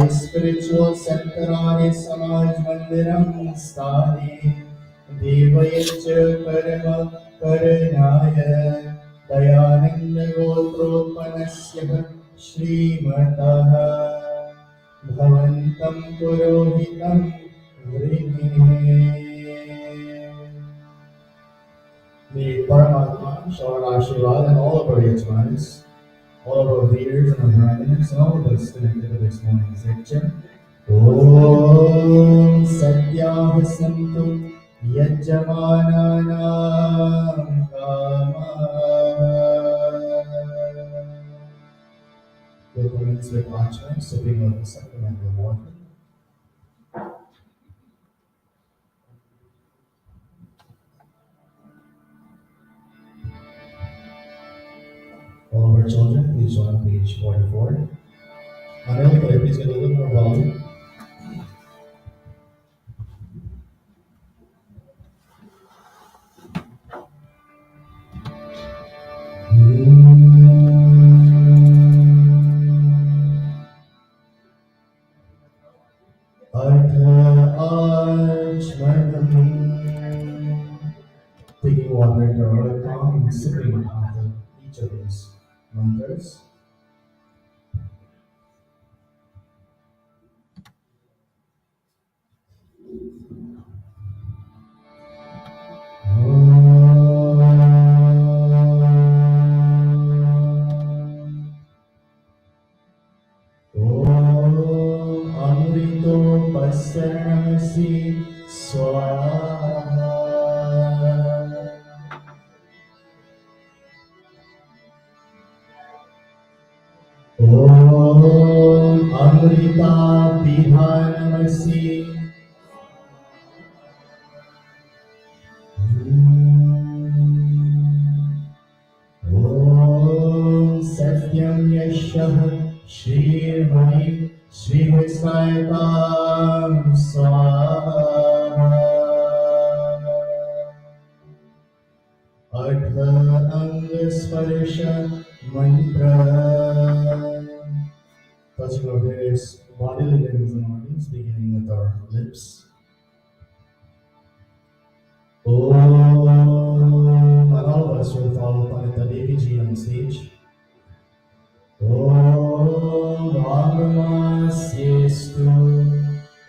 spiritual centrare samaj mandiram sthane devayach karma karanaya Dayaanand gotropanasya Shrimatah Bhavantam Purohitam May Paramatma show our Ashirwad and all of our Yajmanis, all of our leaders and our brahmanas, and all of us connected to this morning's lecture. Om Satyah Santu Yajmananam Kama. We'll commence with Achman, sipping of the sacramental water. All of our children, please join on page 44. Anil, could I please get a little more volume? Taking water into our right palm and sipping after each of these mantras. Amrito Pasanamasi Swaha. Om Amrita Bhihanamasi. Om Satyam Yashah Shri Saitam Swaha. Artha Anga Sparsha Mantra. Touching our various bodily limbs and organs, beginning with our lips. Om, and all of us will follow Pandita Devi Ji on stage. Om Ramamasyestu,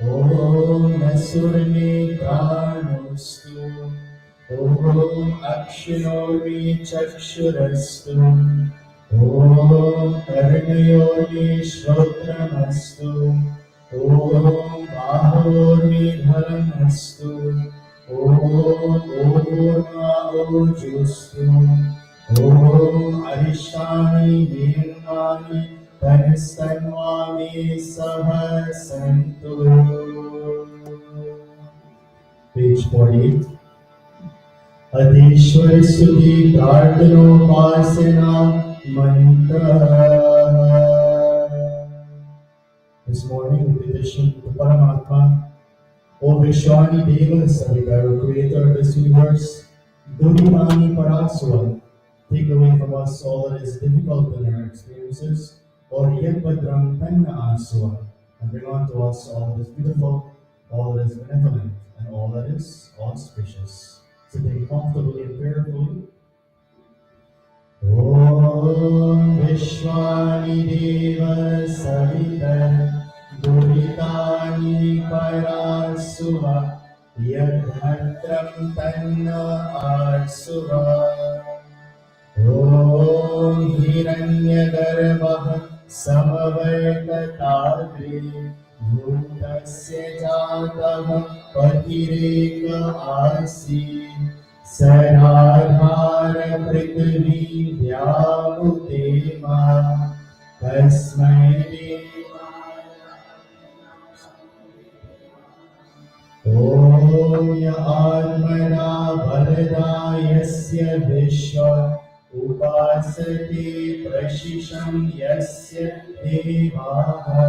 Om Nasurme Pranustu, Om Akshinori Chakshurastu, Om Karnayormi Shrotramastu, Om Bahomi Dharamastu, Om Urma Ojustu, Om Arishani Virmani Tanastanvami Sahasantu. Page 48. Adishwar Sudhi Prarthanopasana Mantra. This morning we petition to Paramatma, O Vishwani Deva Savita, creator of this universe, Dunimani Paraswa, take away from us all that is difficult in our experiences, or Yadbadram Tanna Aswa, and bring on to us all that is beautiful, all that is benevolent, and all that is auspicious. Sitting comfortably and prayerfully. Om Vishwani Deva Savita Duritani Parasuva Yadhatram Tanna Arsuva Om Hiranyagarbha Samavartatadri Bhutasya Jatah Patireka Asi Saradhara Prithvi Vyamutema Tasmai Om Ya Atmana Bharada Yasya Vishwa Upasati Prashisham Yasya Devaha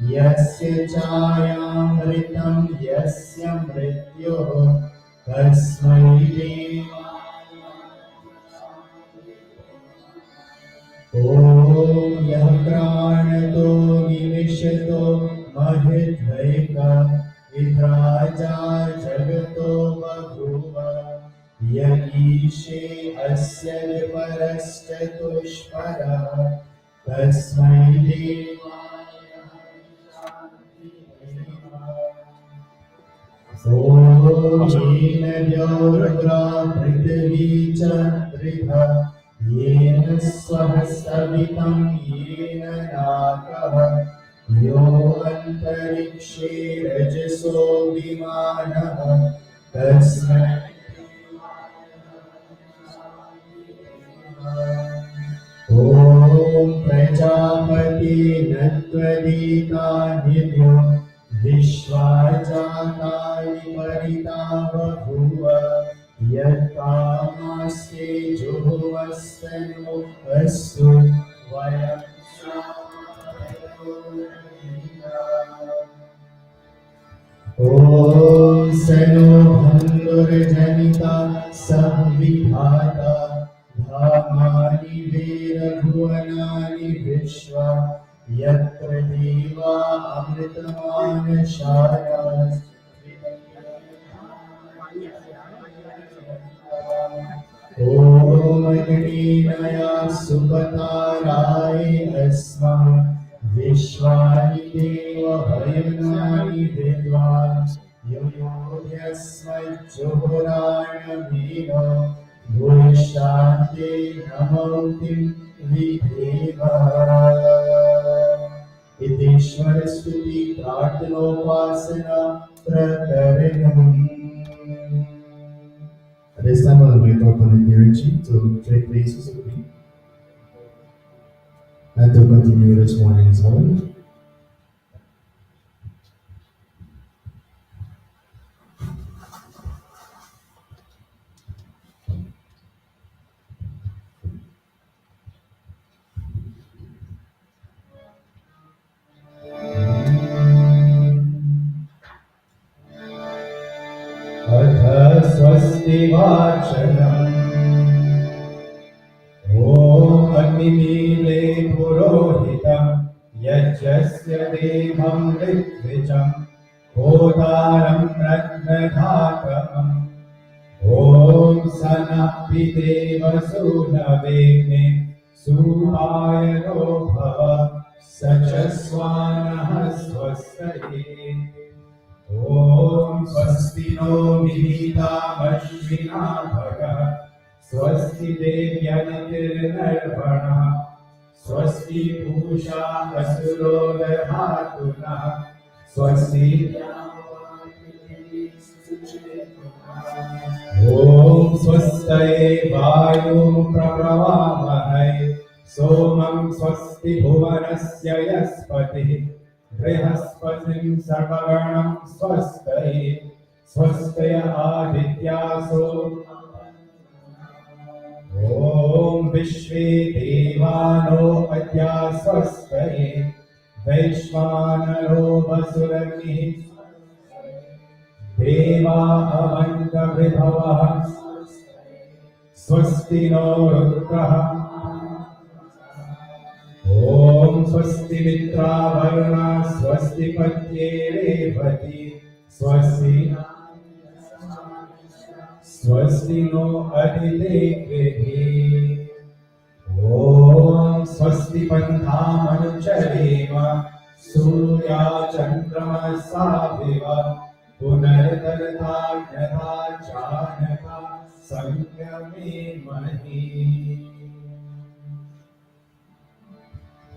Yasya Chayamritam Yasya Mrityo Tasmai Om Yah Pranato Nivishato महिद्वैक इन्द्राजा जगतो बभूव यगीशे अस्य परश्चतुष्पदः तस्मै देवाय येन द्यौरुग्रा पृथिवी च त्रिधा येन स्वः सवितं येन नाकः यो अन्तरिक्षे रजसो विमानः तस्मै ॐ प्रजापति नत्वदीता निभ्यो विश्वाजातानि परिता बभूव यत्कामास्ते जुहुवस्तनो अस्तु वयं ॐ सनो भन्दुर्जनिता संविधाता धामानि वीरभुवनानि विश्वा यत्र देवा अमृतमानशायाः ॐ अग्निनया सुपताराय अस्मान् विश्वानि देव भयनानि विद्वान् यो यस्मज्जुहुराणमेनो भूयशान्ते नमोऽतिं विधेम इतीश्वर स्तुति प्रार्थनोपासना प्रकरणम्. At this time, I'll invite our Panagirichi to take places with me and to continue this morning's home. स्वस्ति वाचनम् ॐ अग्निमीले पुरोहितं यज्ञस्य देवं ऋत्विजं होतारं रत्नधातमम् ॐ सनः पितेव सूनवेग्ने सुहायनो भव सचस्वानः स्वस्तये ॐ स्वस्ति नो मिहितामश्विना भगः स्वस्ति देव्यनिर्नर्वणः स्वस्ति पूषा असुरो दधातु नः स्वस्ति ॐ स्वस्तये वायुं प्रप्रवामहै सोमं स्वस्ति भुवनस्य यस्पतिः बृहस्पतिं सर्वगणं स्वस्तये स्वस्तय आदित्यासो ॐ विश्वे देवानो अद्या स्वस्तये वैश्वानरो वसुरग्निः देवा अवन्तभृभवः स्वस्ति नो रुद्रः ॐ स्वस्ति मित्रावरुणा स्वस्ति पत्ये रेवती स्वस्ति नो अदिते गृहे ॐ स्वस्ति पन्थामनुचरेम सूर्या चन्द्रमसाभिव पुनर्तरताज्ञता चानका संयमे महि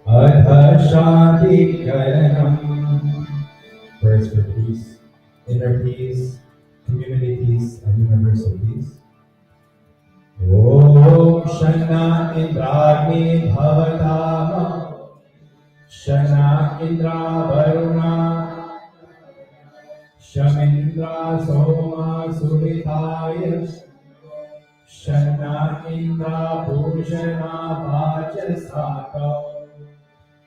अथ शान्तिकरणम्. Prayers for peace, inner peace, community peace, and universal peace. ॐ शन्ना इन्द्राग्नि भवताम शन्ना इन्द्रा वरुणा शमिन्द्रा सोमा सुविताय शन्ना इन्द्रा पूषणा वाचसातौ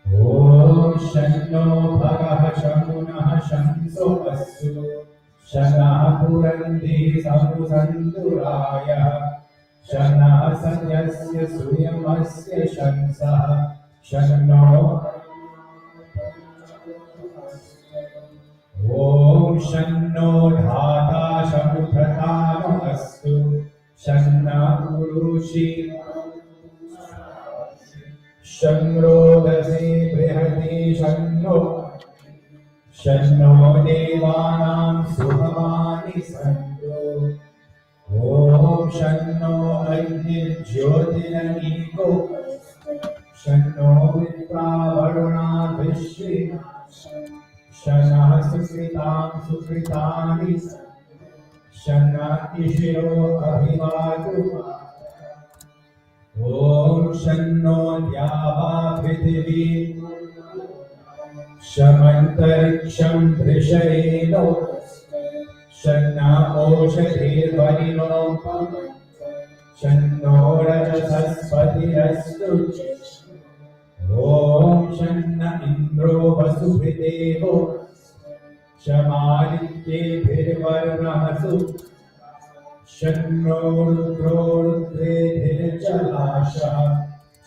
ॐ शन्नो भगः शमुनः शंसो अस्तु शन्नः पुरन्ति समुसन्तुरायः शन्नः सन्यस्य सूयमस्य शंसः शन्नो ॐ शन्नो धाता शमुधतानो अस्तु शन्नो पुरुषि शन्रोदसे बृहति शन्नो देवानां सुहवानि सन्तु ॐ शन्नो अग्निर्ज्योतिरनीको शन्नो मित्रा वरुणा विश्वे शन्नः सुकृतानि शन्नः इशिरो अभिवातु ॐ शन्नो द्यावा पृथिवी शमन्तरिक्षं धृषयेनो शन्नो ओषधीर्वरिणो शन्नो रजसस्पतिरस्तु ॐ शन्न इन्द्रो वसुभिदेवो शमादित्येभिर्वर्णमसु शन्नो रुद्रो रुद्रेभिर्जलाशः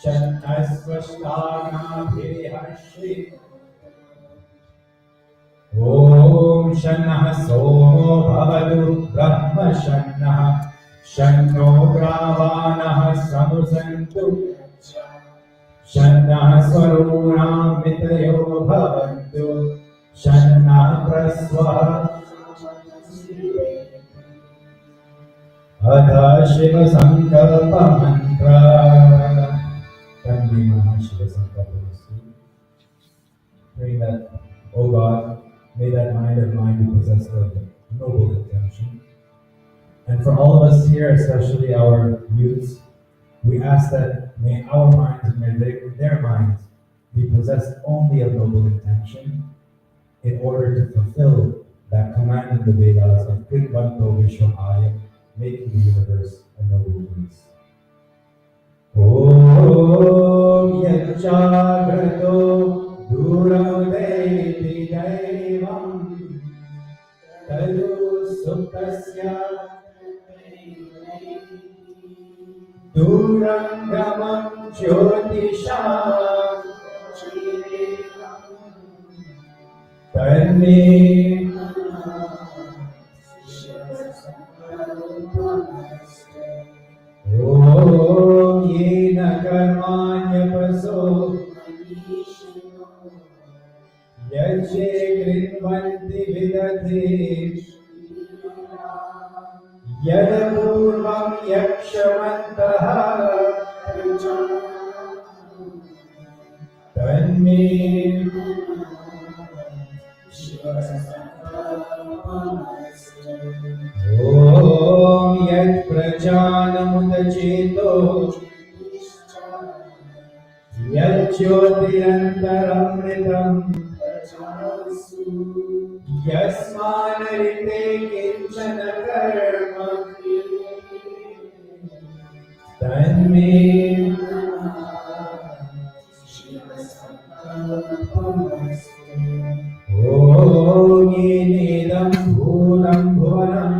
शन्नस्वष्टानाभिर्हर्षि ॐ शन्नः सोमो भवतु ब्रह्म शन्नः शन्नो ग्रावाणः समुसन्तु शन्नः स्वरूणां मितयो भवन्तु शन्नः प्रस्वः अथ शिव संकल्प मंत्र Currently, Maharshi praying that, O God, may that mind of mine be possessed of noble intention. And for all of us here, especially our youths, we ask that may our minds and may their minds be possessed only of noble intention in order to fulfill that command in the Vedas of Kritvanto Vishwahaya, making the universe a noble place. Om Yachagrato Duraveti Daivam Tadu Suktasya Durangamam Jyotisha Tanme Om Yena Karmanya Paso Yache Kritvanti Vidati Yadapurvam Yakshavantaha Tanme Om Yat Prajanamutacheto Yat Jyotirantaramritam Yasmanarite Kinchana Karma Tanme Om Yenedam Bhutam Bhuvanam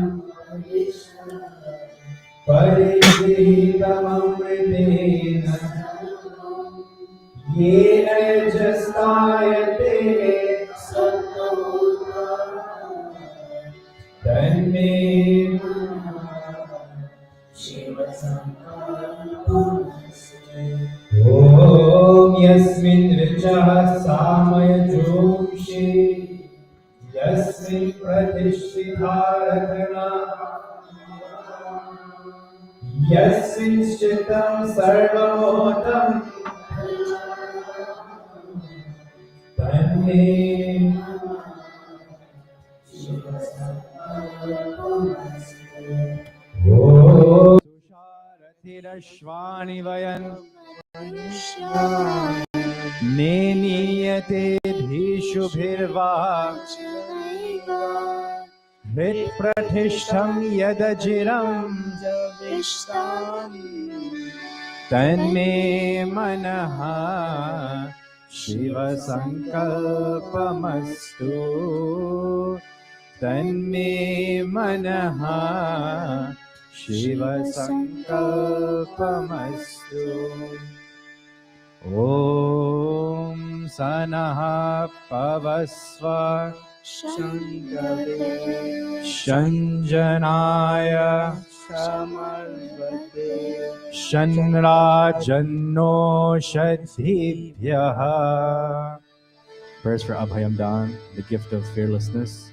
Parihitam Amritena Yena Justayate Tanme Om Yasmin Richaha Samaya Jomshi Yasmin Pratishthitaratana Yasmin Shchitam Sarvamotam Tanme Om Tusharatiraśvani vayan Neniyate dhishubhirva Vit pratishtham yadajiram Tanme manaha Shiva sankalpamastu Tanme manaha Shiva sankalpamastu Om Sanaha Pavasva Shangave Shanjanaya Shamarvate Shanrajanno Shadhibhyaha. Prayers for Abhayam Dan, the gift of fearlessness.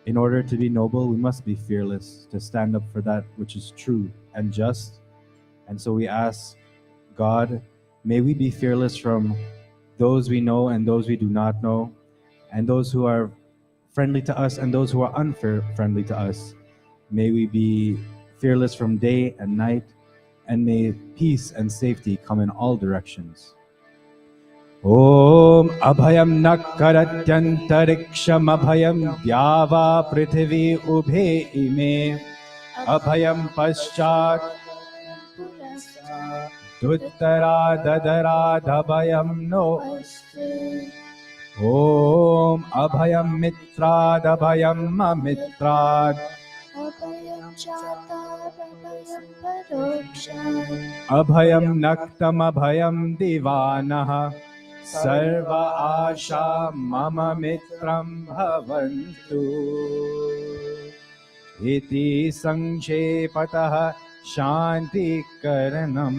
In order to be noble, we must be fearless, to stand up for that which is true and just. And so we ask God, may we be fearless from those we know and those we do not know, and those who are friendly to us and those who are unfriendly to us. May we be fearless from day and night, and may peace and safety come in all directions. Om Abhayam Nakkaratyantariksham Abhayam Dyava Prithvi Ubhe Ime Abhayam Paschat Duttara Dadara Dabhayam No Om Abhayam Mitrad Abhayam Amitrad Abhayam Chata Abhayam Paroksham Abhayam Naktam Abhayam Divanaha Sarva Asha Mama Mitram Bhavantu Iti Sankhepatah Shanti Karanam.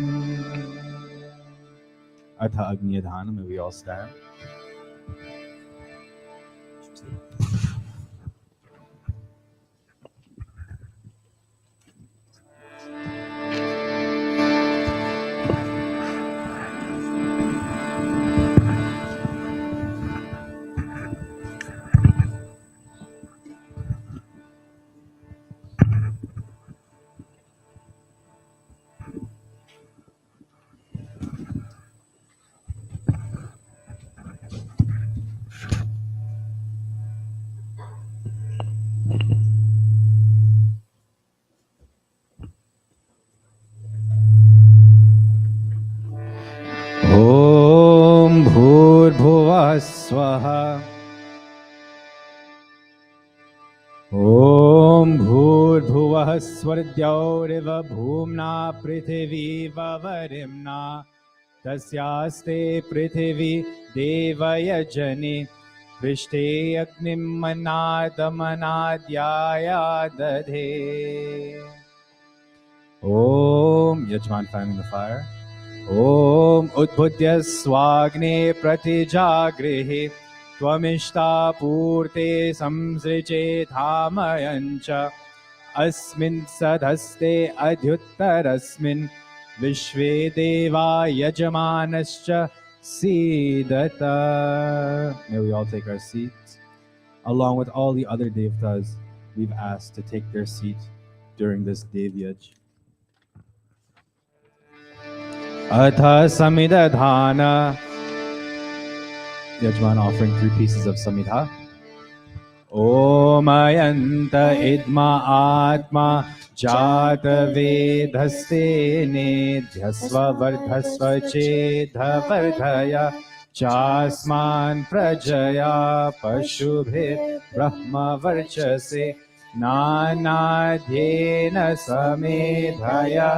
Atha Agniyadhanam, may we all stand. Om Bhurbhuvah Swaha Om Bhurbhuvah Swardyaureva Bhumna Prithvi Vavarimna Tasyaste Prithvi Devaya Jani Prishte Agnim Manadamanadhyaya Dadhe. Om Yajman fanning the fire. Om Udbhudya Swagne Pratijagrihi Tvamishta Purte Samsriche Dhamayancha Asmin Sadhaste Adhyuttarasmin Vishve Deva Yajamanascha Sidata. May we all take our seats. Along with all the other devtas, we've asked to take their seat during this Devyaj. Atha Samidadhana. Yajman offering 3 pieces of Samidha. Om Ayanta Idma Atma Jata Vedhaste Nedhyasva Vardhasva Chedha Vardhaya Chasman Prajaya Pashubhe Brahma Varchase Nanadhyena Samedhaya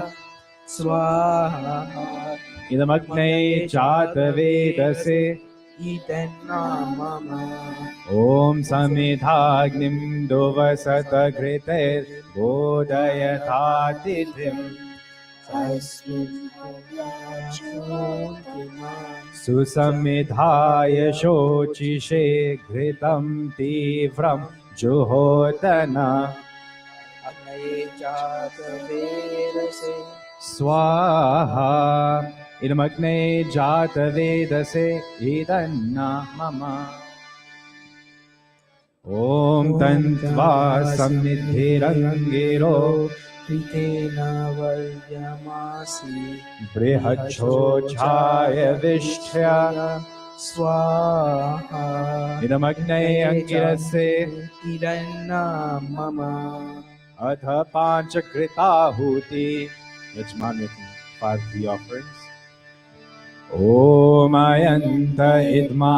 Swaha Idamagne Jata Vedase Idanamama Om Samidhagnim Dovasata Griter Bodhayathatithim Asmin Havyachyotiman Susamidhaya Shochishe Gritam Tivram Juhotana Agnaye Jata Vedase Swaha Idamagne Jata Vedase Idanna Mama Om Tantva Samnidhirangiro Ritena Varyamasi Brihachochaya Vishtya Swaha Idamagne Angirase Idanamama Atha Panchakrita Huti. Yajman making 5 tea offerings. Om Ayanta Idma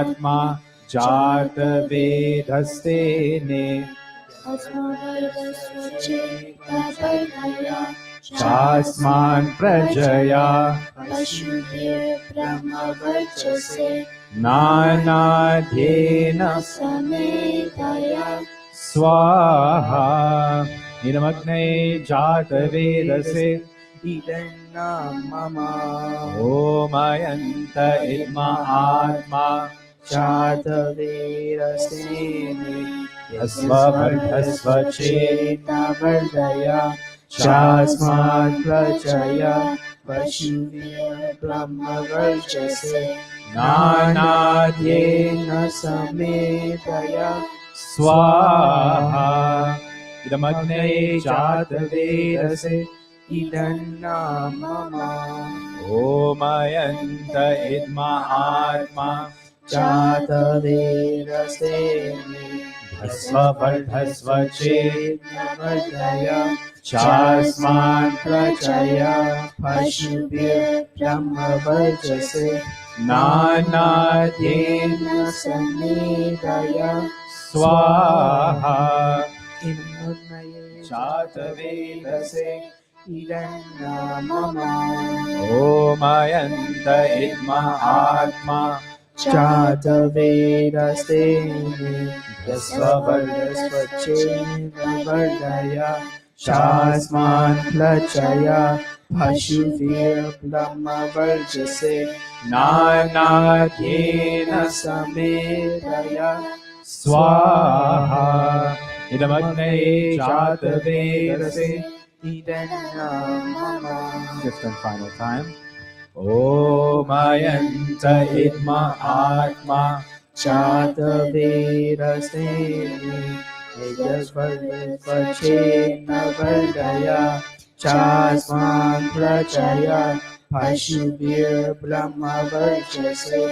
Atma Jata Vedhaste Ne Chasman Prajaya Pashubhe Brahma Varchase नानाध्येन समेतया स्वाहा इदमग्ने जातवेदसे इदन्ना मम ओमयन्त इद्मा आत्मा जातवेरसेने अस्ववर्धस्व चेतावर्धय चास्मात् प्रचय पशुब्रह्मवर्चसे नानाद्येन समेतया स्वाहा इदमग्ने जातवेदसे इदन्ना मम ओमयन्त इद्मा आत्मा जातवेरसेने अस्ववर्धस्व चेतावर्धय चास्मात् प्रचय पशुब्रह्मवर्चसे नानाद्येन समेतया स्वाहा इन्मुन्नये जातवेदसे इदन्ना मम ओमयन्त इद्मा आत्मा जातवेरसेने यस्ववर्धस्वचेतवर्धय चास्मात् प्रचय पशुब्रह्मवर्चसे नानाद्येन समेतया स्वाहा इदमग्ने जातवेदसे इदन्ना मम Fifth and final time. ओमयन्त इद्मा आत्मा जातवेरसेने यस्ववर्धस्वचेतवर्धय चास्मात् प्रचय पशुब्रह्मवर्चसे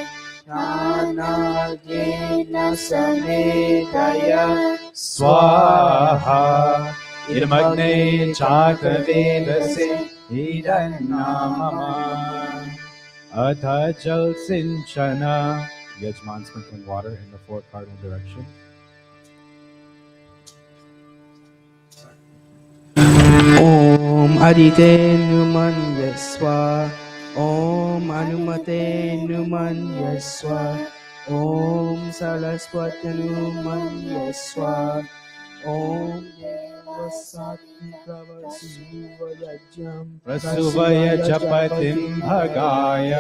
नानाद्येन समेतया स्वाहा इदमग्ने जातवेदसे इदन्ना मम अथ जल सिंचन Yajman sprinkling water in the four cardinal directions. ॐ अदितेनुमन्यस्व ॐ अनुमतेनुमन्यस्व ॐ सरस्वत्यनुमन्यस्व ॐ प्रसुवय जपतिं भगाय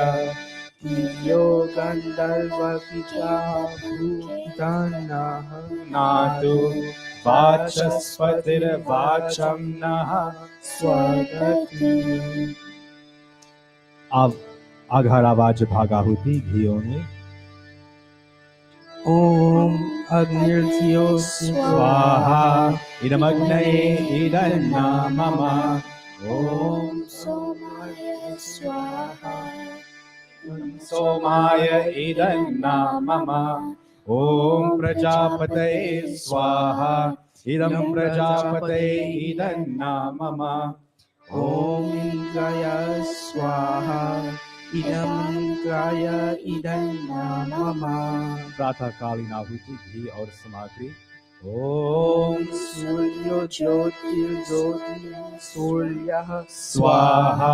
यो गन्धर्वपिता भूतान्नः नातु वाचस्पतिर्वाचं नः स्वगति आघारावाज भागाहुति घियों में ॐ अग्निर्धियो स्वाहा इदमग्नये इदन्ना मम ॐ सोमाय स्वाहा सोमाय इदन्ना मम ॐ प्रजापतये स्वाहा इदं प्रजापतये इदन्ना मम ॐ इन्द्राय स्वाहा इदं इन्द्राय इदन्ना मम प्रातःकालीन आहुति घी और सामग्री ॐ सूर्यो ज्योतिर्ज्योतिः सूर्यः स्वाहा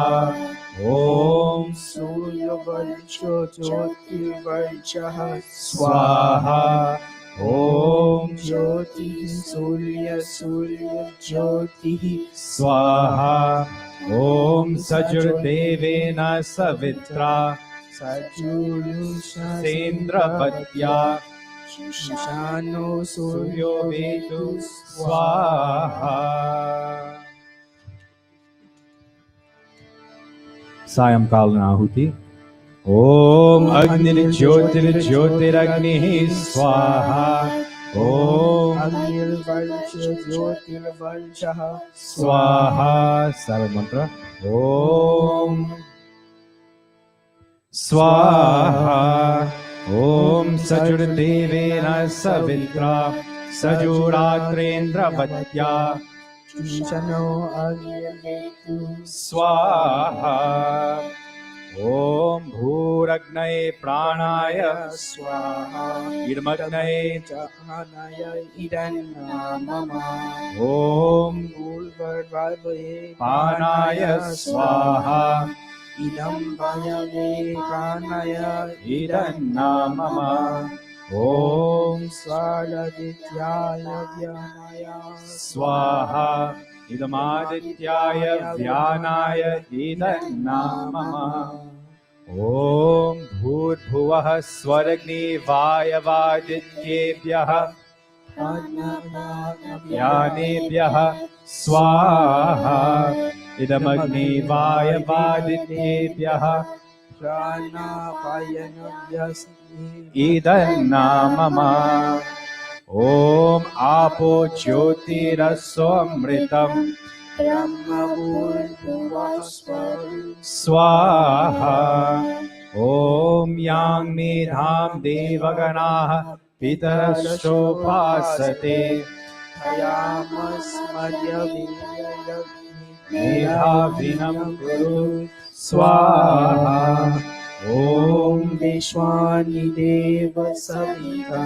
ॐ सूर्यवर्चो ज्योतिर्वर्चः स्वाहा ॐ ज्योतिः सूर्य ज्योतिः स्वाहा ॐ सजुर्देवेन सवित्रा सेन्द्रपत्या शानो सूर्यो वेदु स्वाहा सायंकालीन आहुति ॐ अग्निर्ज्योतिर्ज्योतिरग्निः स्वाहा ॐ अग्निर्वर्चो ज्योतिर्वर्चः स्वाहा सर्व मंत्र ॐ स्वाहा ॐ सजुर्देवेन सवित्रा सजुरात्रेन्द्रवत्या शनो अग्निर्वेतु स्वाहा ॐ भूरग्नये प्राणाय स्वाहा इदमग्नये जहानाय इदन्ना मम ॐ भूर्भुवः पानाय स्वाहा idam vayave pranaya idanna mama. Om Om Swadadityaya Vyamaya Swaha idamadityaya vyanaya idanna mama. Om bhurbhuvah swargnevayavadityebhyah ज्ञानेभ्यः स्वाहा इदमग्निवायवादित्येभ्यः इदन्ना मम ॐ आपो ज्योतिरसोऽमृतम् स्वाहा ॐ यां मेधां देवगणाः पितरश्चोपासते मेधाविनं कुरु स्वाहा ॐ विश्वानि देव सविता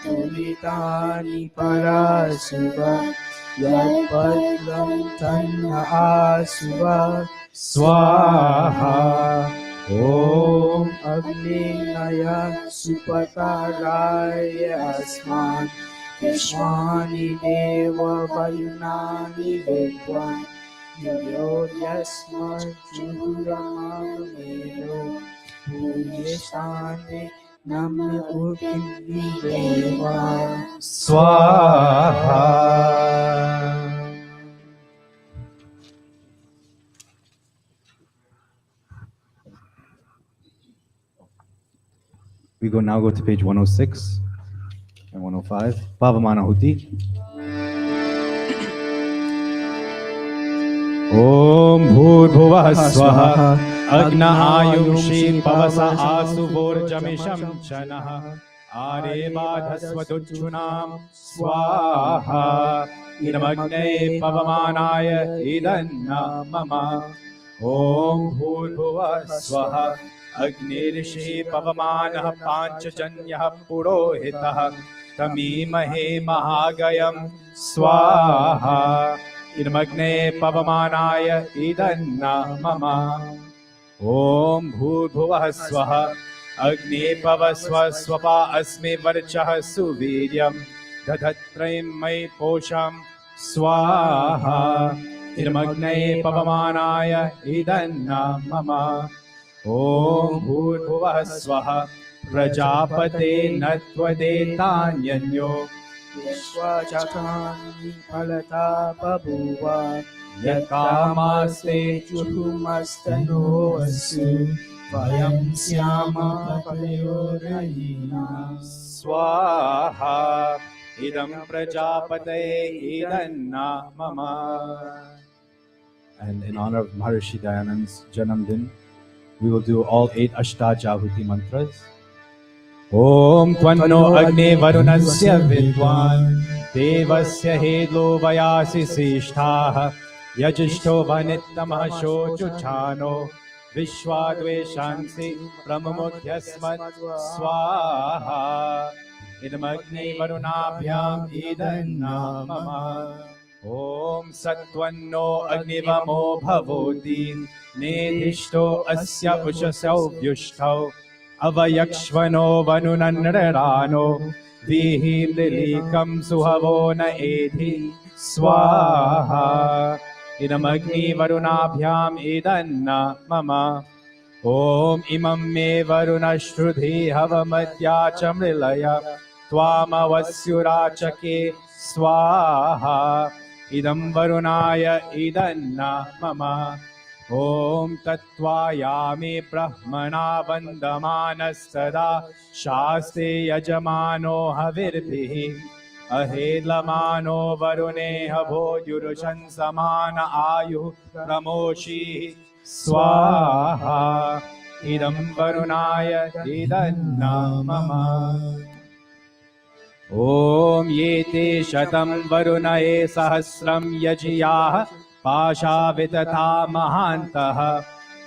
तुलितानि पराशुवा यत्पत्रं तन्न आशुवा स्वाहा ॐ अग्निनय सुपकाराय अस्मान् विश्वानि देव वरुणानि विद्वान् यो यस्मज्जुहुरमामेनो भूयेशाने नम्य उर्किदेवा स्वाहा. We now go to page 106 and 105. Pavamanahuti. Om Bhurbhuvah Swaha Agna Ayumshi Pavasa Asuvorjamisham Chanah Arebadhasvatuchunam Swaha Idamagne Pavamanaya Idanna Mama Om Bhurbhuvah Swaha Agnirishi Pavamanah Panchajanyah Purohitah Tamimahe Mahagayam Swaha Idmagne Pavamanaya Idanna Mama Om Bhurbhuvah Swaha Agni Pavasva Swapa Asmi Varchah Suviryam Dadhatraim Mai Posham Swaha Idmagne Pavamanaya Idanna Mama Om Bhurbhuvah Swaha Prajapate Natvadetanyanyo Vishwachakani Palata Babuva Yakamaste Chuhumastano Asu Vayam Syama Palayorayina Swaha Idam Prajapate Idanna Mama. And in honor of Maharshi Dayaanand's Janamdin, we will do all 8 Ashtajahuti mantras. Om Tvanno Agne Varunasya Vidwan Devasya Hedlo Vayasi Sishtha Yajishto Vanittamah Shochuchano Vishwadveshansi Brahmamudhyasmat Swaha Idamagne Varunabhyam Idanna Mama Om Satvanno Agnivamo Bhavoti Nedhishto Asya Ushasau Vyushtau Avayakshvano Vanunanrano Vihim Lilikam Suhavona Edhi Swaha Idamagni Varunabhyam Idanna Mama Om Imam Me Varunashrudhi Havamadya Chamrilaya Tvamavasyurachake Swaha Idam Varunaya Idanna Mama Om Tatvayami Brahmana Vandamanas Shaste Yajamano Havirbihi Ahedlamano Varuneha Bhojurushan Samana Ayu Pramoshi Swaha Idam Varunaya Idanna Mama Om Yete Shatam Varunaye Sahasram Yajiyah Pasha Vitata Mahantah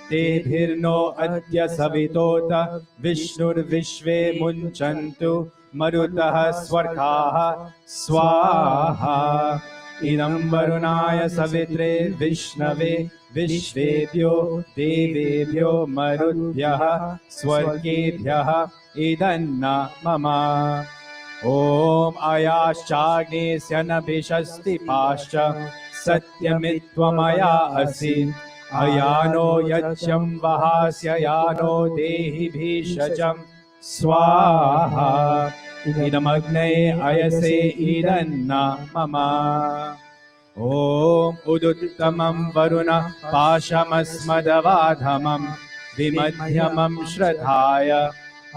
Tebhirno Adya Savitota Vishnur Vishve Munchantu Marutah Swarkaha Swaha इदं वरुणाय सवित्रे विष्णवे विश्वेभ्यो देवेभ्यो मरुद्भ्यः स्वर्गेभ्यः इदन्न मम ॐ अयाश्चाग्नेस्य नभिषस्ति पाश्च सत्यमित्वमया असि अयानो यज्ञं वहास्य यानो देहि भीषजं स्वाहा इदमग्ने अयसे इदन्न मम ॐ उदुत्तमं वरुण पाशमस्मदवाधमं विमध्यमं श्रद्धाय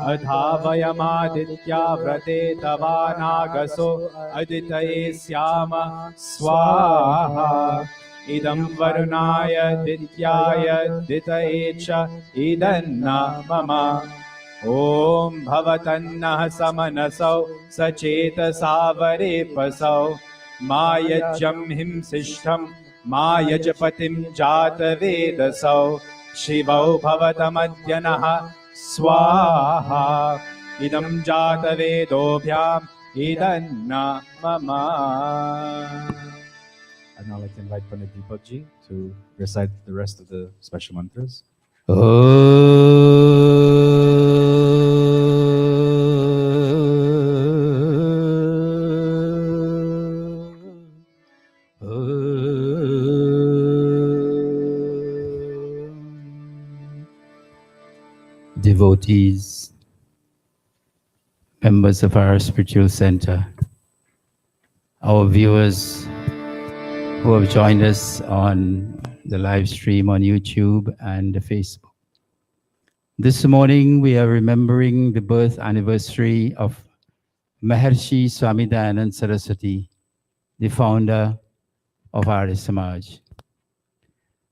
अधावयमादित्या व्रते तवानागसो अदितये स्याम स्वाहा इदं वरुणाय दित्याय दितये च इदन्न मम ॐ भवतन्नः समनसौ सचेतसावरेपसौ मा यज्ञं हिंसिष्ठं मा यजपतिं जातवेदसौ शिवौ भवतमद्य नः स्वाहा इदं जातवेदोभ्याम् इदन्न मम I'd now like to invite Pandit Deepak Ji to recite the rest of the special mantras. Devotees, members of our spiritual center, our viewers who have joined us on the live stream on YouTube and Facebook. This morning we are remembering the birth anniversary of Maharshi Swami Dayaanand Saraswati, the founder of Arya Samaj.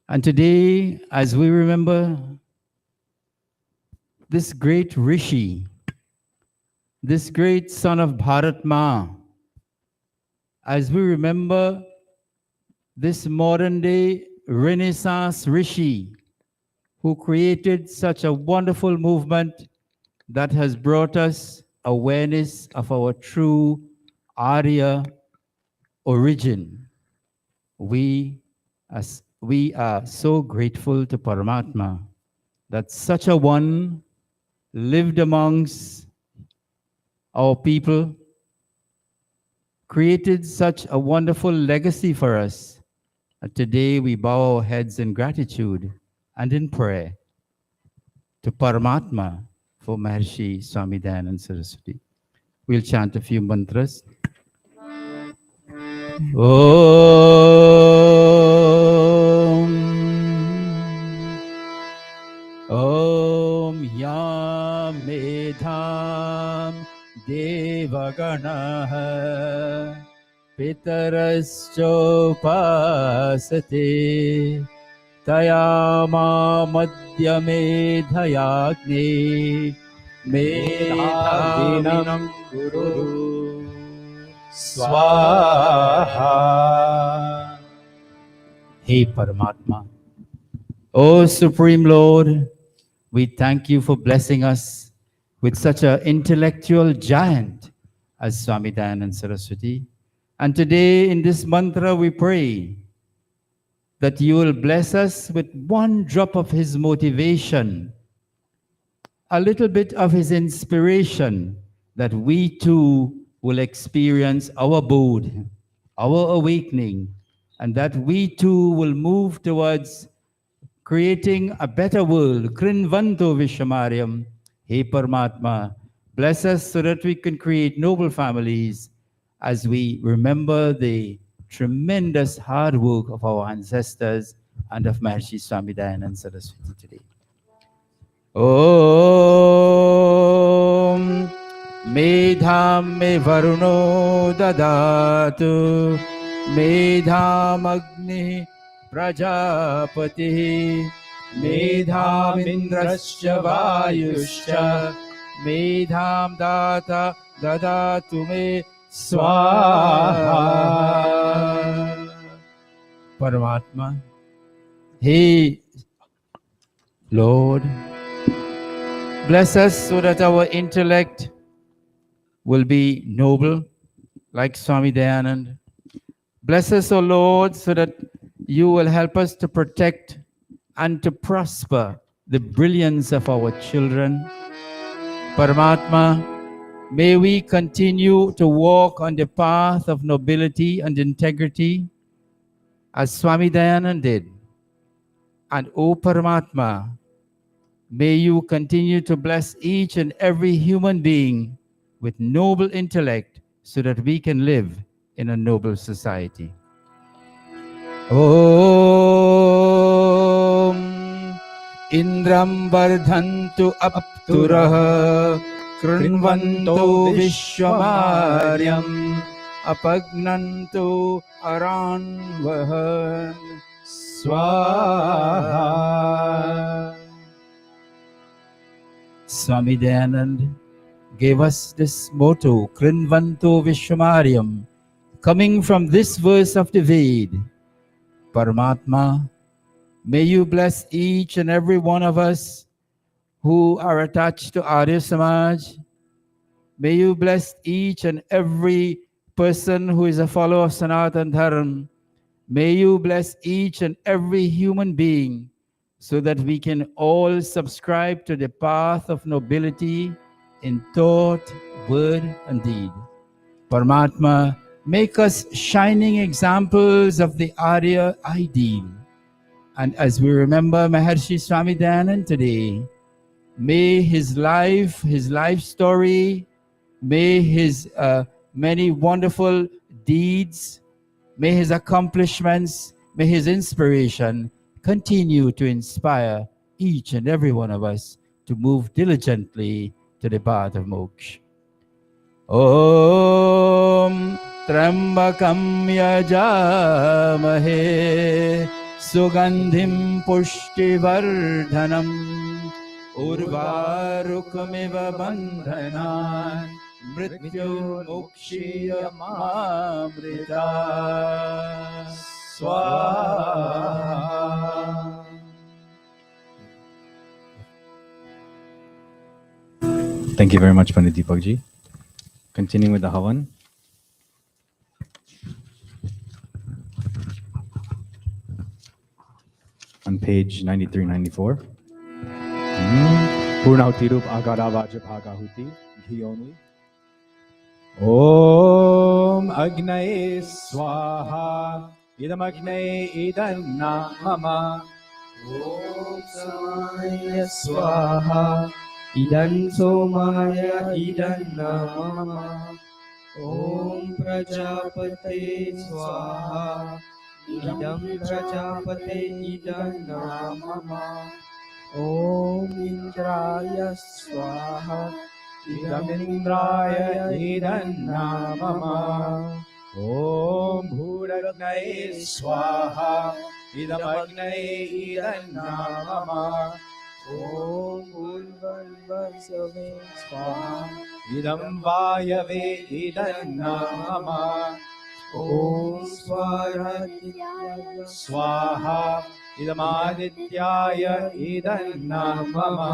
And today, as we remember this great Rishi, this great son of Bharat Ma, as we remember this modern day Renaissance Rishi who created such a wonderful movement that has brought us awareness of our true Arya origin. We are so grateful to Paramatma that such a one lived amongst our people, created such a wonderful legacy for us. And today we bow our heads in gratitude and in prayer to Paramatma for Maharshi Swami Dayaanand Saraswati. We'll chant a few mantras. Om Yam Medham Devaganaha Pitaraschopasate Tayama Madhyame Dhayagne Medhavinam Guru Swaha. Hey Paramatma, O Supreme Lord, we thank you for blessing us with such an intellectual giant as Swami Dayaanand Saraswati. And today in this mantra we pray that you will bless us with one drop of his motivation, a little bit of his inspiration, that we too will experience our bodh, our awakening, and that we too will move towards creating a better world. Krinvanto Vishamaryam. Hey Paramatma, bless us so that we can create noble families as we remember the tremendous hard work of our ancestors and of Maharshi Swami Dayaanand Saraswati today. Om Medham me Varuno Dadatu Medham Agni Prajapati Medham Indrascha Vayuscha Medham Data Dadatu me Swaha. Paramatma, hey Lord, bless us so that our intellect will be noble like Swami Dayanand. Bless us, O Lord, so that you will help us to protect and to prosper the brilliance of our children. Paramatma, may we continue to walk on the path of nobility and integrity as Swami Dayaanand did. And O Paramatma, may you continue to bless each and every human being with noble intellect so that we can live in a noble society. Om Indram Vardhantu Apturah Krunvanto Vishwamaryam Apagnanto Aranvahan Swaha. Swami Dayanand gave us this motto, Krinvanto Vishwamaryam, coming from this verse of the Ved. Paramatma, may you bless each and every one of us who are attached to Arya Samaj. May you bless each and every person who is a follower of Sanatan Dharma. May you bless each and every human being so that we can all subscribe to the path of nobility in thought, word, and deed. Paramatma, make us shining examples of the Arya ideal. And as we remember Maharshi Swami Dayaanand today, may his life story, may his many wonderful deeds, may his accomplishments, may his inspiration continue to inspire each and every one of us to move diligently to the path of moksha. Om Trambakam Yajamahe Sugandhim Pushtivardhanam Urvarukamiva Bandhanan Mrityu Mukshiyamamrita Swaha. Thank you very much, Pandit Deepakji. Continuing with the Havan. On page 93-94. Purnahuti Rup Agara Vajra Bhagahuti. Ghee only. Om Agnaye Swaha. Idam Agnaye Idanna Mama. Om Samaya Swaha Idan Somaya Idan Namama. Om Prajapate Swaha Idam Prajapate Idan Namama. Om Indraya Swaha Idam Indraya Idan Namama. Om Bhuragnaye Swaha. Idam Agnaye Idanna Mama. Om Bhulvarvasave Swaha Idam Vayave Idanna Mama. Om Swaradityaya Swaha. Idam Adityaya Idanna Mama.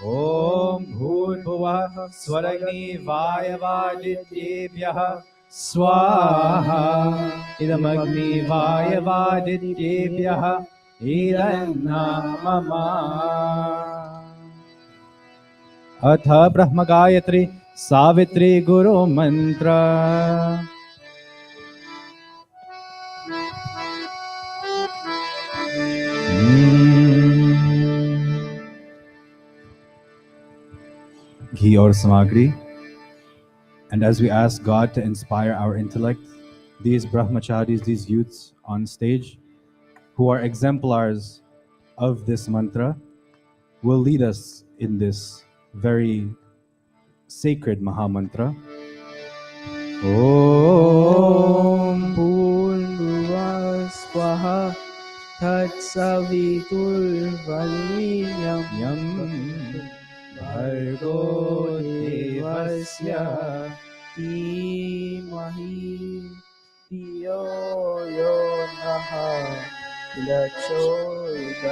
Om Bhurbhuvah Swaragni Vayavadityebhyah Swaha. Idam Agni Vayavadityebhyah Idanna Mama. Atha Brahma Gayatri Savitri Guru Mantra. Ghee or samagri. And as we ask God to inspire our intellect, these brahmacharis, these youths on stage, who are exemplars of this mantra, will lead us in this very sacred Mahamantra. Om Bhulva Swaha Tat Savitur Varenyam Yam Bhargo Devasya Dhimahi Dhiyo Yo Naha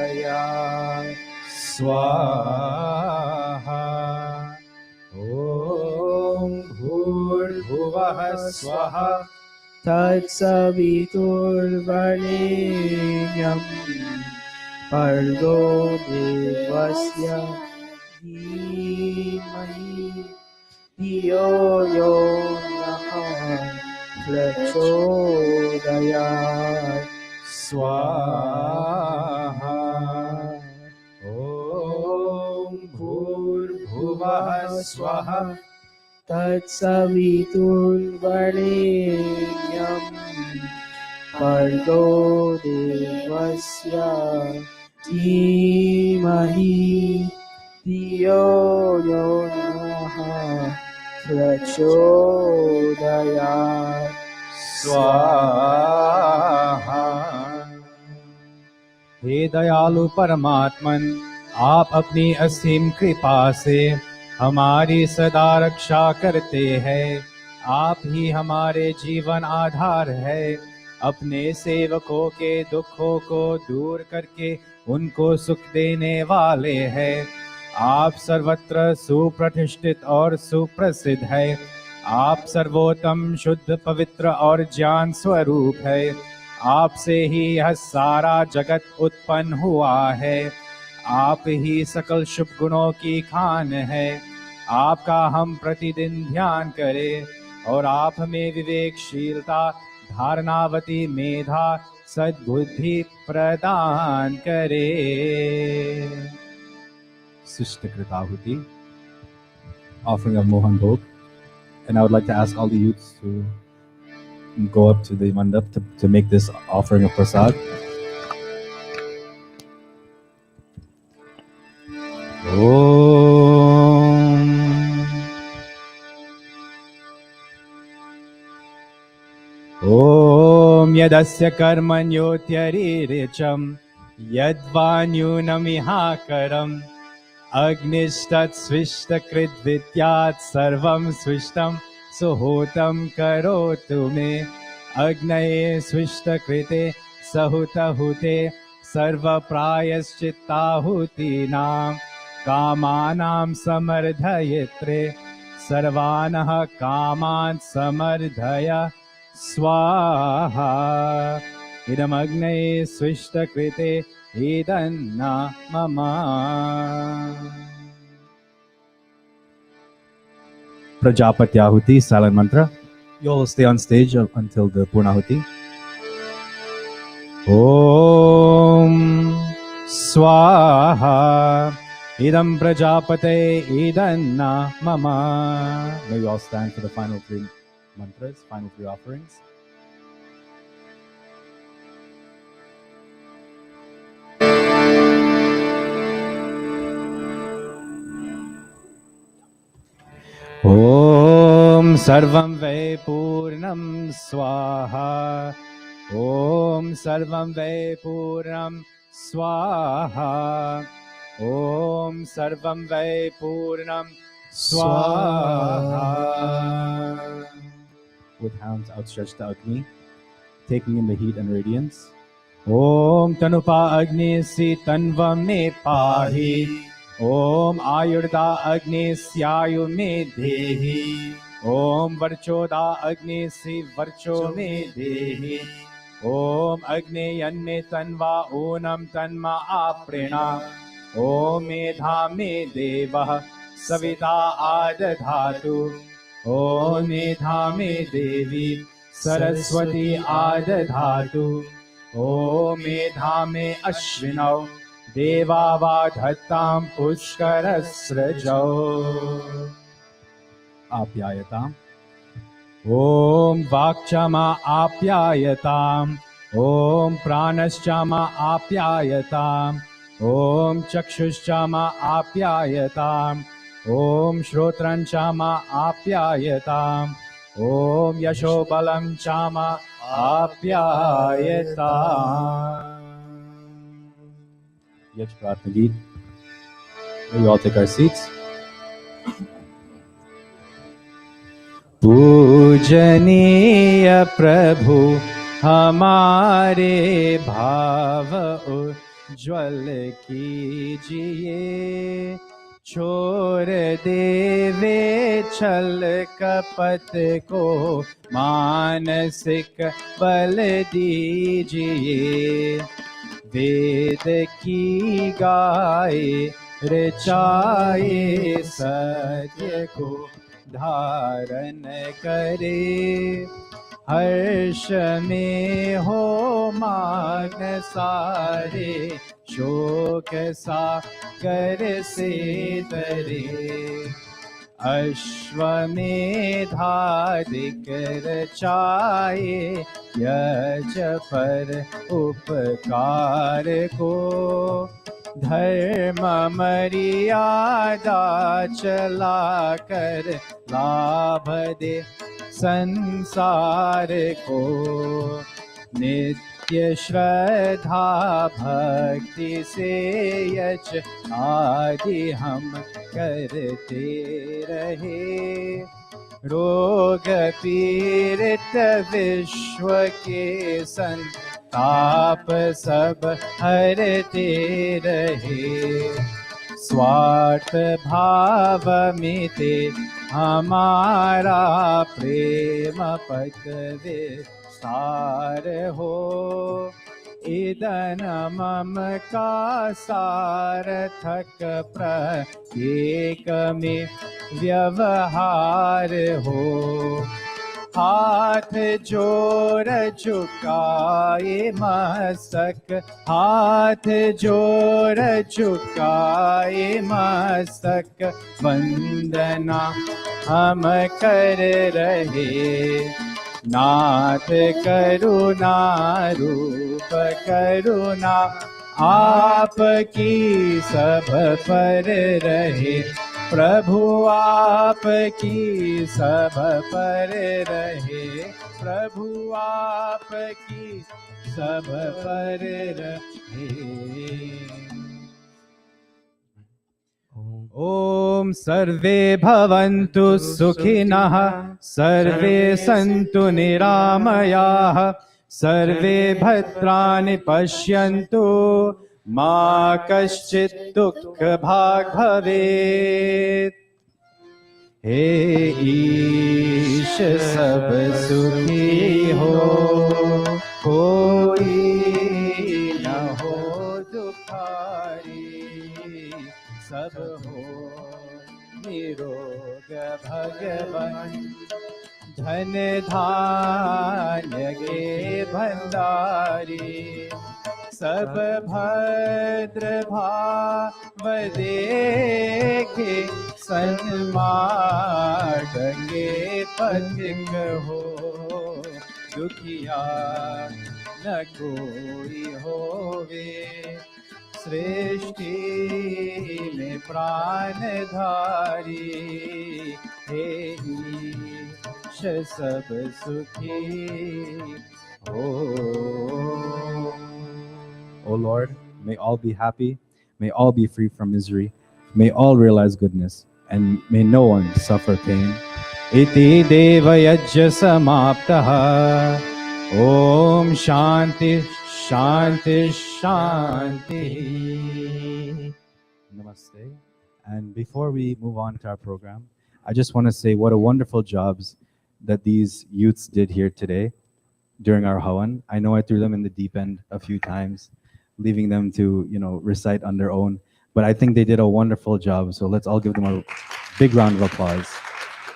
Prachodayat Swaha. Om Bhurbhuvah Swaha तत्सवितुर्वरेण्यं भर्गो देवस्य धीमहि धियो यो नः प्रचोदयात् स्वाहा ॐ भूर्भुवः स्वः तत्सवितुर्वरेण्यं भर्गो देवस्य धीमहि धियो यो नः प्रचोदयात् स्वाहा। हे दयालु परमात्मन, आप अपनी असीम कृपा से हमारी सदा रक्षा करते हैं। आप ही हमारे जीवन आधार है। अपने सेवकों के दुखों को दूर करके उनको सुख देने वाले हैं। आप सर्वत्र सुप्रतिष्ठित और सुप्रसिद्ध है। आप सर्वोत्तम, शुद्ध, पवित्र और ज्ञान स्वरूप है। आपसे ही यह सारा जगत उत्पन्न हुआ है। आप ही सकल शुभ गुणों की खान है। आपका हम प्रतिदिन ध्यान करें और आप हमें विवेकशीलता, धारणावती मेधा, सद्बुद्धि प्रदान करे। शिष्ट कृताहुति, offering of Mohan Bhog. And I would like to ask all the youths to go up to the mandap to make this offering of prasad. Om yadasya karmanyotyarirecam yadvanyunamihakaram Agnistat svistakritvityat sarvam svistam suhotam karotu me Agnaye svishtakrite sahutahute sarva prayaschittahutinam Kamanam samardhayetre sarvanah kaman samardhaya Swaha idam agnaye svishtakrite Idanna mama. Prajapatyahuti, silent mantra. You all stay on stage until the Purnahuti. Om Swaha Idam Prajapate Idanna mama. May we all stand for the final three mantras, final three offerings. Om Sarvam Ve Purnam Swaha Om Sarvam Ve Purnam Swaha Om Sarvam Ve Purnam Swaha. With hands outstretched to Agni, taking in the heat and radiance. Om Tanupa Agni Si Tanva Me Pahi Om Ayurda Agni Syayu Me Dehi Om Varchoda Agni Si Varcho Me Dehi Om Agni Yanme Tanva Onam Tanma Aprena Om Medha Me Deva Savita Adadhatu Om Medha Me Devi Saraswati Adadhatu Om Medha Me Ashvinau Devavadhattam Pushkarasrajau Apyayatam Om Vakchama Apyayatam Om Pranashchama Apyayatam Om Chakshushchama Apyayatam Om Shrotranchama Apyayatam Om Yashobalam Chama Apyayatam. Yaj Pratna Geet. We all take our seats. पूजनीय प्रभु हमारे भाव उज्ज्वल कीजिए छोड़ देवे छल कपट को, मानसिक बल दीजिए। वेद की गाय रचाए, सत्य को धारण करे। हर्ष में हो मान सारे, शोक सागर से तरे। अश्वमेधाधिक रचाए, यज पर उपकार को। धर्म मर्यादा चला कर, लाभ दे संसार को। नित्य श्रद्धा भक्ति से यच आदि हम करते रहे। रोग पीड़ित विश्व के संताप सब हरते रहे। स्वार्थ भाव मिटे हमारा, प्रेम पथ विस्तार हो। इदन मम का सार्थक प्रत्येक में व्यवहार हो। हाथ जोड़ झुकाए मस्तक, हाथ जोड़ झुकाए मस्तक। वंदना हम कर रहे, नाथ करुणा रूप करुणा आपकी सब पर रहे। प्रभु आपकी सब पर रहे, प्रभु आपकी सब पर रहे। ओम सर्वे भवन्तु सुखिनः, सर्वे सन्तु निरामयाः, सर्वे भद्राणि पश्यन्तु, मा कश्चित् दुःख भाग् भवेत्। हे ईश सब सुखी हो, कोई न हो दुखारी। सब हो निरोग भगवन, धन धान्य के भंडारी। सब भद्र भाव देखे, सन्मार्गे पथिक हो। दुखिया न कोई होवे, सृष्टि में प्राणधारी। हे ईश सब सुखी हो। O Lord, may all be happy, may all be free from misery, may all realize goodness, and may no one suffer pain. Iti deva yajya samaptaha. Om Shanti Shanti Shanti. Namaste. And before we move on to our program, I just want to say what a wonderful jobs that these youths did here today during our Hawan. I know I threw them in the deep end a few times, leaving them to, recite on their own. But I think they did a wonderful job. So let's all give them a big round of applause.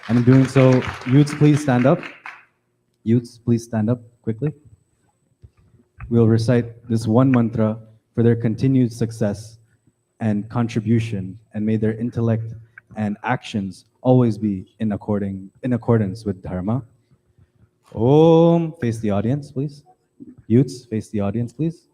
And in doing so, youths, please stand up. Youths, please stand up quickly. We'll recite this one mantra for their continued success and contribution, and may their intellect and actions always be in accordance with Dharma. Om, face the audience, please. Youths, face the audience, please.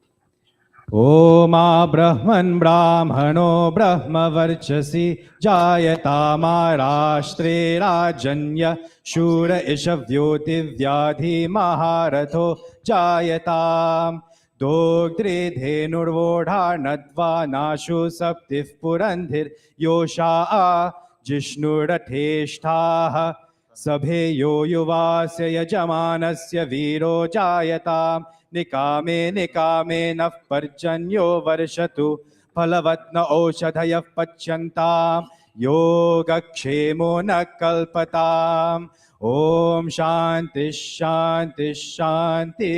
Om Brahman Brahmano Brahmavarchasi Jayata Rashtre Rajanya Shura Ishavyoti Vyadhi Maharatho Jayatam Dogdre Dhenurvodha Nadva Nashu Saptif Purandhir Yosha Jishnurateshtaha Sabhe yo yuvasya yajamanasya viro jayatam Nikame nikame naf parjanyo varshatu फलवत्न औषधयः पच्यन्ताम् योगक्षेमो न कल्पताम् Om Shanti Shanti Shanti.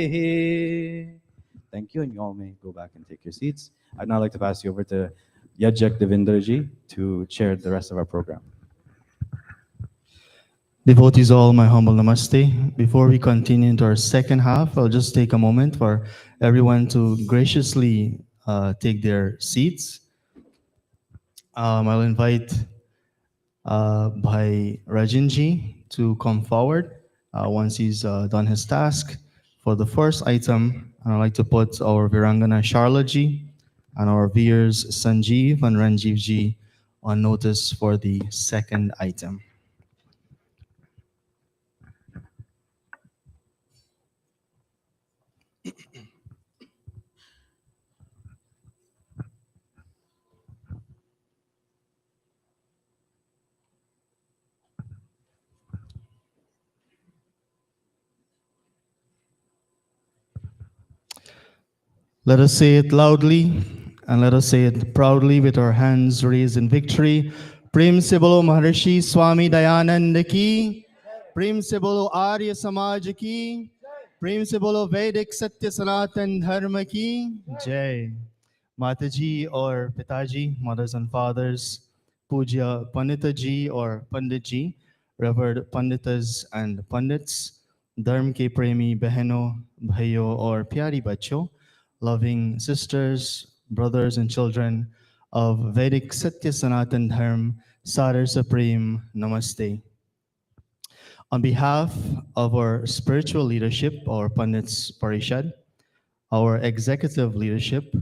Thank you, and you all may go back and take your seats. I'd now like to pass you over to Yajak Devinderji to chair the rest of our program. Devotees all, my humble namaste. Before we continue into our second half, I'll just take a moment for everyone to graciously take their seats. I'll invite Bhai Rajinji to come forward once he's done his task. For the first item, I'd like to put our Virangana Sharlaji and our viewers Sanjeev and Ranjivji on notice for the second item. Let us say it loudly and let us say it proudly with our hands raised in victory. Prem se bolo Maharshi Swami Dayanand ki, Prem se bolo Arya Samaj ki, Prem se bolo Vedic Satya Sanatan Dharma ki, Jai. Mataji or Pitaji, mothers and fathers, Puja Panditaji or Panditji, Revered Panditas and Pandits, Dharm ke premi beheno, bhayo or pyari bacho, loving sisters, brothers and children of Vedic Satya Sanatan Dharma, Sadar Supreme, Namaste. On behalf of our spiritual leadership, our Pandits Parishad, our executive leadership,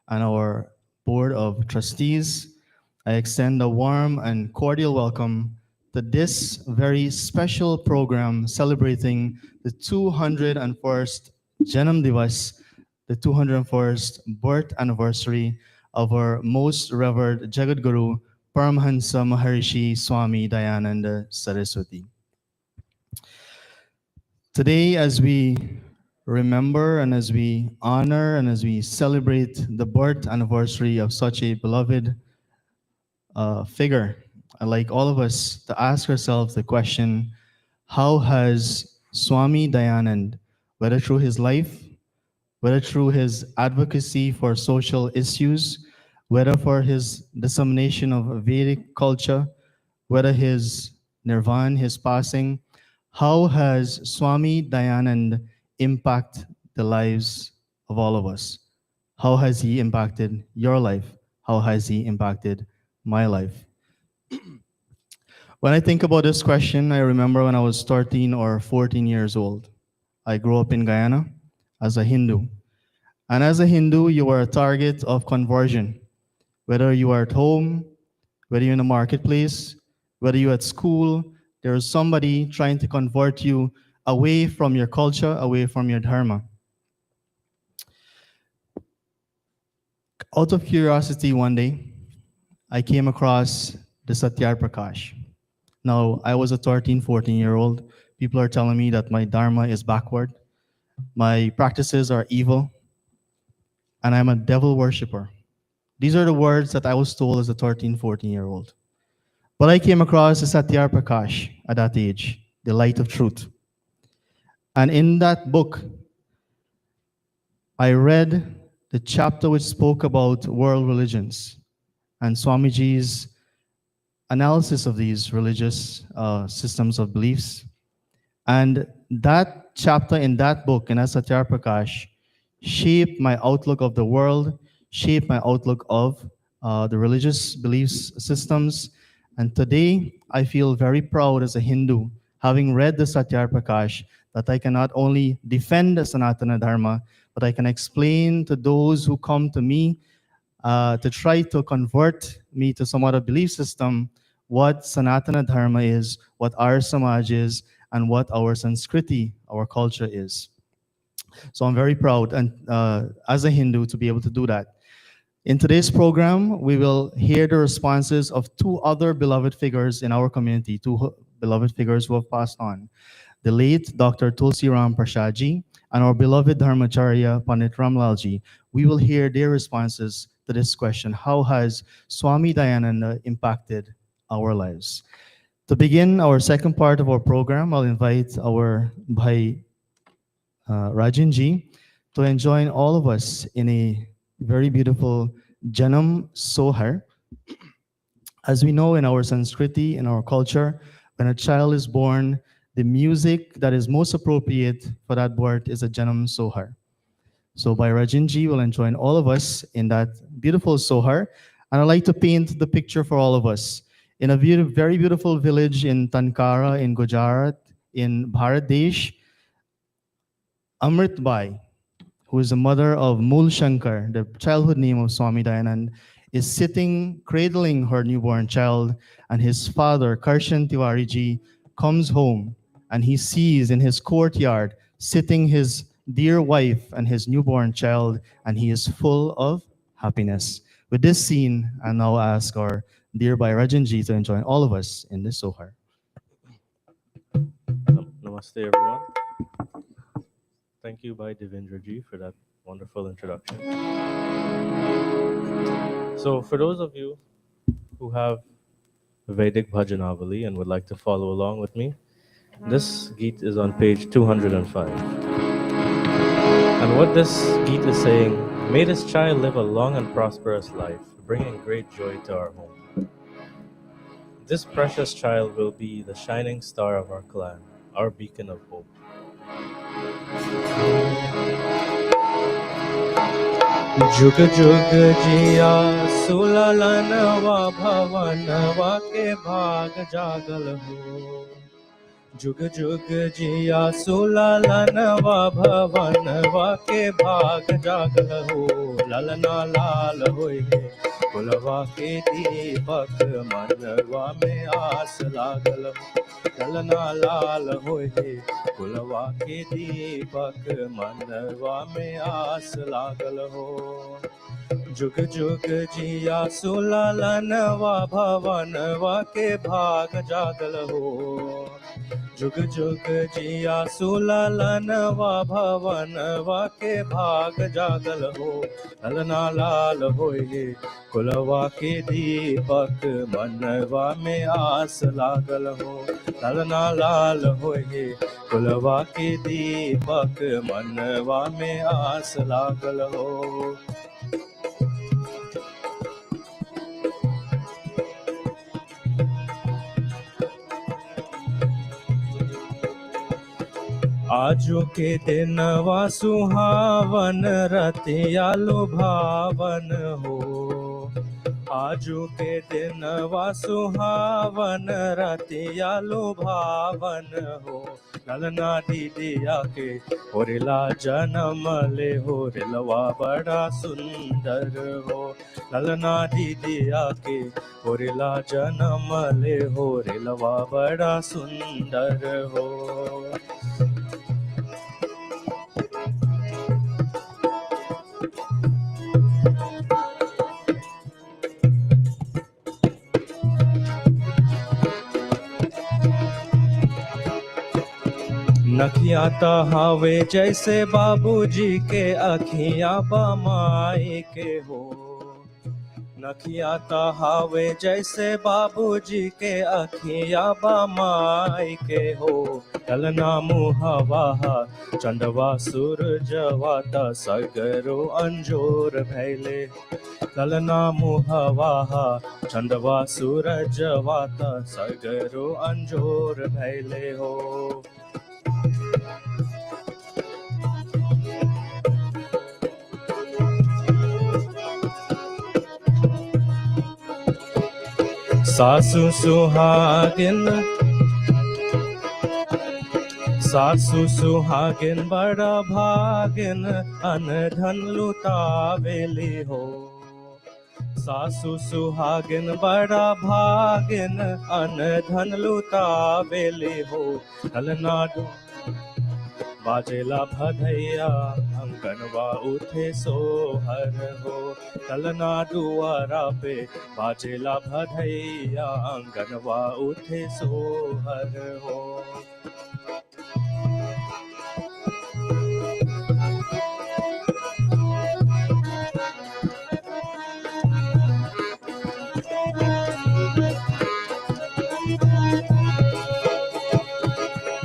and our board of trustees, I extend a warm and cordial welcome to this very special program celebrating the 201st Janam Divas, the 201st birth anniversary of our most revered Jagat Guru, Paramhansa Maharshi Swami Dayananda Saraswati. Today, as we remember and as we honor and as we celebrate the birth anniversary of such a beloved figure, I'd like all of us to ask ourselves the question, how has Swami Dayanand, whether through his life, whether through his advocacy for social issues, whether for his dissemination of Vedic culture, whether his nirvana, his passing, how has Swami Dayanand impacted the lives of all of us? How has he impacted your life? How has he impacted my life? When I think about this question, I remember when I was 13 or 14 years old. I grew up in Guyana as a Hindu. And as a Hindu, you are a target of conversion. Whether you are at home, whether you're in the marketplace, whether you're at school, there is somebody trying to convert you away from your culture, away from your dharma. Out of curiosity, one day, I came across the Satyar Prakash. Now, I was a 13, 14-year-old. People are telling me that my dharma is backward, my practices are evil, and I'm a devil worshiper. These are the words that I was told as a 13, 14-year-old. But I came across the Satyar Prakash at that age, the light of truth. And in that book, I read the chapter which spoke about world religions and Swamiji's analysis of these religious systems of beliefs. And that chapter in that book, in Satyar Prakash, shaped my outlook of the world, shaped my outlook of the religious beliefs systems. And today, I feel very proud as a Hindu, having read the Satyar Prakash, that I can not only defend the Sanatana Dharma, but I can explain to those who come to me to try to convert me to some other belief system what Sanatana Dharma is, what our Samaj is, and what our Sanskriti, our culture is. So I'm very proud and as a Hindu to be able to do that. In today's program, we will hear the responses of two other beloved figures in our community, two beloved figures who have passed on. The late Dr. Tulsi Ram Prasadji and our beloved Dharmacharya Pandit Ramlalji. We will hear their responses to this question: how has Swami Dayananda impacted our lives? To begin our second part of our program, I'll invite our Bhai Rajan ji to join all of us in a very beautiful Janam Sohar. As we know in our Sanskriti, in our culture, when a child is born, the music that is most appropriate for that birth is a Janam Sohar. So Bhai Rajan ji will join all of us in that beautiful Sohar. And I'd like to paint the picture for all of us. In a very beautiful village in Tankara, in Gujarat, in Bharat Desh, Amrit Bai, who is the mother of Mool Shankar, the childhood name of Swami Dayanand, is sitting, cradling her newborn child, and his father, Karshan Tiwari ji, comes home and he sees in his courtyard sitting his dear wife and his newborn child, and he is full of happiness. With this scene, I now ask our dear Bhai Rajan ji to join all of us in this Sohar. Namaste, everyone. Thank you, Bhai Devendra ji, for that wonderful introduction. So, for those of you who have Vedic Bhajanavali and would like to follow along with me, this Geet is on page 205. And what this Geet is saying: may this child live a long and prosperous life, bringing great joy to our home. This precious child will be the shining star of our clan, our beacon of hope. जुग जुग जिया सुललनवा भवनवा के भाग जागल हो जुग जुग जिया सुललनवा भवनवा के भाग जागल हो ललना लाल होए कुलवा के दीपक मनवा में आस लागल हो ललना लाल होए कुलवा के दीपक मनवा में आस लागल हो जुग जुग जिया सुललनवा भवनवा के भाग जागल हो जुग जुग जिया सुललनवा भवनवा के भाग जागल हो ललना लाल होए कुलवा के दीपक मनवा में आस लागल हो ललना लाल होए कुलवा के दीपक मनवा में आस लागल हो आजो के दिनवा सुहावन रतिया लुभावन हो आजो के दिनवा सुहावन रतिया लुभावन हो ललना दीदिया के होरिला जन्म ले होरिलवा बड़ा सुंदर हो ललना दीदिया के होरिला जन्म ले होरिलवा बड़ा सुंदर हो नखियाता हावे जैसे बाबूजी के अखियां बमाई के हो नखियाता हावे जैसे बाबूजी के अखियां बमाई के हो ललना मुहवा चंदवा सूरजवाता सगरो अंजोर भैले ललना मुहवा चंदवा सूरजवाता सगरो अंजोर भैले हो सासु सुहागिन बड़ा भागिन अनधन लुटावेली हो सासु सुहागिन बड़ा भागिन अनधन लुटावेली हो ललना बाजेला भदैया अंगनवा उठे सोहर हो ललना दुआरा पे बाजेला भदैया अंगनवा उठे सोहर हो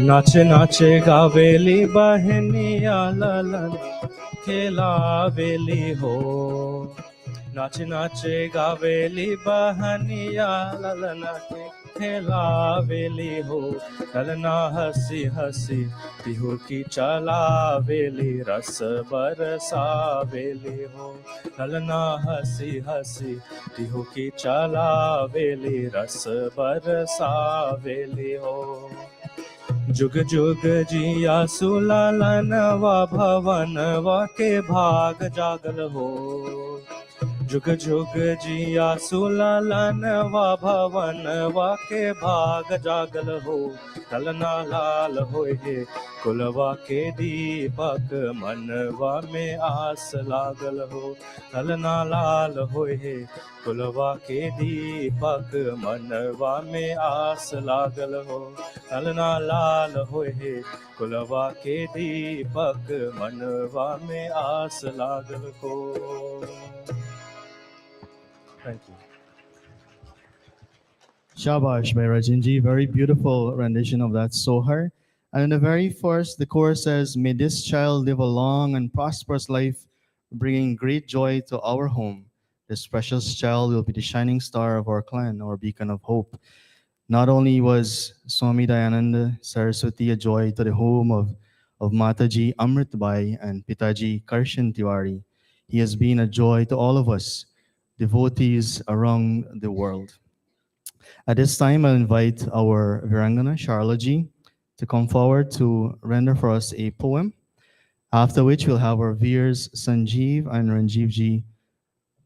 नाचे नाचे गावेली बहनिया ललन खेलावेली हो नाचे नाचे गावेली बहनिया ललना के खेलावेली हो ललना हंसी हंसी तिहु की चलावेली रस बरसावेली हो ललना हंसी हंसी तिहु की चलावेली रस बरसावेली हो जुग जुग जिया सुललनवा भवनवा के भाग जागल हो जुग जुग जिया सुललनवा भवनवा के भाग जागल हो ललना लाल होए हे कुलवा के दीपक मनवा में आस लागल हो ललना लाल होए हे कुलवा के दीपक मनवा में आस लागल हो ललना लाल होए हे कुलवा के दीपक मनवा में आस लागल हो Thank you. Shabash by Rajinji, very beautiful rendition of that Sohar. And in the very first, the chorus says, "May this child live a long and prosperous life, bringing great joy to our home. This precious child will be the shining star of our clan, our beacon of hope." Not only was Swami Dayanand Saraswati a joy to the home of Mataji Amritbai and Pitaji Karshan Tiwari, he has been a joy to all of us, devotees around the world. At this time, I'll invite our Virangana Sharlaji to come forward to render for us a poem, after which we'll have our Veers Sanjeev and Ranjivji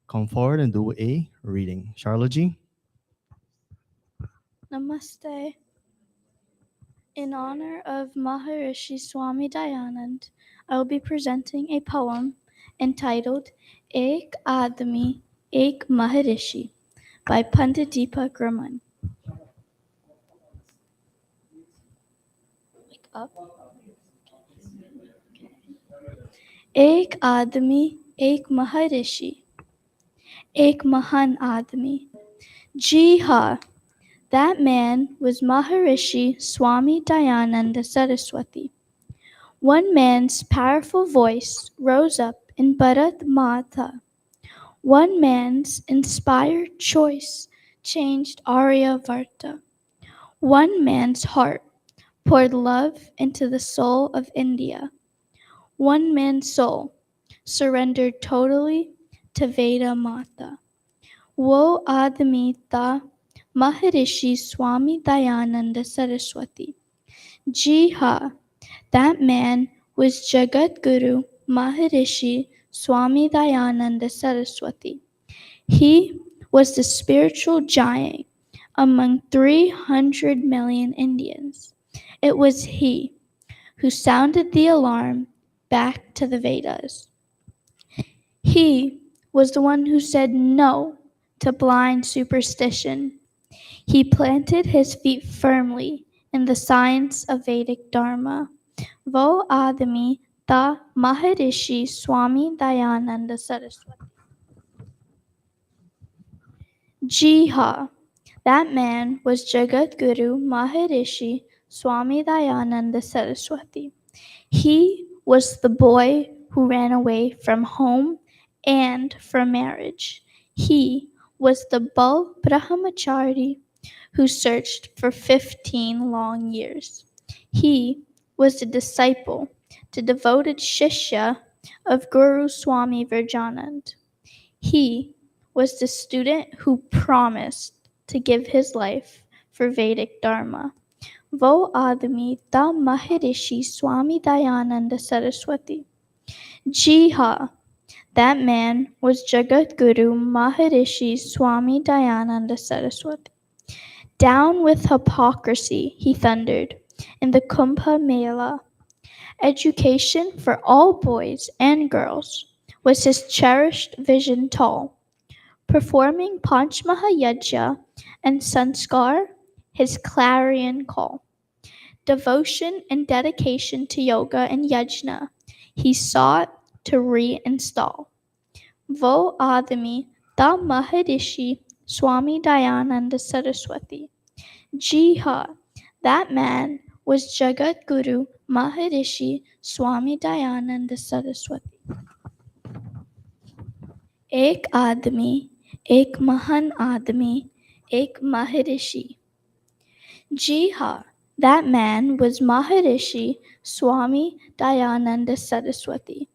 come forward and do a reading. Sharlaji. Namaste. In honor of Maharishi Swami Dayanand, I will be presenting a poem entitled Ek Admi, Ek Maharishi by Pandit Deepak Raman. Wake up. Ek Admi, Ek Maharishi, Ek Mahan Admi. Ji ha. That man was Maharishi Swami Dayananda Saraswati. One man's powerful voice rose up in Bharat Mata. One man's inspired choice changed Aryavarta. One man's heart poured love into the soul of India. One man's soul surrendered totally to Veda Mata. Wo Admi tha Maharishi Swami Dayananda Saraswati. Ji ha, that man was Jagat Guru Maharishi Swami Dayananda Saraswati. He was the spiritual giant among 300 million Indians. It was he who sounded the alarm back to the Vedas. He was the one who said no to blind superstition. He planted his feet firmly in the science of Vedic Dharma. Wo Admi tha Maharishi Swami Dayananda Saraswati. Ji ha, that man was Jagat Guru Maharishi Swami Dayananda Saraswati. He was the boy who ran away from home and from marriage. He was the Bal Brahmachari who searched for 15 long years. He was the disciple, the devoted Shishya of Guru Swami Virjanand. He was the student who promised to give his life for Vedic Dharma. Wo Admi tha Maharishi Swami Dayananda Saraswati. Ji ha, that man was Jagat Guru Maharishi Swami Dayananda Saraswati. Down with hypocrisy, he thundered, in the Kumbh Mela. Education for all boys and girls was his cherished vision tall. Performing Panchmaha Yajna and Sanskar, his clarion call. Devotion and dedication to yoga and yajna, he sought to reinstall. Wo Admi tha Maharishi Swami Dayananda Saraswati. Ji ha, that man was Jagat Guru Maharishi Swami Dayananda Saraswati. एक आदमी, एक महान आदमी, एक महर्षि. Ji ha, that man was Maharishi Swami Dayananda Saraswati.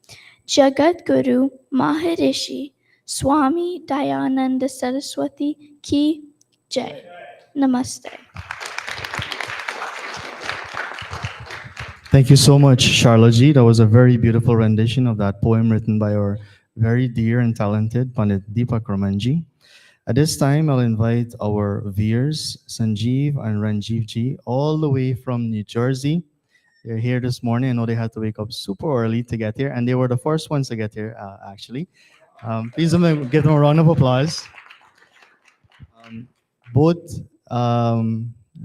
Jagat Guru Maharishi Swami Dayananda Saraswati ki jai. Namaste. Thank you so much, Charlotte. That was a very beautiful rendition of that poem written by our very dear and talented Pandit Deepak Ramanji. At this time, I'll invite our viewers, Sanjeev and Ranjeev ji, all the way from New Jersey. They're here this morning. I know they had to wake up super early to get here, and they were the first ones to get here, actually. Please give them a round of applause. Both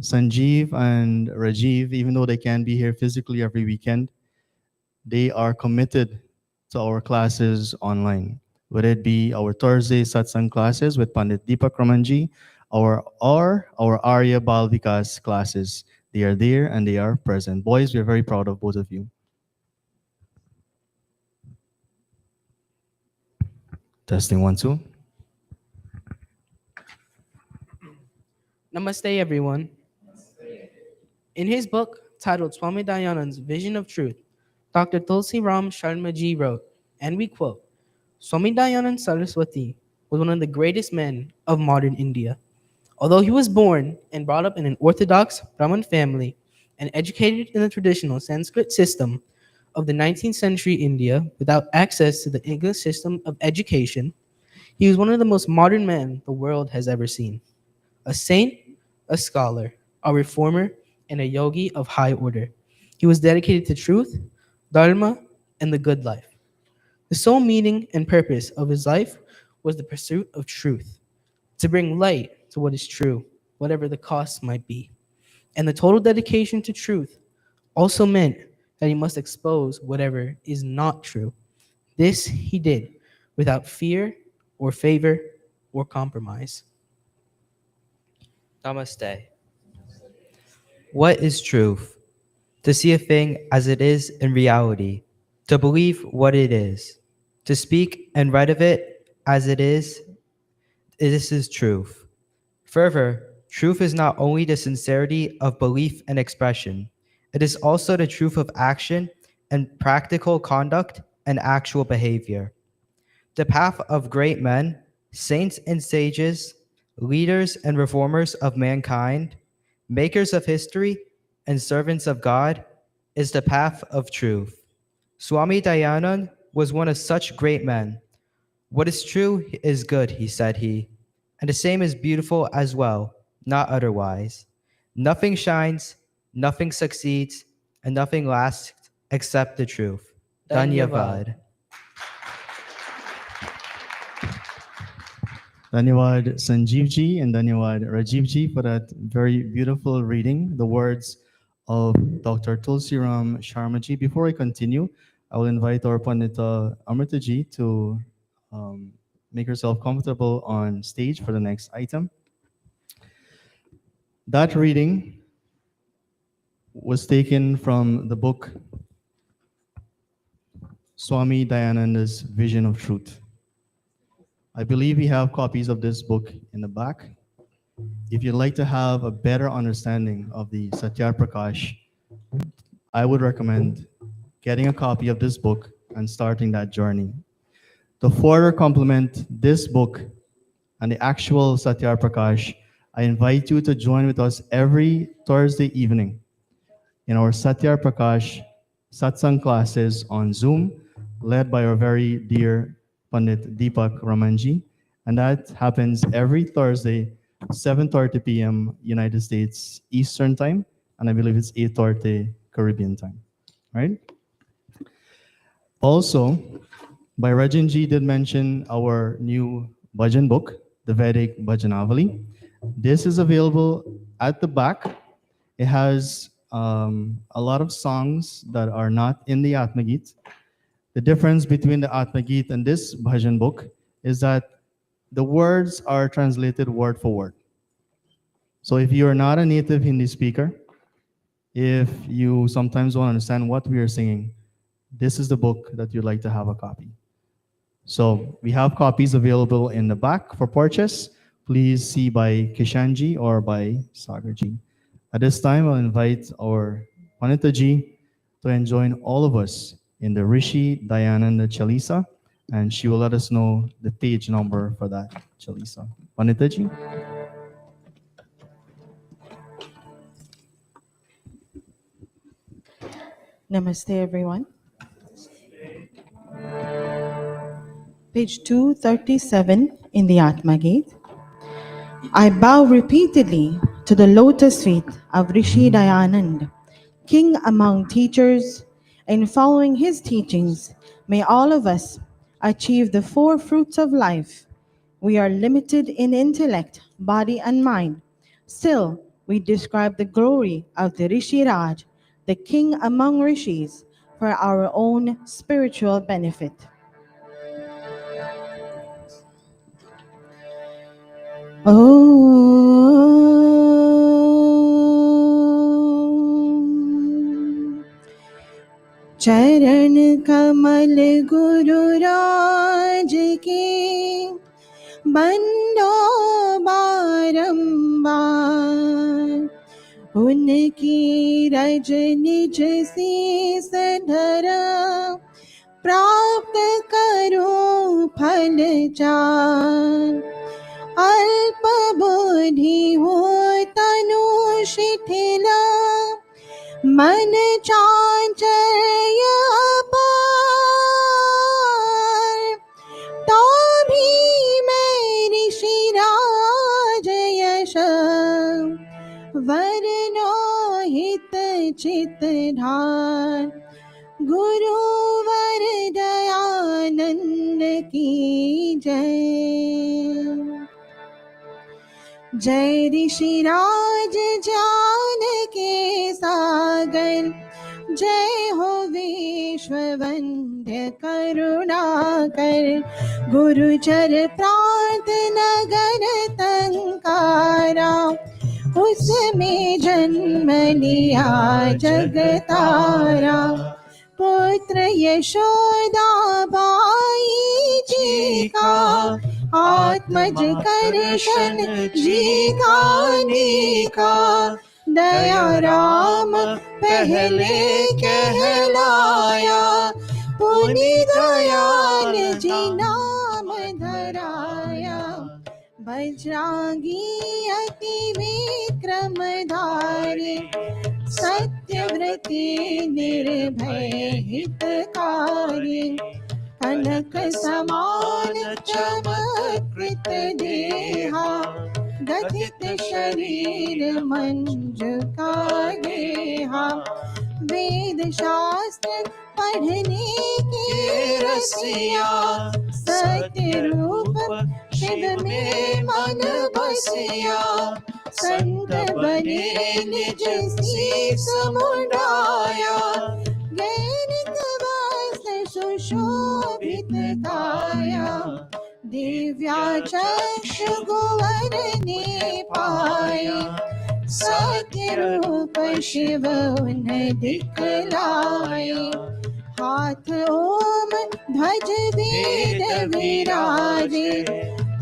Sanjeev and Rajiv, even though they can't be here physically every weekend, they are committed to our classes online, whether it be our Thursday satsang classes with Pandit Deepak Ramanji or our Arya Bal Vikas classes. They are there and they are present. Boys, we are very proud of both of you. Testing 1, 2. Namaste, everyone. In his book titled Swami Dayanand's Vision of Truth, Dr. Tulsi Ram Sharmaji wrote, and we quote, Swami Dayanand Saraswati was one of the greatest men of modern India. Although he was born and brought up in an orthodox Brahmin family and educated in the traditional Sanskrit system of the 19th century India without access to the English system of education, he was one of the most modern men the world has ever seen. A saint, a scholar, a reformer, and a yogi of high order. He was dedicated to truth, dharma, and the good life. The sole meaning and purpose of his life was the pursuit of truth, to bring light to what is true, whatever the cost might be. And the total dedication to truth also meant that he must expose whatever is not true. This he did without fear or favor or compromise. Namaste. What is truth? To see a thing as it is in reality, to believe what it is, to speak and write of it as it is, this is truth. Further, truth is not only the sincerity of belief and expression, it is also the truth of action and practical conduct and actual behavior. The path of great men, saints and sages, leaders and reformers of mankind, makers of history and servants of God, is the path of truth. Swami Dayanand was one of such great men. What is true is good, he said, and the same is beautiful as well, not otherwise. Nothing shines, nothing succeeds, and nothing lasts except the truth. Dhanyavad. Dhanyawad Sanjeev ji and Dhanyawad Rajiv ji for that very beautiful reading, the words of Dr. Tulsiram Sharma ji. Before I continue, I will invite our Pandita Amrita ji to make herself comfortable on stage for the next item. That reading was taken from the book Swami Dayananda's Vision of Truth. I believe we have copies of this book in the back. If you'd like to have a better understanding of the Satyar Prakash, I would recommend getting a copy of this book and starting that journey. To further complement this book and the actual Satyar Prakash, I invite you to join with us every Thursday evening in our Satyar Prakash satsang classes on Zoom, led by our very dear Pandit Deepak Ramanji, and that happens every Thursday, 7:30 p.m. United States Eastern Time, and I believe it's 8:30 Caribbean time, right? Also, by Rajanji did mention our new bhajan book, the Vedic Bhajanavali. This is available at the back. It has a lot of songs that are not in the Atmagit. The difference between the Atmagit and this bhajan book is that the words are translated word for word. So if you are not a native Hindi speaker, If you sometimes don't understand what we are singing, this is the book that you'd like to have a copy. So we have copies available in the back for purchase. Please see by Kishanji or by Sagarji. At this time, I'll invite our Panitaji to join all of us in the Rishi Dayaanand Chalisa, and she will let us know the page number for that Chalisa. Panitaji. Namaste, everyone. Page 237 in the Atma Gate. I bow repeatedly to the lotus feet of Rishi Dayanand, king among teachers. In following his teachings, may all of us achieve the four fruits of life. We are limited in intellect, body, and mind. Still, we describe the glory of the Rishi Raj, the king among rishis, for our own spiritual benefit. चरण कमल गुरु राज के बंदो बारंबार उनकी रज निज शीस धरा प्राप्त करो फल चार अल्प बुद्धि हो तनु शिथिला मन चांचल्य अपार तो भी मैं ऋषि राज यश वरनो हित चित ढार गुरुवर दयानंद की जय। जय ऋषि राज ज्ञान के सागर, जय हो विश्ववंद्य करुणाकर। गुरुचर प्रार्थना नगर तंकारा, उसमें जन्म लिया जगतारा। पुत्र यशोदा बाई जी का, आत्मज कृष्ण जी का निका। दया राम पहले कहलाया, पुनि दयाल जी नाम धराया। वज्रांगी अति विक्रमधारी, सत्यव्रती निर्भय हितकारी। कनक समान चमत्कृत देहा, गठित शरीर मंजु का गेहा। वेद शास्त्र पढ़ने के रसिया, सत्य रूप शिव में मन बसिया। संत बने निज शीस मुंडाया, गैरिक वस्त्र सुशोभित काया। दिव्या चक्षु गुवर ने पाया, सत्य रूप शिव उन दिखलाए। हाथ ओम ध्वज वेद विराजे,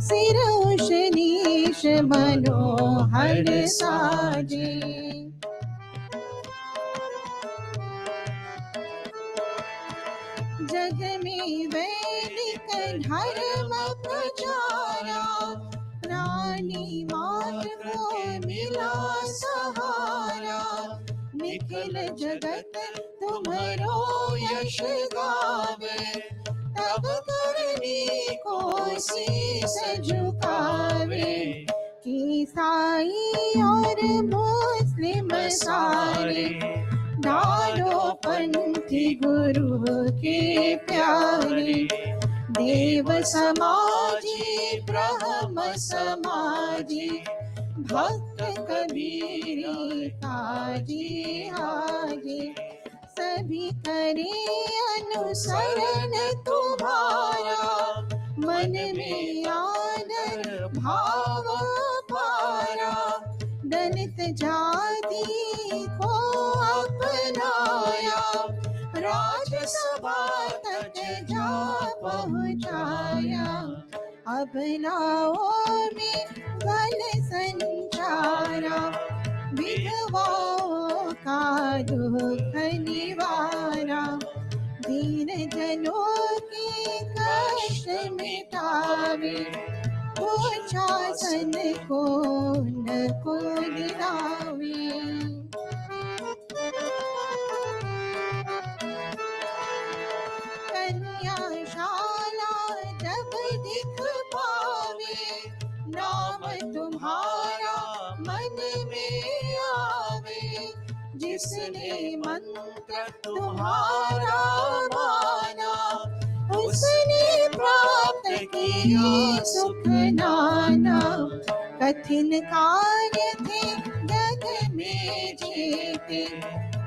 सिर उशनीश मनोहर साजे। जग में वैदिक धर्म प्रचारा, प्राणी मात्र को मिला सहारा। निखिल जगत तुम्हारो यश गावे, तब करनी को शीस झुकावे। ईसाई और मुस्लिम सारे, डालो पंथी गुरु के प्यारे। देव समाजी ब्रह्म समाजी, भक्त कबीर काजी हाजी। सभी करे अनुसरण तुम्हारा, मन में आदर भाव पारा। दलित जाति को तट जा पहुँचाया। अब नाओ में बल संचारा, विधवाओं का दुख निवारा। दीन जनों के कष्ट मिटावे, पूछा सन को न को दिलावे। कन्याशाला जब दिख पावे, नाम तुम्हारा मन में आवे। जिसने मंत्र तुम्हारा माना, उसने प्राप्त किया सुख नाना। कठिन कार्य थे जग में जीते,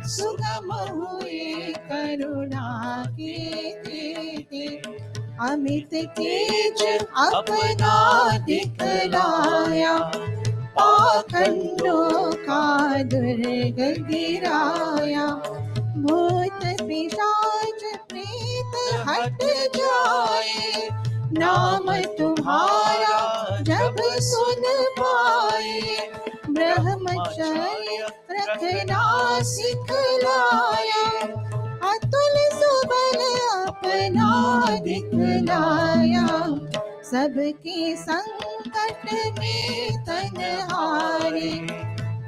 सुगम हुए करुणा के देते। अमित तेज अपना दिखलाया, पाखंडों का दुर्ग गिराया। भूत पिशाच प्रेत हट जाए, नाम तुम्हारा जब सुन पाए। ब्रह्मचर्य रखना सिखलाया, अतुल सुबल अपना दिखलाया। सबके संकट में तनहारे,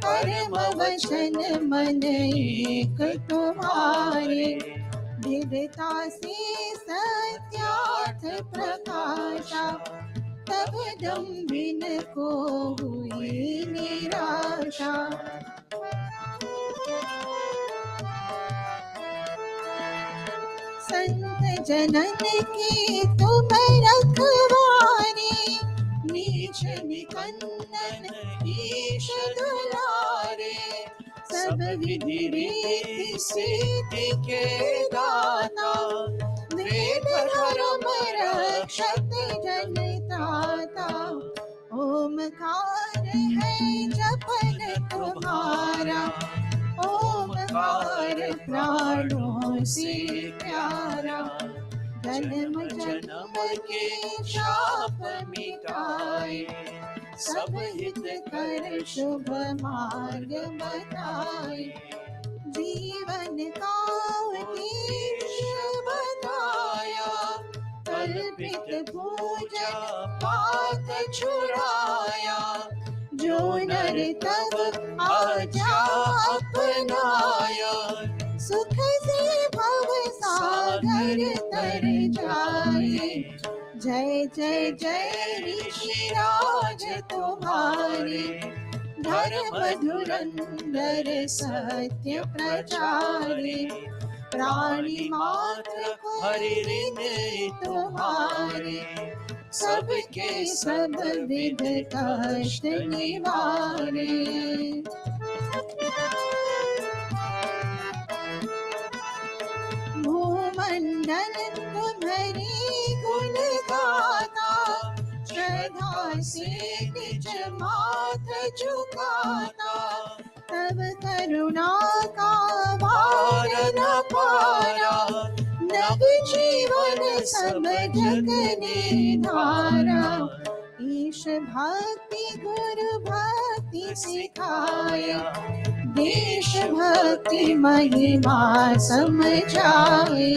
कर्म वचन मन एक तुम्हारे। दृढ़ता से सत्यार्थ प्रकाशा, तब दम्भिन को हुई निराशा। संत जनन की तुम रखवारे, नीच निकंदन ईश दुलारे। सब विधि रीति सिद्धि के दाता, वेद धर्म रक्षक जनताता। ओमकार है जपन तुम्हारा, ओमकार प्राणों से प्यारा। जन्म जन्म के शाप मिटाए, सब हित कर शुभ मार्ग बताए। जीवन का उद्देश्य बताया, कल्पित पूजा पाठ छुड़ाया। जो नर तब आजा अपनाया, सुख से भव सागर तर जाए। जय जय जय ऋषिराज तुम्हारे, धर्म धुरंधर सत्य प्रचारे। प्राणी मात्र हरि ऋण तुम्हारे, सबके सब विध कष्ट निवारे। भूमंडल तुम्हारी गुण गाता, श्रद्धा से निज माथ झुकाता। तब करुणा का वार न पारा, नव जीवन सब जग ने धारा। ईश भक्ति गुरु भक्ति सिखाए, देश भक्ति महिमा समझाए।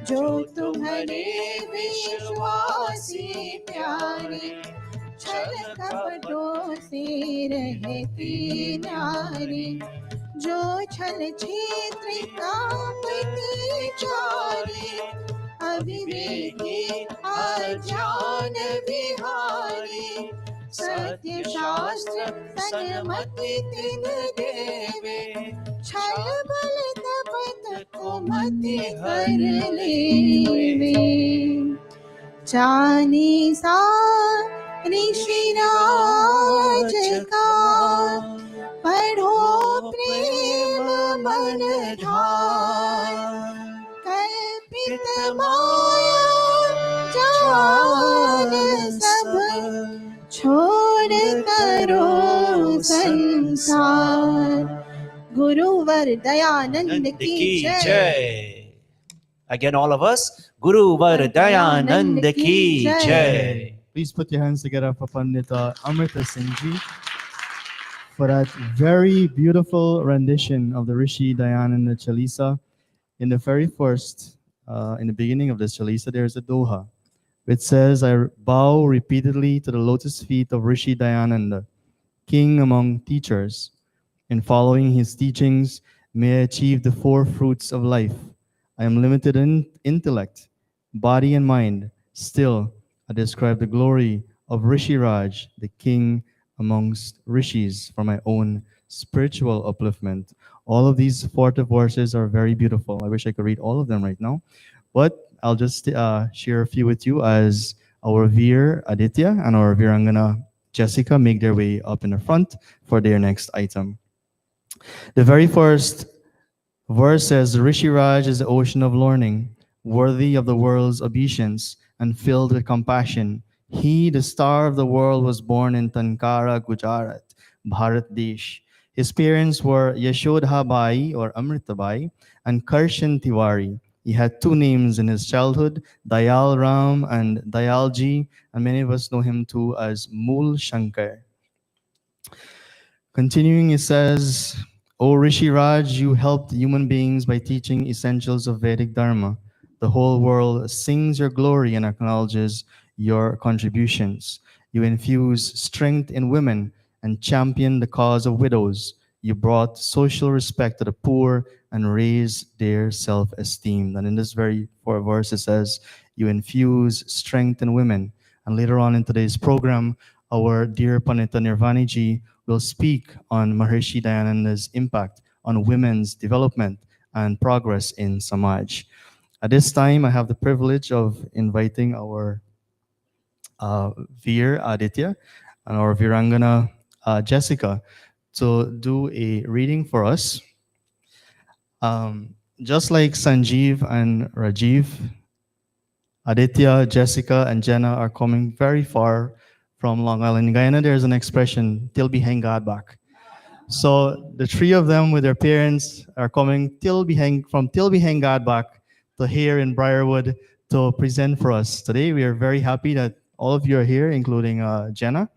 जो तुम्हारे विश्वासी प्यारे, छल कपटों से रहती नारी। जो छल क्षेत्र कांपती चारी, अविवेकी अज्ञान विहारी। सत्य शास्त्र सन्मति तिन देवे, छल बल तपत को मति हर लेवे। चालीसा ऋषिराज का, पढ़ो प्रेम मन ढाल। कल्पित माया जाल सब, छोड़ करो संसार। गुरुवर दयानंद की जय। Again, all of us, Guru Var Dayanand Ki Jai. Please put your hands together for Pandita Amrita Singh Ji for that very beautiful rendition of the Rishi Dayananda Chalisa. In the very first, in the beginning of this Chalisa, there's a doha, which says, I bow repeatedly to the lotus feet of Rishi Dayananda, king among teachers. In following his teachings, may I achieve the four fruits of life. I am limited in intellect, body, and mind. Still, I describe the glory of Rishi Raj, the king amongst rishis, for my own spiritual upliftment. All of these 40 verses are very beautiful. I wish I could read all of them right now, but I'll just share a few with you as our Veer Aditya and our Virangana Jessica make their way up in the front for their next item. The very first verse says, Rishi Raj is the ocean of learning, worthy of the world's obeisance and filled with compassion. He, the star of the world, was born in Tankara, Gujarat, Bharat Desh. His parents were Yashodha Bai or Amrita Bai and Karshan Tiwari. He had two names in his childhood, Dayal Ram and Dayalji, and many of us know him too as Mool Shankar. Continuing, it says, O Rishi Raj, you helped human beings by teaching essentials of Vedic Dharma. The whole world sings your glory and acknowledges your contributions. You infuse strength in women and champion the cause of widows. You brought social respect to the poor and raised their self-esteem. And in this very verse, it says, you infuse strength in women. And later on in today's program, our dear Pandita Nirvani ji will speak on Maharshi Dayananda's impact on women's development and progress in Samaj. At this time, I have the privilege of inviting our Veer Aditya and our Virangana Jessica to do a reading for us. Just like Sanjeev and Rajiv, Aditya, Jessica, and Jenna are coming very far from Long Island. In Guyana, there's an expression, till behang God back. So the three of them with their parents are coming from till behang God back to here in Briarwood to present for us. Today, we are very happy that all of you are here, including Jenna,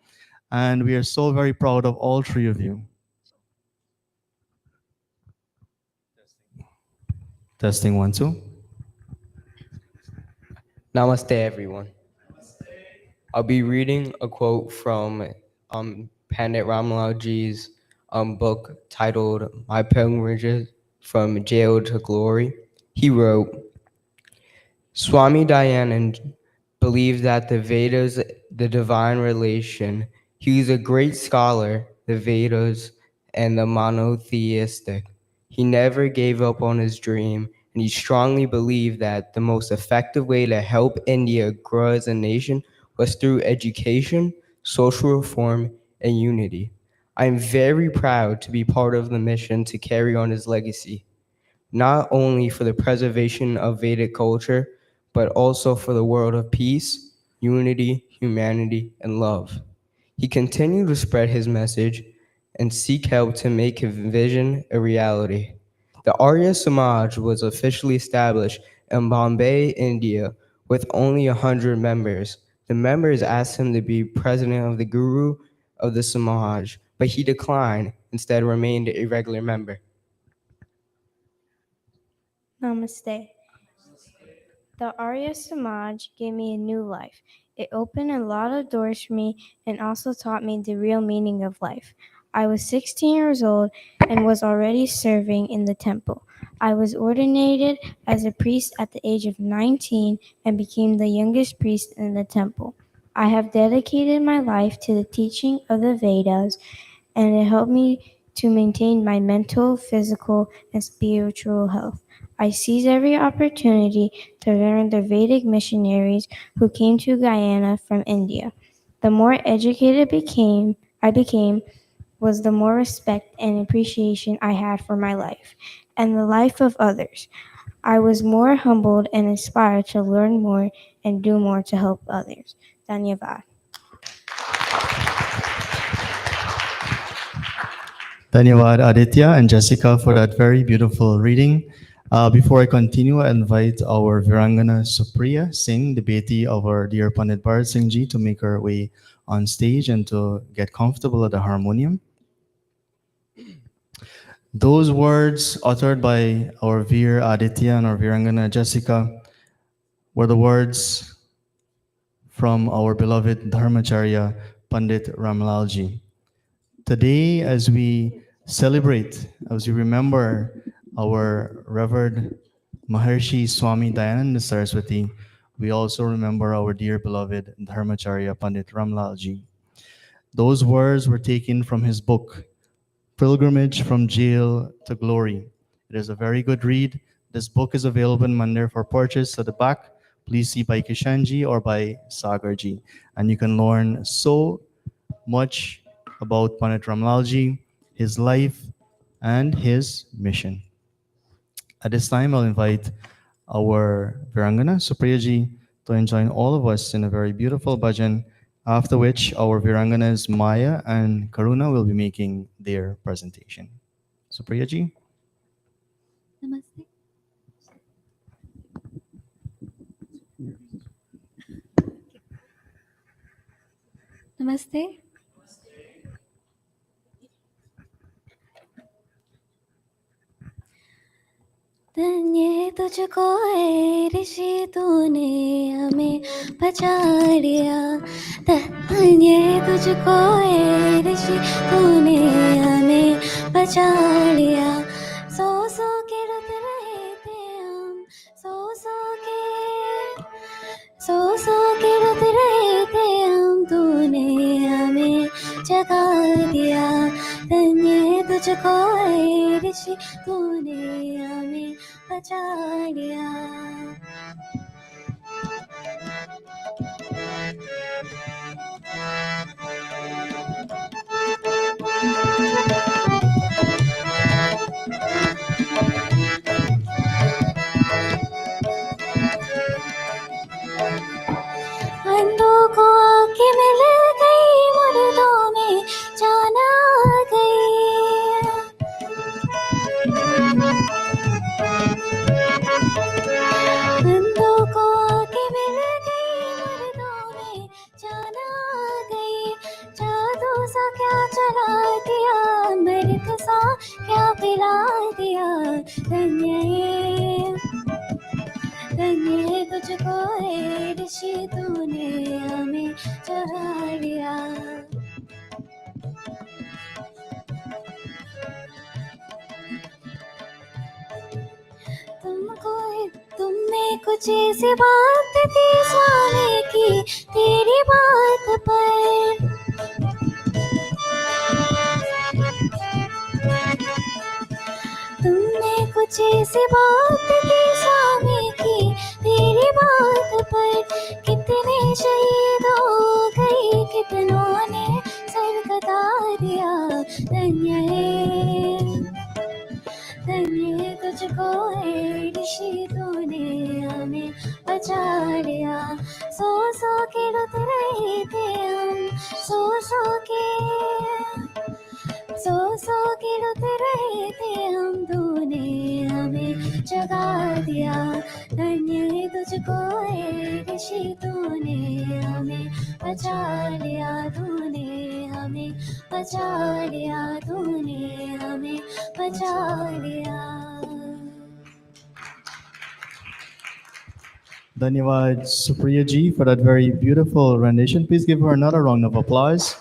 and we are so very proud of all three of you. Testing 1, 2. Namaste, everyone. I'll be reading a quote from Pandit Ramlalji's book titled My Pilgrimage from Jail to Glory. He wrote, Swami Dayanand believed that the Vedas, the divine relation. He was a great scholar, the Vedas, and the monotheistic. He never gave up on his dream, and he strongly believed that the most effective way to help India grow as a nation was through education, social reform, and unity. I am very proud to be part of the mission to carry on his legacy, not only for the preservation of Vedic culture, but also for the world of peace, unity, humanity, and love. He continued to spread his message and seek help to make his vision a reality. The Arya Samaj was officially established in Bombay, India, with only 100 members. The members asked him to be president of the Guru of the Samaj, but he declined, instead remained a regular member. Namaste. The Arya Samaj gave me a new life. It opened a lot of doors for me and also taught me the real meaning of life. I was 16 years old and was already serving in the temple. I was ordinated as a priest at the age of 19 and became the youngest priest in the temple. I have dedicated my life to the teaching of the Vedas, and it helped me to maintain my mental, physical, and spiritual health. I seize every opportunity to learn the Vedic missionaries who came to Guyana from India. The more educated I became, was the more respect and appreciation I had for my life and the life of others. I was more humbled and inspired to learn more and do more to help others. Dhanyavad. Dhanyavad Aditya and Jessica for that very beautiful reading. Before I continue, I invite our Virangana Supriya Singh, the beti of our dear Pandit Bharat Singh Ji, to make her way on stage and to get comfortable at the harmonium. Those words uttered by our Veer Aditya and our Virangana Jessica were the words from our beloved Dharmacharya Pandit Ramlal Ji. Today, as we celebrate, as we remember our Revered Maharshi Swami Dayaanand Saraswati, we also remember our dear beloved Dharmacharya Pandit Ramlal Ji. Those words were taken from his book, Pilgrimage from Jail to Glory. It is a very good read. This book is available in Mandir for purchase at the back. Please see by Kishanji or by Sagarji. And you can learn so much about Pandit Ramlalji, his life, and his mission. At this time, I'll invite our Virangana Supriyaji to join all of us in a very beautiful bhajan, after which our Viranganas Maya and Karuna will be making their presentation. Supriyaji. Namaste. Namaste. धन्य तुझको है ऋषि तूने हमें बचा लिया धन्य तुझको है ऋषि तूने हमें बचा लिया सो सो के रुत रहे थे हम सो सो के रुत रहे थे हम तूने हमें जगा दिया धन्य तुझको है ऋषि तूने हमें बचा लिया अंधों को आँखें मिल गई मुर्दों में जान आ गई अंधों को आँखें मिल गई मुर्दों में जान आ गई जादू सा क्या चला दिया अमृत सा क्या पिला दिया धन्य तुझको है ऋषि तूने हमें जगा लिया तुमने कुछ ऐसी बात थी स्वामी की तेरी बात पर तुमने कुछ ऐसी बात थी स्वामी की तेरी बात पर कितने शहीद हो गए कितनों ने सर कटा दिया धन्य तुझको है ऋषि तूने हमें बचा लिया सो के रुत रहे थे हम सो के रुत रहे थे हम तूने हमें जगा दिया धन्य तुझको है ऋषि तूने हमें बचा लिया तूने हमें बचा लिया तूने हमें बचा लिया Dhanyawad Supriyaji for that very beautiful rendition. Please give her another round of applause.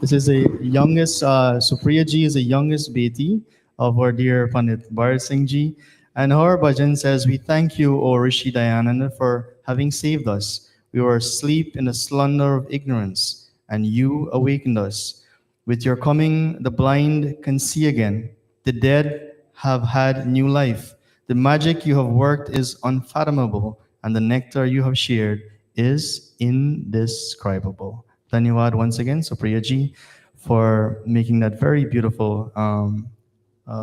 This is the youngest, Supriya Ji is the youngest beti of our dear Pandit Bharat Singh Ji. And her bhajan says, we thank you, O Rishi Dayanand, for having saved us. We were asleep in the slumber of ignorance, and you awakened us. With your coming, the blind can see again. The dead have had new life. The magic you have worked is unfathomable, and the nectar you have shared is indescribable. Dhanyawad once again, Supriya Ji, for making that very beautiful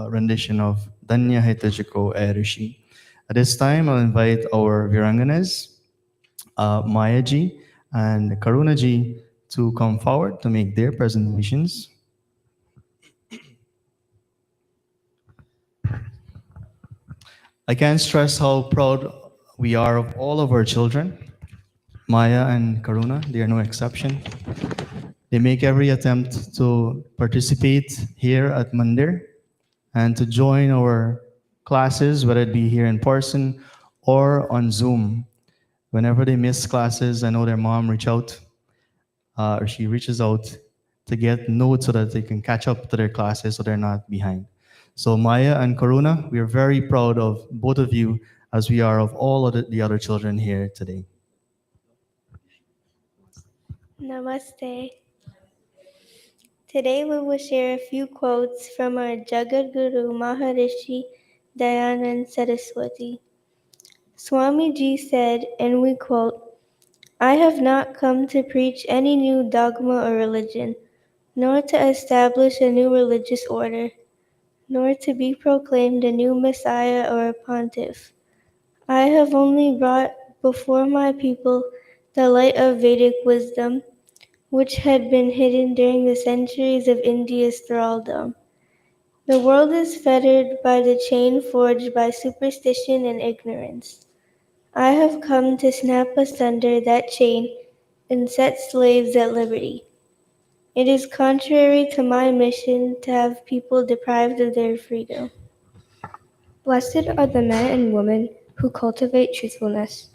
rendition of Danya Hai Tujhko Ai Rishi. At this time, I'll invite our Viranganas, Maya Ji and Karuna Ji, to come forward to make their presentations. I can't stress how proud we are of all of our children. Maya and Karuna, they are no exception. They make every attempt to participate here at Mandir and to join our classes, whether it be here in person or on Zoom. Whenever they miss classes, I know their mom or she reaches out to get notes so that they can catch up to their classes so they're not behind. So Maya and Karuna, we are very proud of both of you as we are of all of the other children here today. Namaste. Today we will share a few quotes from our Jagat Guru Maharishi Dayaanand Saraswati. Swamiji said, and we quote, "I have not come to preach any new dogma or religion, nor to establish a new religious order, nor to be proclaimed a new Messiah or a pontiff. I have only brought before my people the light of Vedic wisdom, which had been hidden during the centuries of India's thraldom. The world is fettered by the chain forged by superstition and ignorance. I have come to snap asunder that chain and set slaves at liberty. It is contrary to my mission to have people deprived of their freedom." Blessed are the men and women who cultivate truthfulness,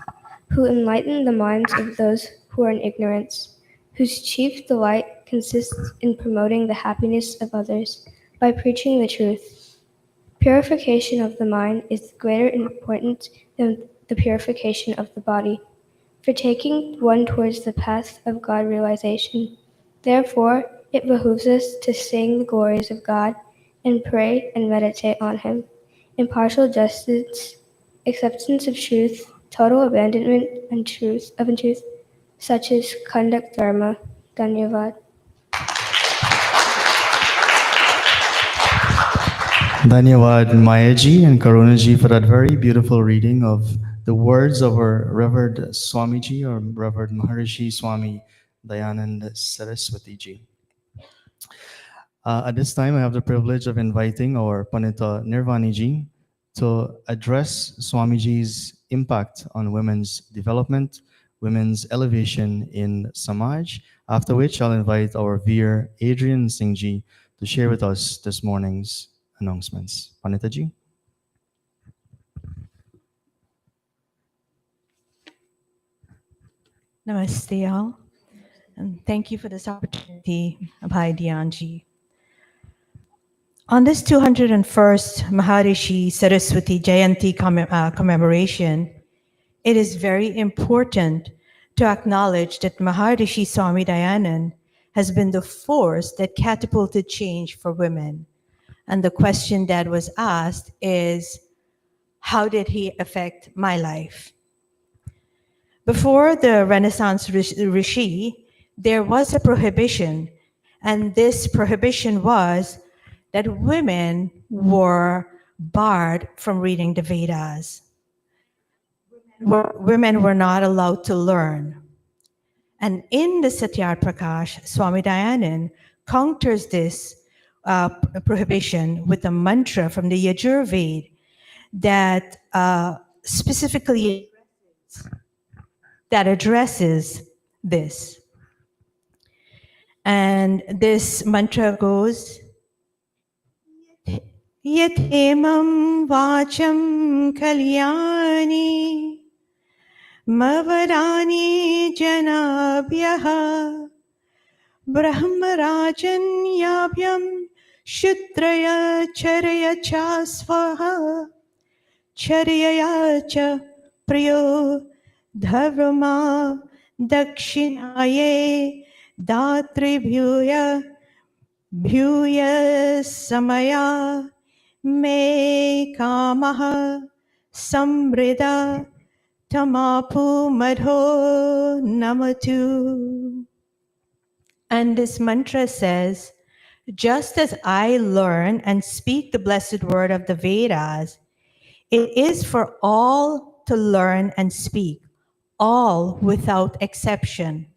who enlighten the minds of those who are in ignorance, whose chief delight consists in promoting the happiness of others by preaching the truth. Purification of the mind is of greater importance than the purification of the body, for taking one towards the path of God realization. Therefore, it behooves us to sing the glories of God and pray and meditate on Him. Impartial justice, acceptance of truth, total abandonment and truth, such as conduct dharma. Dhanyavad. Dhanyawad Mayaji and Karunaji for that very beautiful reading of the words of our Revered Swamiji or Revered Maharishi Swami Dayanand Saraswati ji. At this time, I have the privilege of inviting our Panita Nirvani ji to address Swamiji's impact on women's development, women's elevation in Samaj, after which I'll invite our Veer Adrian Singh ji to share with us this morning's announcements. Panita ji. Namaste all, and thank you for this opportunity, Abhay Dhyanji. On this 201st Maharishi Saraswati Jayantee commemoration, it is very important to acknowledge that Maharishi Swami Dayanand has been the force that catapulted change for women. And the question that was asked is, how did he affect my life? Before the Renaissance Rishi, there was a prohibition, and this prohibition was that women were barred from reading the Vedas. Women were not allowed to learn. And in the Satyar Prakash, Swami Dayanand counters this prohibition with a mantra from the Yajurveda that specifically that addresses this. And this mantra goes, Yathemam vacham kalyani mavarani janabhyaha brahmarajanyabhyam shutraya charya chasvaha charyaya cha priyo dharma dakshinaye datribhyuya bhyuya samaya me kamaha samrida tamapu madho namatu. And this mantra says, just as I learn and speak the blessed word of the Vedas, it is for all to learn and speak, all without exception.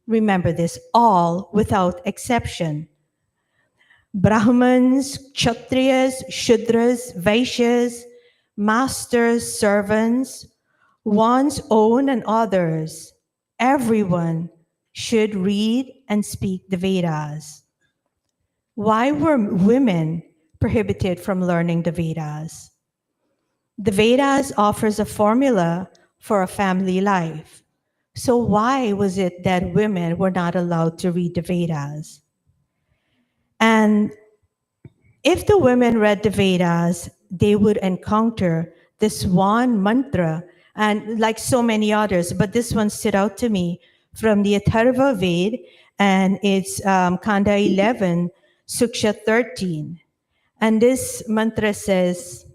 Remember this, all without exception. Brahmins, Kshatriyas, Shudras, Vaishyas, masters, servants, one's own and others, everyone should read and speak the Vedas. Why were women prohibited from learning the Vedas? The Vedas offers a formula for a family life. So why was it that women were not allowed to read the Vedas? And if the women read the Vedas, they would encounter this one mantra, and like so many others, but this one stood out to me from the Atharva Ved, and it's Kanda 11, Suksha 13. And this mantra says,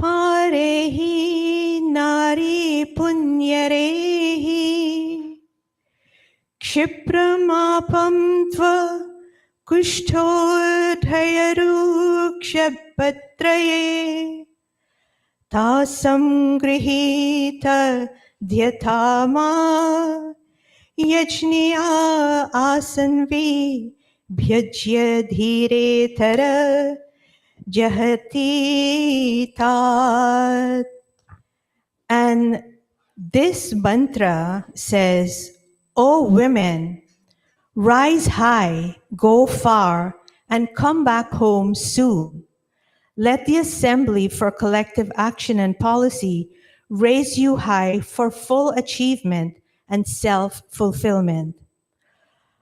Parehi nari punyarehi Kshipramaapam tva कुष्ठोदयरुक्षपत्रये तासं गृहीत ध्यथामा यज्ञिया आसन्वि भ्यज्य धीरेतर जहति तात. And this mantra says, O women, rise high, go far, and come back home soon. Let the Assembly for Collective Action and Policy raise you high for full achievement and self-fulfillment.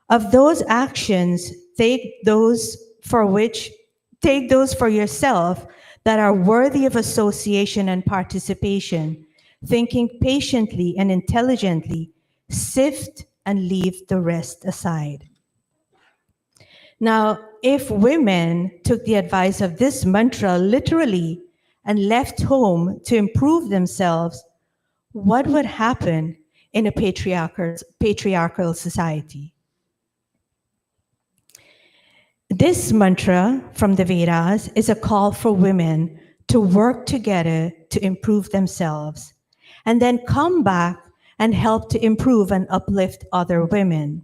Of those actions, take those for yourself that are worthy of association and participation, thinking patiently and intelligently, sift and leave the rest aside. Now, if women took the advice of this mantra literally and left home to improve themselves, what would happen in a patriarchal society? This mantra from the Vedas is a call for women to work together to improve themselves and then come back and help to improve and uplift other women.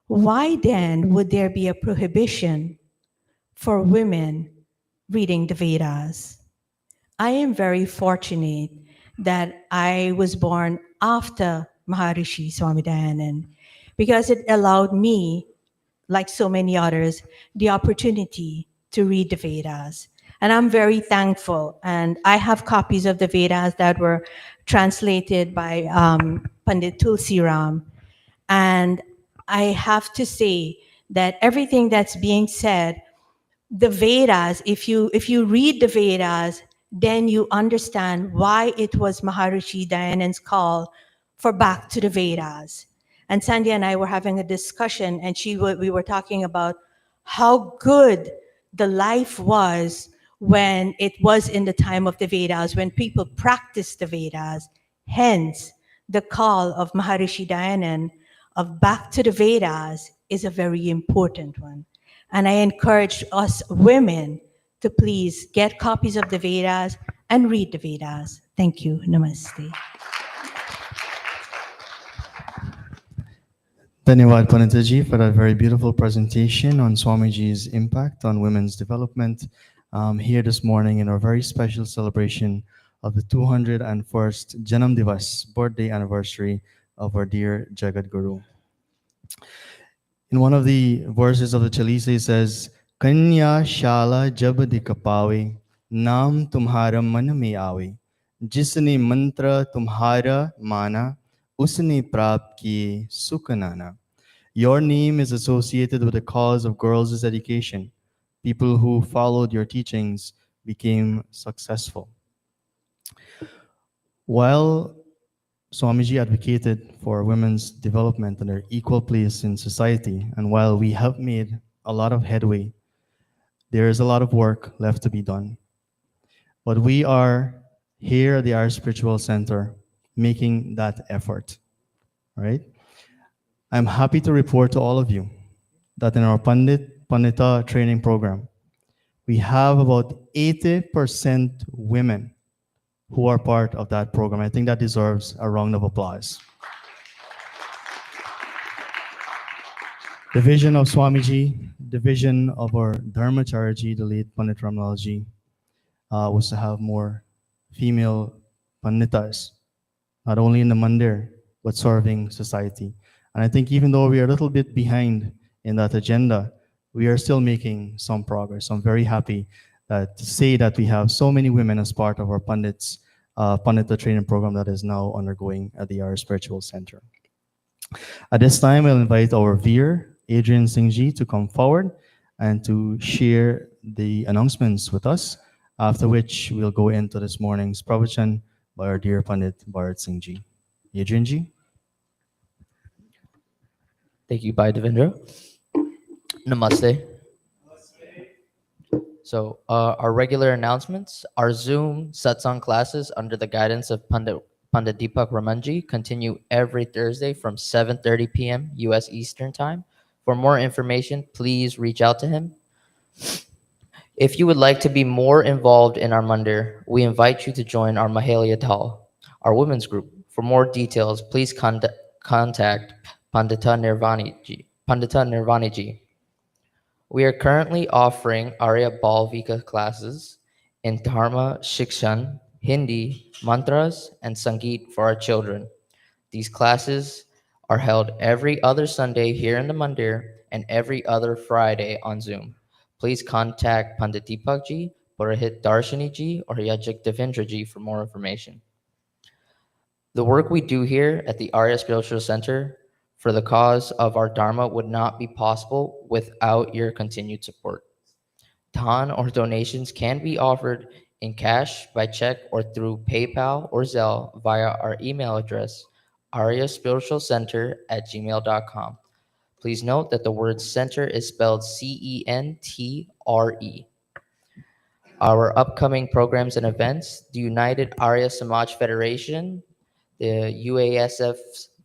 Why then would there be a prohibition for women reading the Vedas? I am very fortunate that I was born after Maharshi Swami Dayaanand because it allowed me, like so many others, the opportunity to read the Vedas. And I'm very thankful. And I have copies of the Vedas that were translated by Pandit Tulsi Ram. And I have to say that everything that's being said, the Vedas, if you read the Vedas, then you understand why it was Maharshi Dayanand's call for back to the Vedas. And Sandhya and I were having a discussion, and we were talking about how good the life was when it was in the time of the Vedas, when people practiced the Vedas. Hence, the call of Maharshi Dayanand of back to the Vedas is a very important one. And I encourage us women to please get copies of the Vedas and read the Vedas. Thank you. Namaste. Dhanyawad Panitaji for that very beautiful presentation on Swamiji's impact on women's development here this morning in our very special celebration of the 201st Janam Divas, birthday anniversary of our dear Jagat Guru. In one of the verses of the Chalisa, it says, Kanya Shala Jab Dikapawe, Naam Tumhara Man Mein Awe, Jisne Mantra Tumhara Mana, Usne Prap Kiye Sukhanana. Your name is associated with the cause of girls' education. People who followed your teachings became successful. While Swamiji advocated for women's development and their equal place in society, and while we have made a lot of headway, there is a lot of work left to be done. But we are here at the Irish Spiritual Center making that effort, right? I'm happy to report to all of you that in our Pandita training program, we have about 80% women who are part of that program. I think that deserves a round of applause. The vision of Swamiji, the vision of our Dharmacharyaji, the late Pandit Ramlalji, was to have more female panditas, not only in the mandir, but serving society. And I think even though we are a little bit behind in that agenda, we are still making some progress. I'm very happy to say that we have so many women as part of our Pandita training program that is now undergoing at the Our Spiritual Center. At this time, I'll invite our Veer, Adrian Singhji, to come forward and to share the announcements with us, after which we'll go into this morning's pravachan by our dear Pandit Bharat Singhji. Adrian ji. Thank you, Bhai Devendra. Namaste. So, our regular announcements, our Zoom satsang classes under the guidance of Pandit Deepak Ramanji continue every Thursday from 7:30 p.m. U.S. Eastern Time. For more information, please reach out to him. If you would like to be more involved in our mandir, we invite you to join our Mahalia Dal, our women's group. For more details, please contact Pandita Nirvani ji. We are currently offering Arya Balvika classes in Dharma Shikshan, Hindi, mantras, and Sangeet for our children. These classes are held every other Sunday here in the Mandir and every other Friday on Zoom. Please contact Pandit Deepak ji, Purahit Darshani ji, or Yajik Devendra ji for more information. The work we do here at the Arya Spiritual Center for the cause of our Dharma would not be possible without your continued support. Dhan or donations can be offered in cash, by check, or through PayPal or Zelle via our email address, aryaspiritualcenter@gmail.com. Please note that the word center is spelled CENTRE. Our upcoming programs and events, the United Arya Samaj Federation, the UASF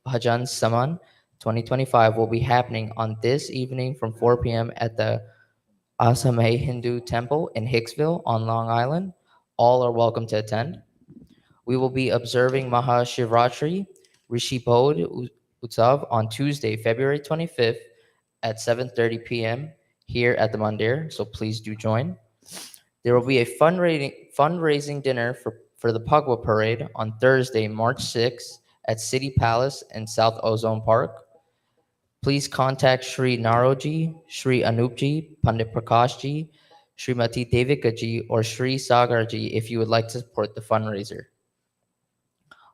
Bhajan Saman 2025 will be happening on this evening from 4 p.m. at the Asame Hindu Temple in Hicksville on Long Island. All are welcome to attend. We will be observing Mahashivratri Rishi Bodh Utsav on Tuesday, February 25th at 7:30 p.m. here at the Mandir, so please do join. There will be a fundraising dinner for the Pagwa Parade on Thursday, March 6th at City Palace in South Ozone Park. Please contact Shri Naroji, Shri Anupji, Pandit Prakashji, Srimati Devikaji, or Shri Sagarji if you would like to support the fundraiser.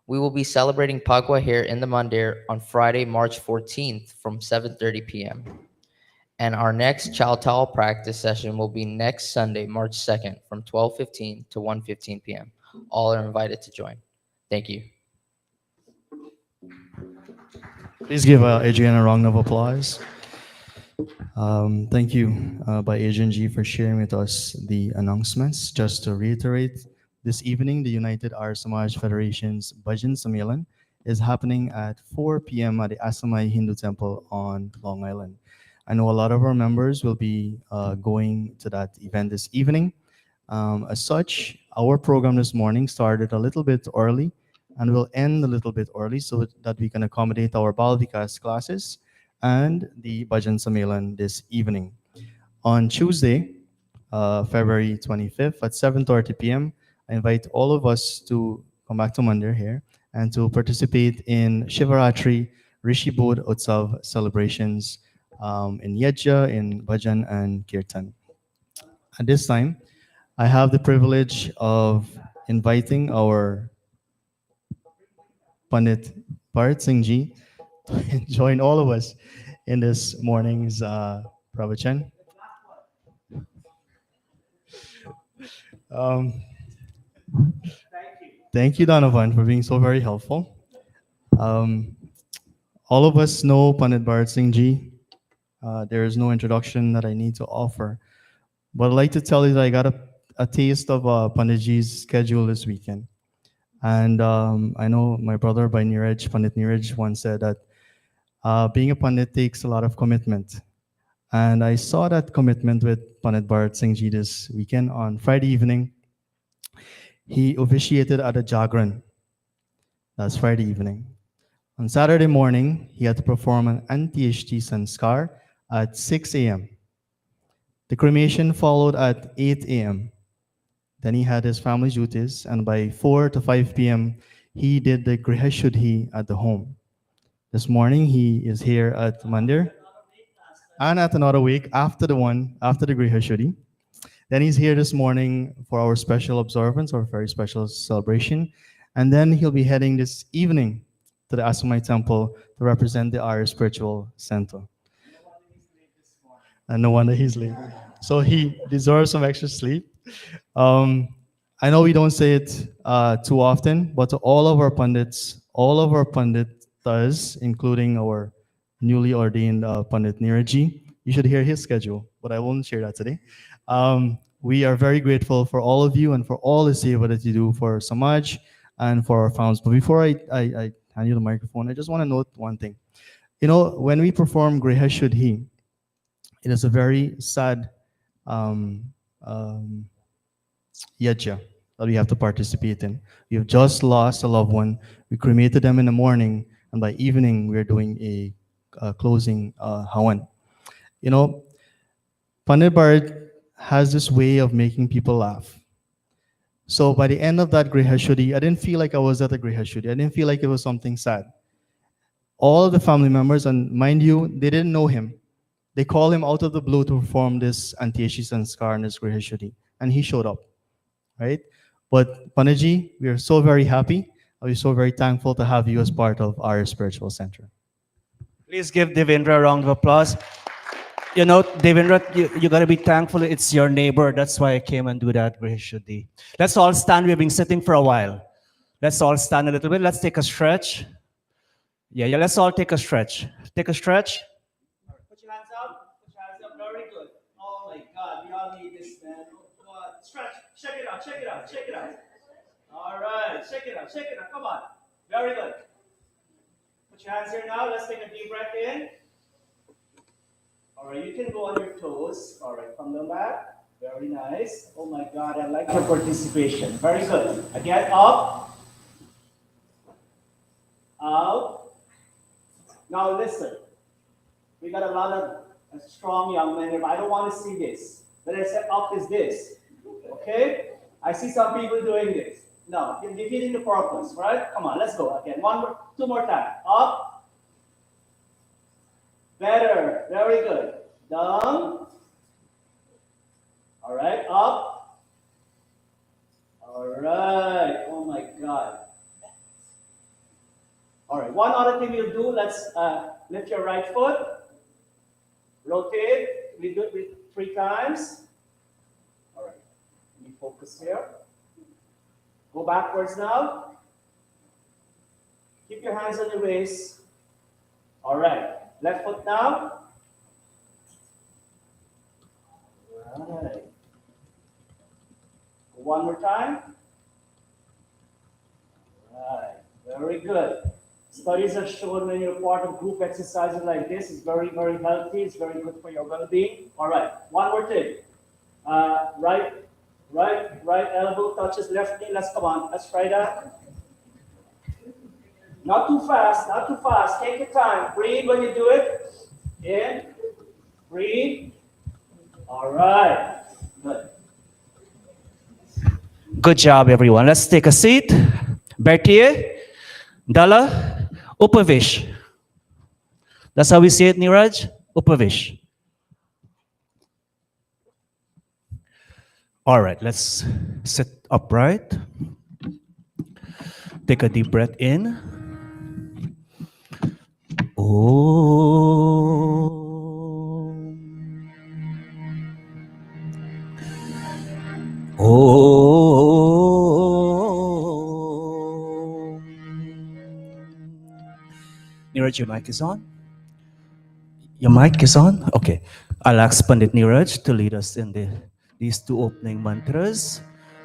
We will be celebrating Pagwa here in the Mandir on Friday, March 14th from 7:30 p.m. And our next Chowtal practice session will be next Sunday, March 2nd from 12:15 to 1:15 p.m. All are invited to join. Thank you. Please give Adrian a round of applause. Thank you, by Adrian G, for sharing with us the announcements. Just to reiterate, this evening, the United Arya Samaj Federation's Bhajan Sammelan is happening at 4 p.m. at the Asamai Hindu Temple on Long Island. I know a lot of our members will be going to that event this evening. As such, our program this morning started a little bit early and will end a little bit early so that we can accommodate our Balvikas classes and the Bhajan Sammelan this evening. On Tuesday, February 25th at 7:30 p.m., I invite all of us to come back to Mandir here and to participate in Shivaratri Rishi Bodh Utsav celebrations in Yajna, in Bhajan and Kirtan. At this time, I have the privilege of inviting our Pandit Bharat Singhji to join all of us in this morning's pravachan. Thank you, Donovan, for being so very helpful. All of us know Pandit Bharat Singhji. There is no introduction that I need to offer. But I'd like to tell you that I got a taste of Panditji's schedule this weekend. And I know my brother by Neeraj, Pandit Neeraj, once said that being a Pandit takes a lot of commitment. And I saw that commitment with Pandit Bharat Singhji this weekend. On Friday evening, he officiated at a Jagran. That's Friday evening. On Saturday morning, he had to perform an Antyeshti Sanskar at 6 a.m. The cremation followed at 8 a.m. Then he had his family duties, and by 4 to 5 p.m., he did the Griha Shuddhi at the home. This morning, he is here at Mandir, and at another week after the Griha Shuddhi. Then he's here this morning for our special observance or very special celebration. And then he'll be heading this evening to the Asumai Temple to represent the Arya Spiritual Center. And no wonder he's late. So he deserves some extra sleep. I know we don't say it too often, but to all of our pundits, including our newly ordained Pandit Neeraj, you should hear his schedule, but I won't share that today. We are very grateful for all of you and for all the seva that you do for Samaj and for our founds. But before I hand you the microphone, I just want to note one thing. You know, when we perform Griha Shuddhi, it is a very sad yajna that we have to participate in. We have just lost a loved one. We cremated them in the morning, and by evening, we are doing a closing hawan. You know, Pandit Bharat has this way of making people laugh. So by the end of that Griha Shuddhi, I didn't feel like I was at a Griha Shuddhi. I didn't feel like it was something sad. All of the family members, and mind you, they didn't know him. They called him out of the blue to perform this Antyeshi Sanskar and this Griha Shuddhi, and he showed up, right? But Panditji, we are so very happy. We're so very thankful to have you as part of our spiritual center. Please give Devendra a round of applause. You know, Devendra, you got to be thankful it's your neighbor. That's why I came and do that Griha Shuddhi. Let's all stand. We've been sitting for a while. Let's all stand a little bit. Let's take a stretch. Yeah, let's all take a stretch. Take a stretch. Put your hands up. Put your hands up. Very good. Oh my God, we all need this, man. Oh God. Stretch. Check it out. Check it out. Check it out. All right. Check it out. Check it out. Come on. Very good. Put your hands here now. Let's take a deep breath in. All right, you can go on your toes. All right, from the back. Very nice. Oh my God, I like your participation. Very good. Again, up. Out. Now listen. We got a lot of strong young men here, but I don't want to see this. When I say up is this. Okay? I see some people doing this. No, you're defeating the purpose, right? Come on, let's go again. Two more times. Up. Better. Very good. Down. All right. Up. All right. Oh my God. All right. One other thing we'll do. Let's lift your right foot. Rotate. We do it 3 times. All right. Let me focus here. Go backwards now. Keep your hands on your waist. All right. Left foot now. All right. One more time. All right. Very good. Studies have shown when you're part of group exercises like this, it's very, very healthy. It's very good for your well-being. All right. One more thing. Right elbow touches left knee. Let's come on. Let's try that. Not too fast, not too fast. Take your time. Breathe when you do it. In. Breathe. All right. Good. Good job, everyone. Let's take a seat. Bertie, Dala, Upavish. That's how we say it, Neeraj? Upavish. All right, let's sit upright. Take a deep breath in. Neeraj, your mic is on? Your mic is on? Okay. I'll ask Pandit Neeraj to lead us in these 2 opening mantras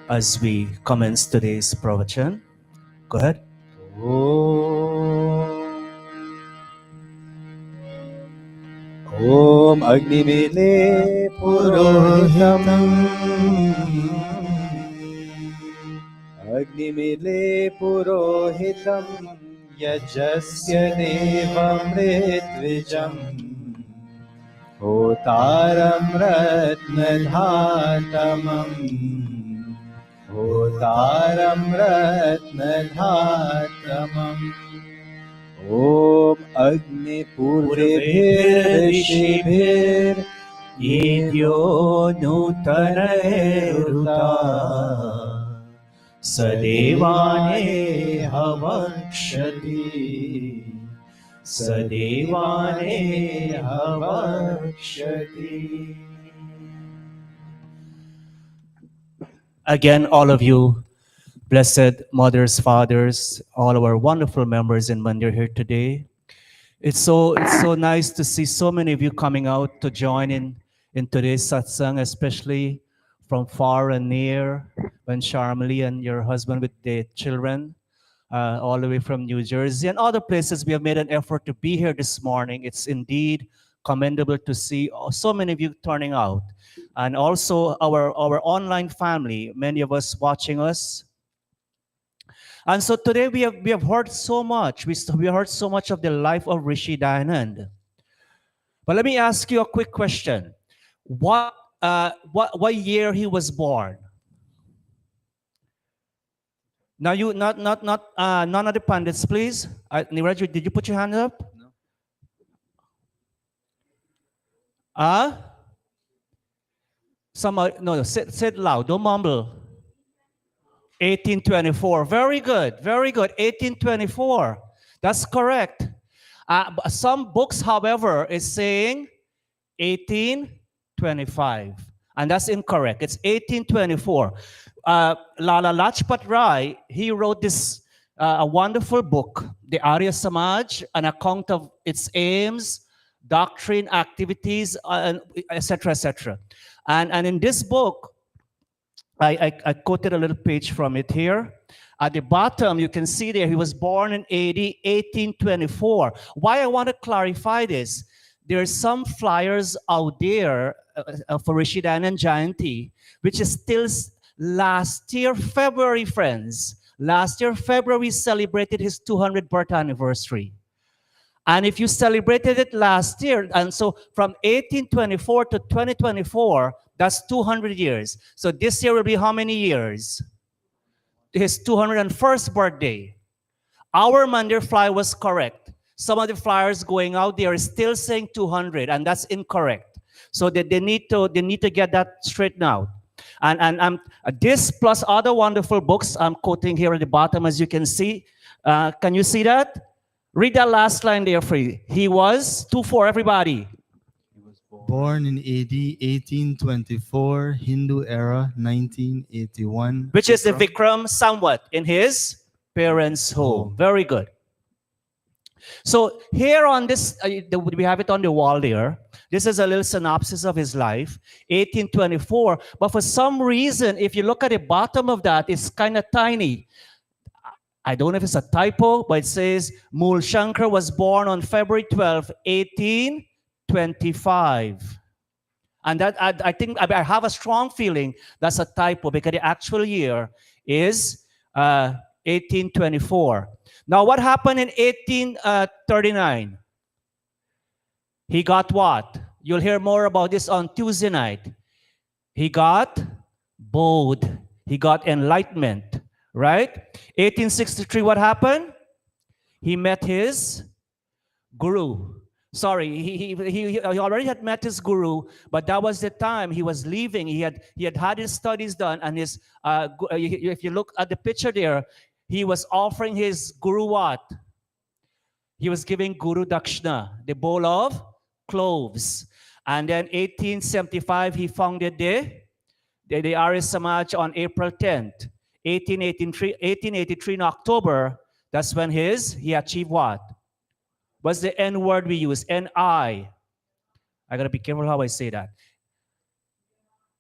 as we commence today's pravachan. Go ahead. Om Agnimile Purohitam Agnimile Purohitam Yajasya Devamritvijam Hotaram Ratnadhatamam होतारं रत्नधातमम् Om अग्निपूर्वेभिर्ऋषिभिर्येद्यो नूतनैरुता सदेवाने हवक्षति सदेवाने हवक्षति. Again, all of you, blessed mothers, fathers, all our wonderful members in Mandir here today. It's so nice to see so many of you coming out to join in today's satsang, especially from far and near, when Sharmali and your husband with the children, all the way from New Jersey and other places. We have made an effort to be here this morning. It's indeed commendable to see so many of you turning out. And also our online family, many of us watching us. And so today we have heard so much. We heard so much of the life of Rishi Dayaanand. But let me ask you a quick question. What year he was born? Now you none of the pundits, please. Niraj, did you put your hand up? No. No, say it loud. Don't mumble. 1824. Very good. Very good. 1824. That's correct. Some books, however, is saying 1825. And that's incorrect. It's 1824. Lala Lajpat Rai, he wrote this a wonderful book, The Arya Samaj, an account of its aims, doctrine, activities, etc., etc. And in this book, I quoted a little page from it here. At the bottom, you can see there, he was born in AD 1824. Why I want to clarify this, there are some flyers out there for Rishi Dayaanand Jayantee, which is still last year, February, friends. Last year, February, celebrated his 200th birth anniversary. And if you celebrated it last year, and so from 1824 to 2024, that's 200 years. So this year will be how many years? His 201st birthday. Our Mandir fly was correct. Some of the flyers going out there are still saying 200, and that's incorrect. So they need to get that straightened out. And this plus other wonderful books I'm quoting here at the bottom, as you can see. Can you see that? Read that last line there for you. He was 24, everybody. Born in AD 1824, Hindu era 1981. Which is the Vikram Samvat in his parents' home. Very good. So here on this, we have it on the wall there. This is a little synopsis of his life, 1824. But for some reason, if you look at the bottom of that, it's kind of tiny. I don't know if it's a typo, but it says Mool Shankar was born on February 12, 1825. And that I think I have a strong feeling that's a typo because the actual year is 1824. Now, what happened in 1839? He got what? You'll hear more about this on Tuesday night. He got bold. He got enlightenment, right? 1863, what happened? He met his guru. Sorry, he already had met his guru, but that was the time he was leaving. He had his studies done, and his if you look at the picture there, he was offering his guru what? He was giving Guru Dakshina, the bowl of cloves. And then 1875, he founded the Arya Samaj on April 10th. 1883 in October, that's when he achieved what? What's the N word we use? N-I. I got to be careful how I say that.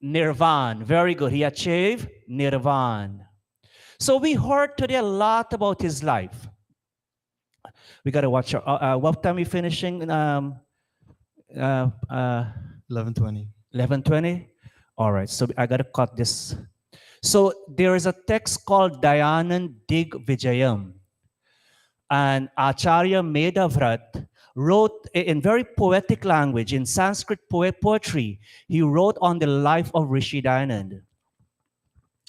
Nirvan. Very good. He achieved Nirvan. So we heard today a lot about his life. We got to watch. What time are we finishing? 11:20. 11:20? All right. So I got to cut this. So there is a text called Dayaanand Dig Vijayam. And Acharya Medavrat wrote in very poetic language, in Sanskrit poetry, he wrote on the life of Rishi Dayaanand.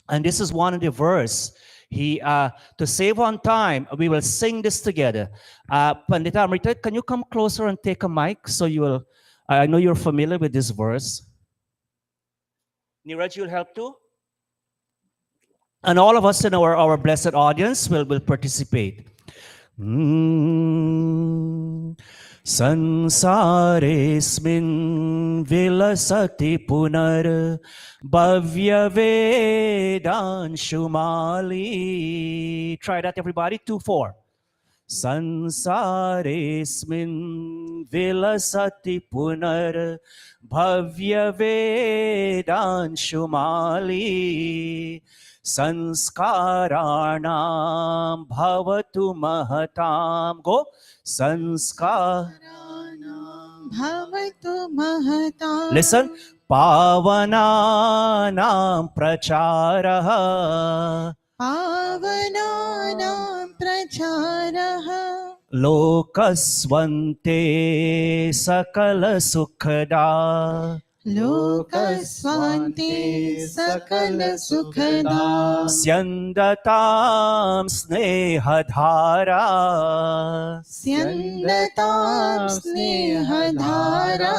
And this is one of the verse. To save on time, we will sing this together. Pandita Amrita, can you come closer and take a mic so you will? I know you're familiar with this verse. Neeraj, you'll help too. And all of us in our blessed audience will participate. Sansaresmin vilasati punar bhavya vedanshumali. Try that, everybody. 2-4. Sansaresmin vilasati punar bhavya vedanshumali. Sanskaranam bhavatu mahatam. Go. Sanskaranam bhavatu mahatam. Listen. Pavananam pracharaha. Pavananam pracharaha. Lokasvante sakala sukhada. Lokasvante sakala sukhada. Syandatam snehadhara. Syandatam snehadhara.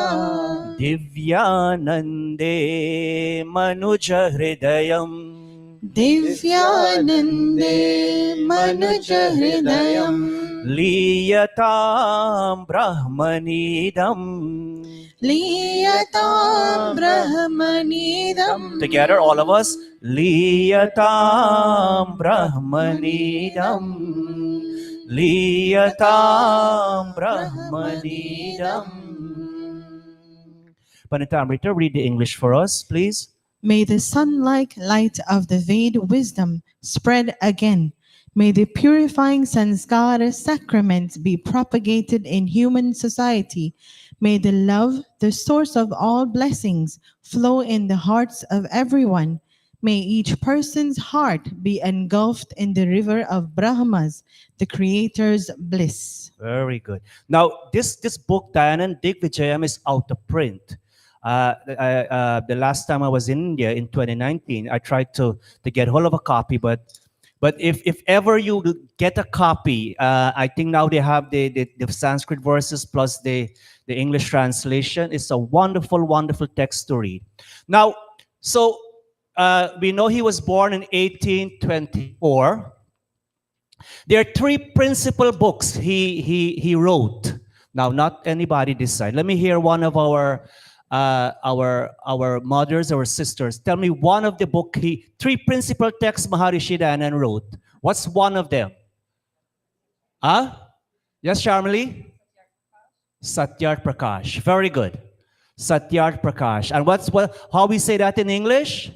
Divyanande manuja hridayam. Divyanande manuja hridayam. Liyatam brahmanidam. Liyatam brahmanidam. Together, all of us. Liyatam brahmanidam. Liyatam brahmanidam. Pandita Amrita, read the English for us, please. May the sun-like light of the Veda wisdom spread again. May the purifying sanskara sacrament be propagated in human society. May the love, the source of all blessings, flow in the hearts of everyone. May each person's heart be engulfed in the river of Brahmas, the Creator's bliss. Very good. Now, this book, Dayaanand Digvijayam, is out of print. The last time I was in India in 2019, I tried to get hold of a copy, but if ever you get a copy, I think now they have the Sanskrit verses plus the English translation. It's a wonderful, wonderful text to read. Now, so we know he was born in 1824. There are 3 principal books he wrote. Now, not anybody decide. Let me hear one of our mothers, our sisters. Tell me one of the book 3 principal texts Maharshi Dayaanand wrote. What's one of them? Yes, Sharmali? Satyart Prakash. Very good. Satyart Prakash. And how we say that in English?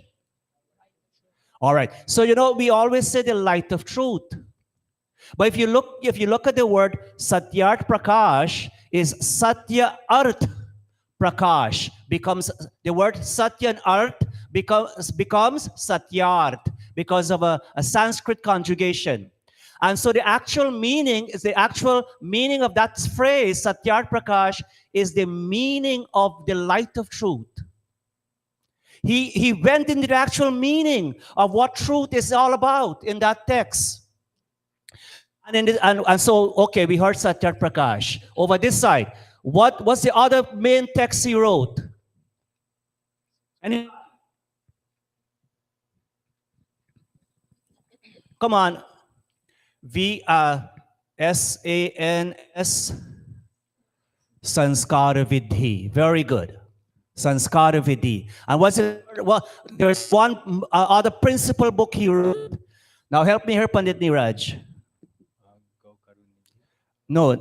All right. So we always say the light of truth. But if you look at the word Satyart Prakash, is Satya Art Prakash, becomes the word Satya and Art becomes Satyart because of a Sanskrit conjugation. And so the actual meaning of that phrase, Satyart Prakash, is the meaning of the light of truth. He went into the actual meaning of what truth is all about in that text. And so, okay, we heard Satyart Prakash. Over this side, what's the other main text he wrote? Come on. V-S-A-N-S Sanskara Vidhi. Very good. Sanskara Vidhi. And what's it? Well, there's one other principal book he wrote. Now help me here, Pandit Neeraj. No,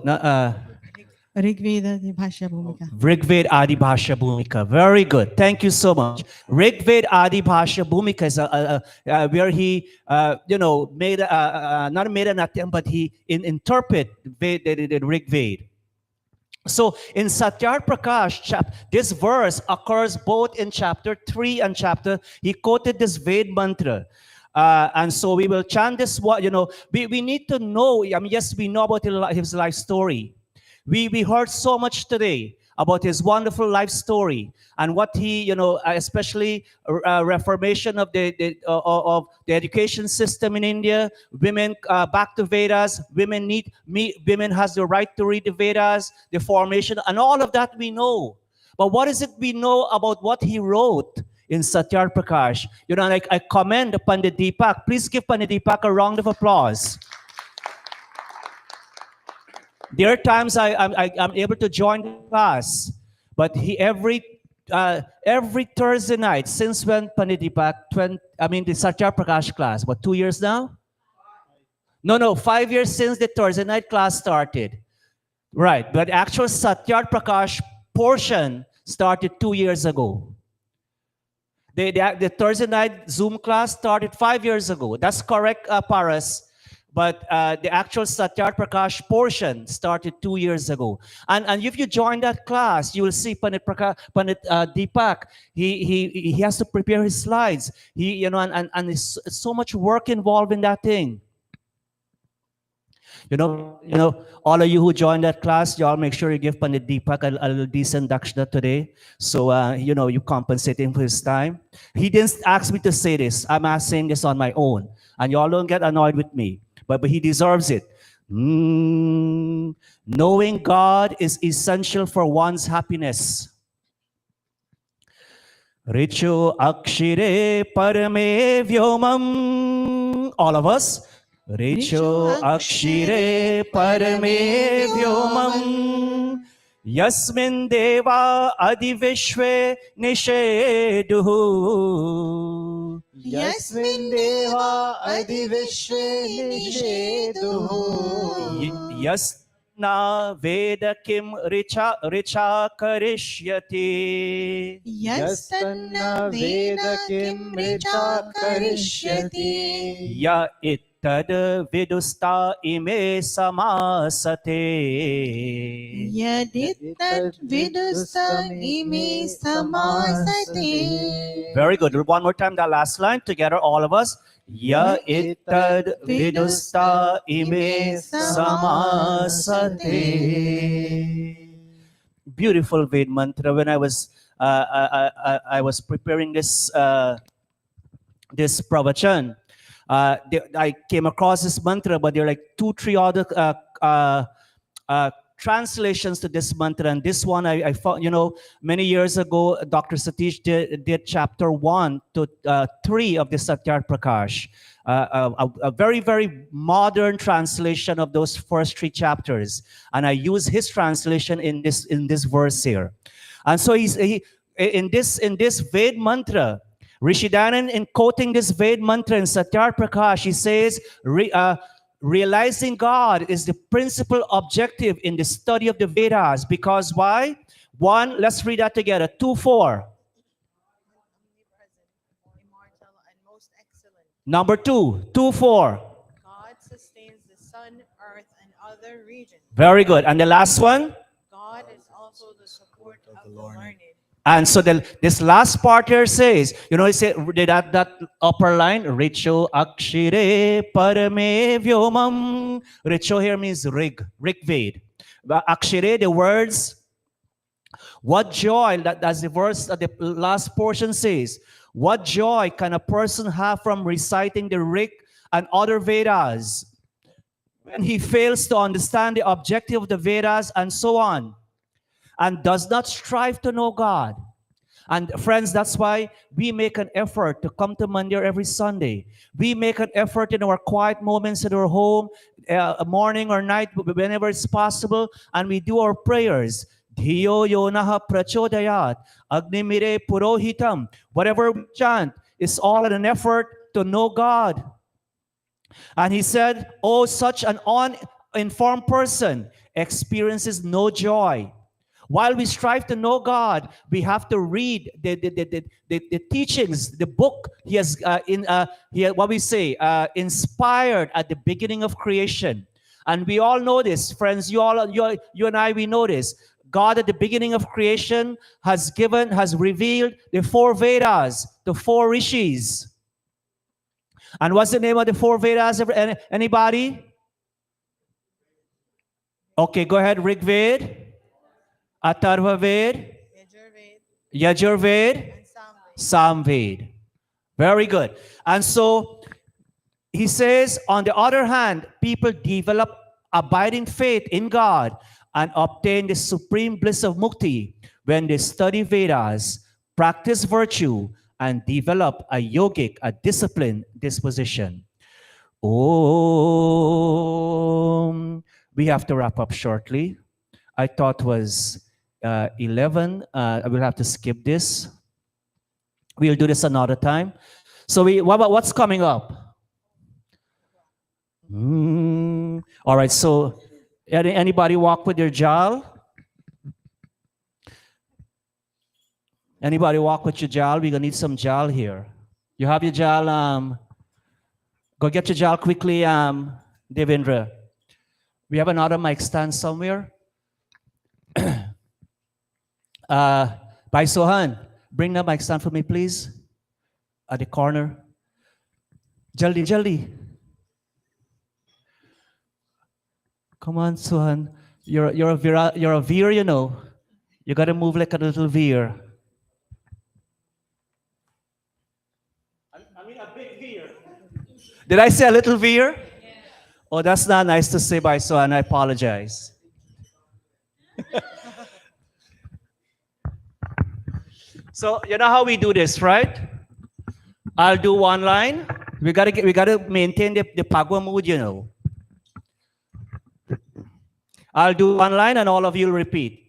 Rigveda Adi Bhashya Bhumika. Rigved Adi Bhashya Bhumika. Very good. Thank you so much. Rigved Adi Bhashya Bhumika is where he, made not made an attempt, but he interpret the Rigved. So in Satyart Prakash, this verse occurs both in chapter 3 and he quoted this Ved mantra. And so we will chant this. We need to know. I mean, yes, we know about his life story. We heard so much today about his wonderful life story and what he, especially reformation of the education system in India. Women back to Vedas. Women has the right to read the Vedas, the formation, and all of that we know. But what is it we know about what he wrote in Satyar Prakash? Like I commend Pandit Deepak. Please give Pandit Deepak a round of applause. There are times I'm able to join the class, but every Thursday night since when Pandit Deepak, the Satyar Prakash class, what, 2 years now? No, 5 years since the Thursday night class started. Right, but actual Satyar Prakash portion started 2 years ago. The Thursday night Zoom class started 5 years ago. That's correct, Paras. But the actual Satyar Prakash portion started 2 years ago. And if you join that class, you will see Pandit Deepak. He has to prepare his slides. And there's so much work involved in that thing. All of you who joined that class, y'all make sure you give Pandit Deepak a little decent dakshina today. So, you compensate him for his time. He didn't ask me to say this. I'm saying this on my own. And y'all don't get annoyed with me. But he deserves it. Knowing God is essential for one's happiness. Richo akshire parame vyomam. All of us. Richo akshire parame vyomam. Yasmin deva adivishve nisheduhu. Yasmin deva adivishve nisheduhu. Yasna veda kim richa karishyati. Yastanna veda kim richa karishyati. Ya ittad vidusta ime samasate. Yadittat vidusta ime samasate. Very good. One more time, that last line together, all of us. Ya ittad vidusta ime samasate. Beautiful Ved mantra. When I was preparing this this pravachan, I came across this mantra, but there are like 2-3 other translations to this mantra. And this one I found, many years ago, Dr. Satish did chapter 1 to 3 of the Satyar Prakash. A very, very modern translation of those first 3 chapters. And I use his translation in this verse here. And so in this Ved mantra, Rishi Dayaanand, in quoting this Ved mantra in Satyar Prakash, he says, realizing God is the principal objective in the study of the Vedas. Because why? 1, let's read that together. 2:4. Number 2, 2:4. God sustains the sun, earth, and other regions. Very good. And the last one? God is also the support of the learned. And so this last part here says, he said that upper line, Richo akshire parame vyomam. Richo here means Rig Ved. Akshire, the words, what joy, that's the verse, the last portion says, what joy can a person have from reciting the Rig and other Vedas when he fails to understand the objective of the Vedas and so on, and does not strive to know God? And friends, that's why we make an effort to come to Mandir every Sunday. We make an effort in our quiet moments in our home, morning or night, whenever it's possible, and we do our prayers. Dhiyo yonaha prachodayat, agnimire purohitam. Whatever we chant is all in an effort to know God. And he said, oh, such an uninformed person experiences no joy. While we strive to know God, we have to read the teachings, the book he has inspired at the beginning of creation. And we all know this, friends. You and I, we know this. God at the beginning of creation has revealed the 4 Vedas, the 4 rishis. And what's the name of the 4 Vedas? Anybody? Okay, go ahead. Rig Ved, Atharvaved, Yajurved, Samved. Very good. And so he says, on the other hand, people develop abiding faith in God and obtain the supreme bliss of mukti when they study Vedas, practice virtue, and develop a yogic, a disciplined disposition. Om. We have to wrap up shortly. I thought was 11. I will have to skip this. We'll do this another time. So what's coming up? All right, so anybody walk with your jal? Anybody walk with your jal? We're gonna need some jal here. You have your jal, go get your jal quickly, Devendra. We have another mic stand somewhere. By Sohan, bring the mic stand for me, please. At the corner. Jaldi, jaldi. Come on, Sohan. You're a veer, you know. You gotta move like a little veer. I mean a big veer. Did I say a little veer? Yeah. Oh, that's not nice to say, by Sohan. I apologize. So you know how we do this, right? I'll do one line. We gotta maintain the Pagwa mood, you know. I'll do one line and all of you will repeat.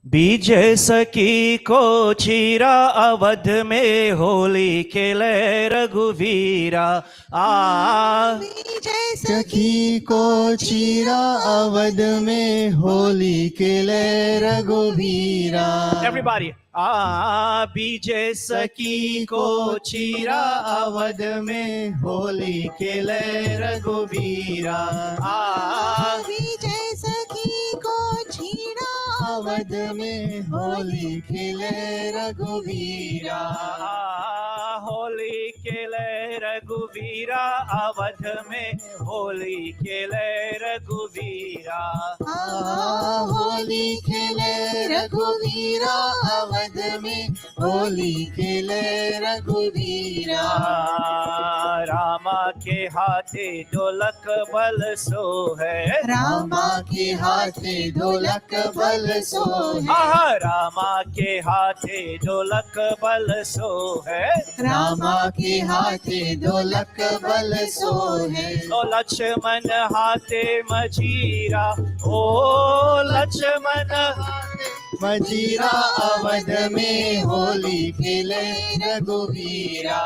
बीज सकी को चीरा अवध में होली खेले रघुवीरा बीज सखी को चीरा अवध में होली खेले रघुवीरा. Everybody. बीज सखी को चीरा अवध में होली खेले रघुवीरा. बीज सखी को चीरा अवध में होली खेले रघुवीरा. होली खेले रघुवीरा अवध में होली खेले रघुवीरा. होली खेले रघुवीरा अवध में होली खेले रघुवीरा. रामा के हाथे ढोलक बल सो है. रामा के हाथे ढोलक बल सो है. रामा के हाथे ढोलक बल सो है. रामा के हाथे ढोलक बल सो है. ओ लक्ष्मण हाथे मजीरा. ओ लक्ष्मण मजीरा अवध में होली खेले रघुवीरा.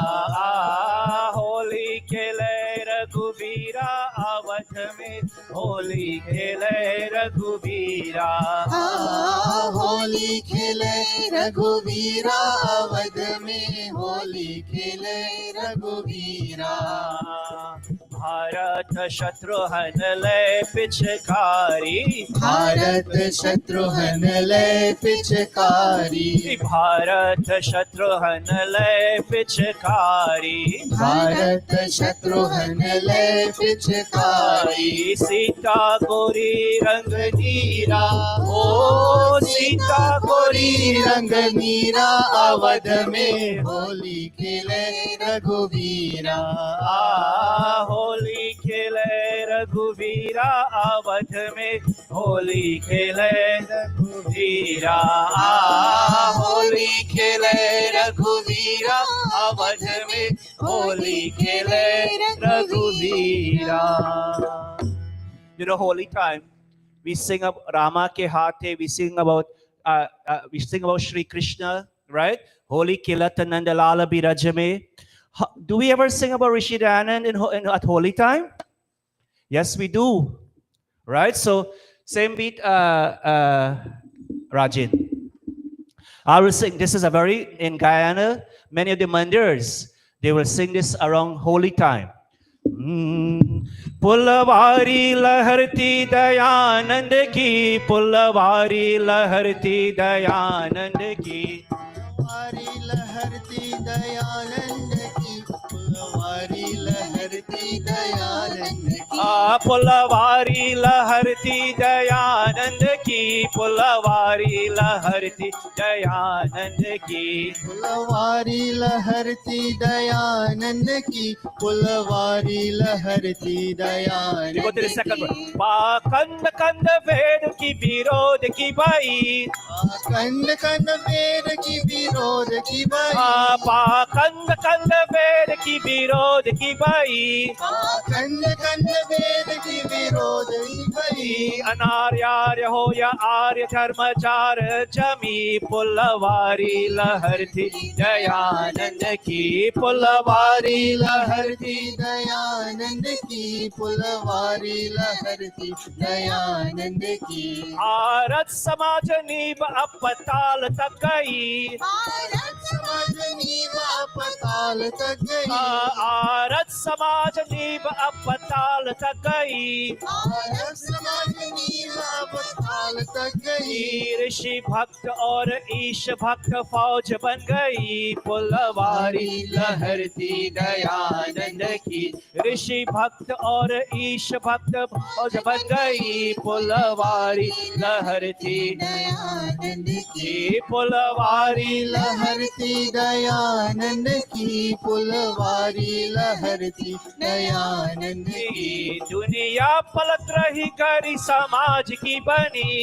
होली खेले रघुवीरा अवध में होली खेले रघुवीरा. होली खेले रघुवीरा अवध में होली खेले रघुवीरा. भारत शत्रुघ्न ले पिचकारी. भारत शत्रुघ्न ले पिचकारी. भारत शत्रुघ्न ले पिचकारी. भारत शत्रुघ्न ले पिचकारी. सीता गोरी रंग नीरा. ओ सीता गोरी रंग नीरा अवध में होली खेले रघुवीरा. होली खेले रघुवीरा अवध में होली खेले रघुवीरा. होली खेले रघुवीरा अवध में होली खेले रघुवीरा. You know, holy time. We sing about Rama ke haathe. We sing about Shri Krishna, right? Holy Kilatananda Lala Birajame. Do we ever sing about Rishi Dayaanand at holy time? Yes, we do. Right? So, same beat, Rajin. I will sing. This is in Guyana, many of the mandirs, they will sing this around holy time. Pulwari लहरती Dayanand की. पुलवारी लहरती दयानंद की. लहरती दयानंद की फुलवारी लहरती दयानंद की पुलवारी लहरती दयानंद की पुलवारी लहरती दयानंद की फुलवारी लहरती दयानंद की फुलवारी लहरती Dayanand You go to the second की verse. कंद कंद वेद की विरोध की बाई कंद कंद वेद की विरोध की बाई कंद कंद वेद की विरोध की बाई कंद कंद वेद की विरोध की बाई अनार्यार्य हो या आर्य धर्मचार जमी पुलवारी लहरती दयानंद की पुलवारी लहरती दयानंद की फुलवारी लहरती दयानंद की आरत समाज नीब अपताल तक गई समाज नीव पताल तक गई आरत समाज नीब अपताल तक गई समाज नीव पताल तक गई ऋषि भक्त और ईश भक्त फौज बन गई पुलवारी लहरती दयानंद की ऋषि भक्त और ईश भक्त फौज बन गई पुलवारी लहरती दयानंद की पुलवारी लहरती दयानंद की फुलवारी लहरती दयानंद की दुनिया पलट रही गरी समाज की बनी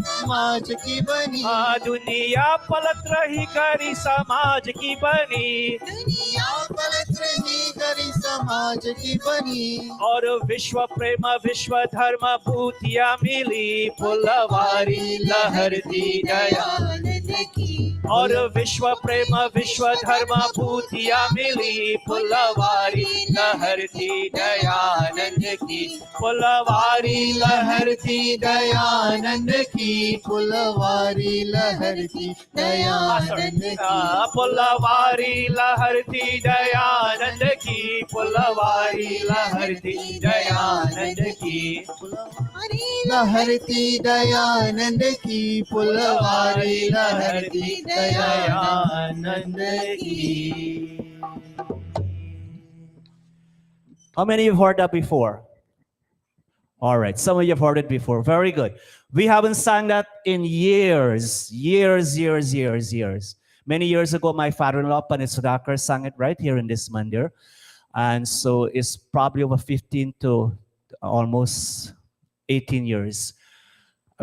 समाज की बनी दुनिया पलट रही गरी समाज की बनी दुनिया पलट रही गरी समाज की बनी और विश्व प्रेम विश्व धर्म भूतिया मिली पुलवारी लहरती दयानंद की और विश्व प्रेम विश्व धर्म भूतिया मिली पुलवारी लहरती दयानंद की पुलवारी लहरती दयानंद की फुलवारी लहरती दयानंद की पुलवारी लहरती दयानंद की पुलवारी लहरती दयानंद की लहरती दयानंद की फुलवारी लहरती दयानंद की How many of you have heard that before? All right, some of you have heard it before. Very good. We haven't sang that in years. Many years ago, my father-in-law, Panit Sudhakar, sang it right here in this mandir. And so it's probably over 15 to almost 18 years.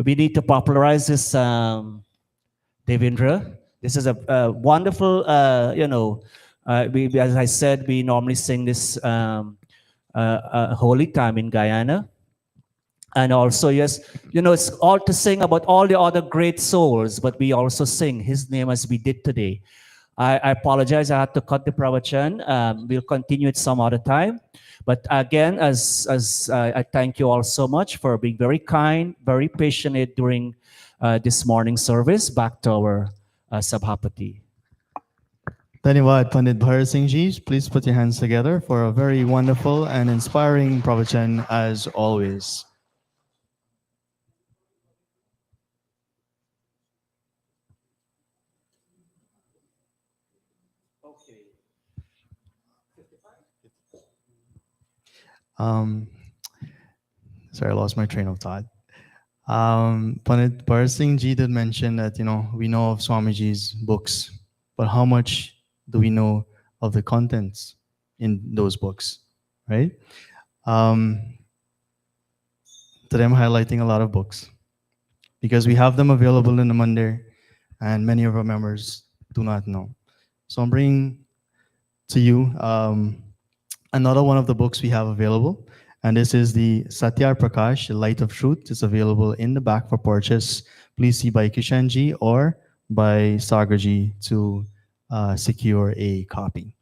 We need to popularize this, Devendra. This is a wonderful, as I said, we normally sing this holy time in Guyana. And also, yes, it's all to sing about all the other great souls, but we also sing his name as we did today. I apologize, I had to cut the pravachan. We'll continue it some other time. But again, as I thank you all so much for being very kind, very patient during this morning service. Back to our Sabhapati. Dhanyawad, Pandit Bharat Singh Ji. Please put your hands together for a very wonderful and inspiring pravachan as always. Sorry, I lost my train of thought. Pandit Bharat Singh Ji did mention that, we know of Swamiji's books, but how much do we know of the contents in those books, right? Today I'm highlighting a lot of books because we have them available in the mandir and many of our members do not know. So I'm bringing to you another one of the books we have available. And this is the Satyar Prakash, The Light of Truth. It's available in the back for purchase. Please see by Kishanji or by Sagarji to secure a copy.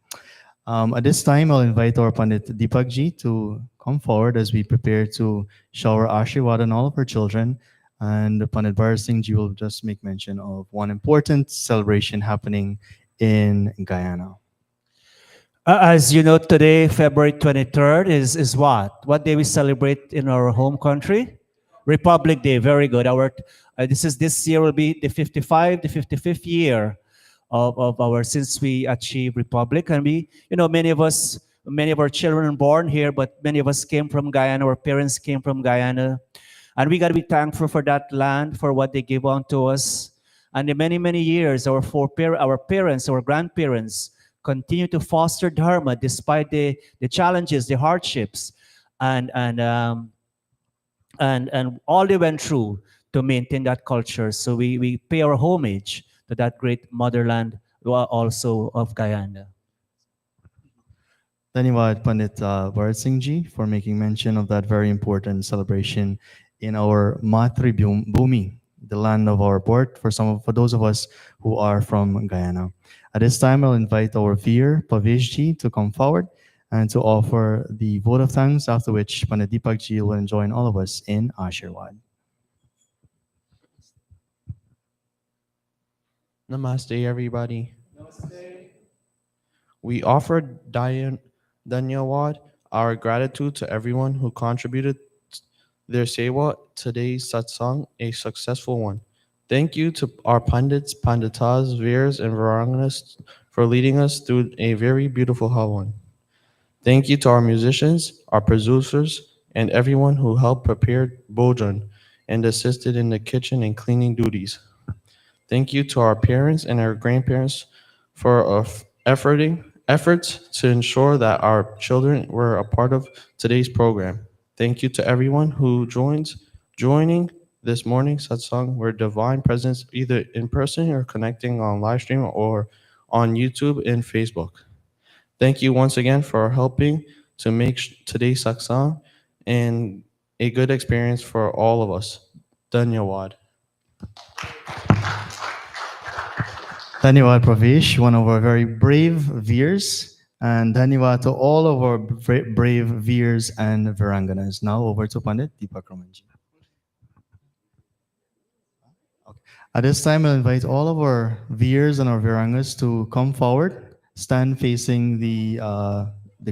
At this time, I'll invite our Pandit Deepakji to come forward as we prepare to shower Ashirwad on all of our children. And Pandit Bharat Singh Ji will just make mention of one important celebration happening in Guyana. As you know, today, February 23rd, is what? What day we celebrate in our home country? Republic Day, very good. This year will be the 55th year of our since we achieved Republic, and many of our children are born here, but many of us came from Guyana. Our parents came from Guyana, and we got to be thankful for that land, for what they give unto us. And in many years, our parents, our grandparents continue to foster Dharma despite the challenges, the hardships, and all they went through to maintain that culture. So we pay our homage to that great motherland also of Guyana. Dhanyawad Pandit Bharat Singh Ji for making mention of that very important celebration in our Matri Bhumi, the land of our birth, for those of us who are from Guyana. At this time, I'll invite our Veer Pavesh Ji to come forward and to offer the vote of thanks, after which Pandit Deepak Ji will join all of us in Ashirwad. Namaste, everybody. We offer Danyawad, our gratitude to everyone who contributed their sewa today's satsang a successful one. Thank you to our Pandits, Panditas, Veers, and Varanganas for leading us through a very beautiful Hawan. Thank you to our musicians, our producers, and everyone who helped prepare Bojan and assisted in the kitchen and cleaning duties. Thank you to our parents and our grandparents for efforts to ensure that our children were a part of today's program. Thank you to everyone who joining this morning's satsang, where divine presence either in person or connecting on live stream or on YouTube and Facebook. Thank you once again for helping to make today's satsang and a good experience for all of us. Dhanyawad. Dhanyawad Pravesh, one of our very brave Veers, and Dhanyawad to all of our brave Veers and Varanganas. Now over to Pandit Deepak Ramanji. Okay. At this time, I'll invite all of our Veers and our Varangas to come forward, stand facing the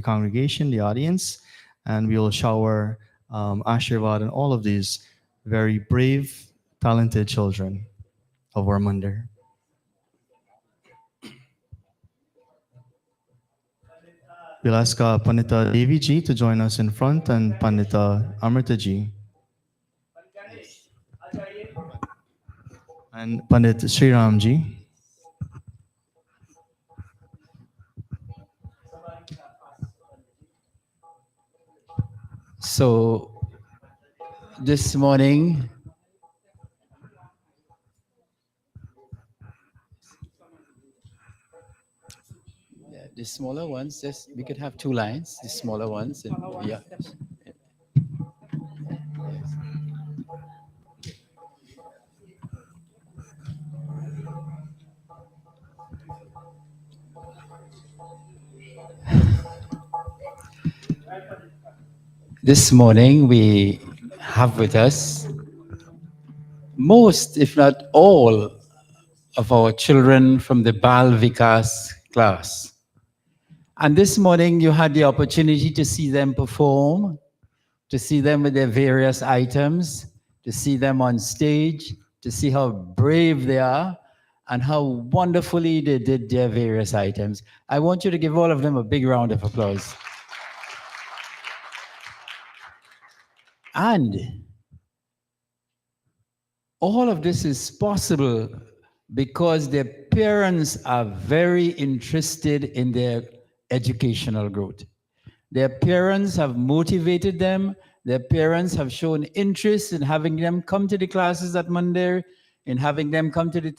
congregation, the audience, and we will shower Ashirwad and all of these very brave, talented children of our Mandir. We'll ask Pandita Devi Ji to join us in front, and Pandita Amrita Ji. And Pandit Sriram Ji. So this morning, the smaller ones, just we could have two lines, the smaller ones, and yeah. This morning we have with us most, if not all, of our children from the Bal Vikas class. And this morning you had the opportunity to see them perform, to see them with their various items, to see them on stage, to see how brave they are and how wonderfully they did their various items. I want you to give all of them a big round of applause. And all of this is possible because their parents are very interested in their educational growth. Their parents have motivated them. Their parents have shown interest in having them come to the classes at Monday, in having them come to the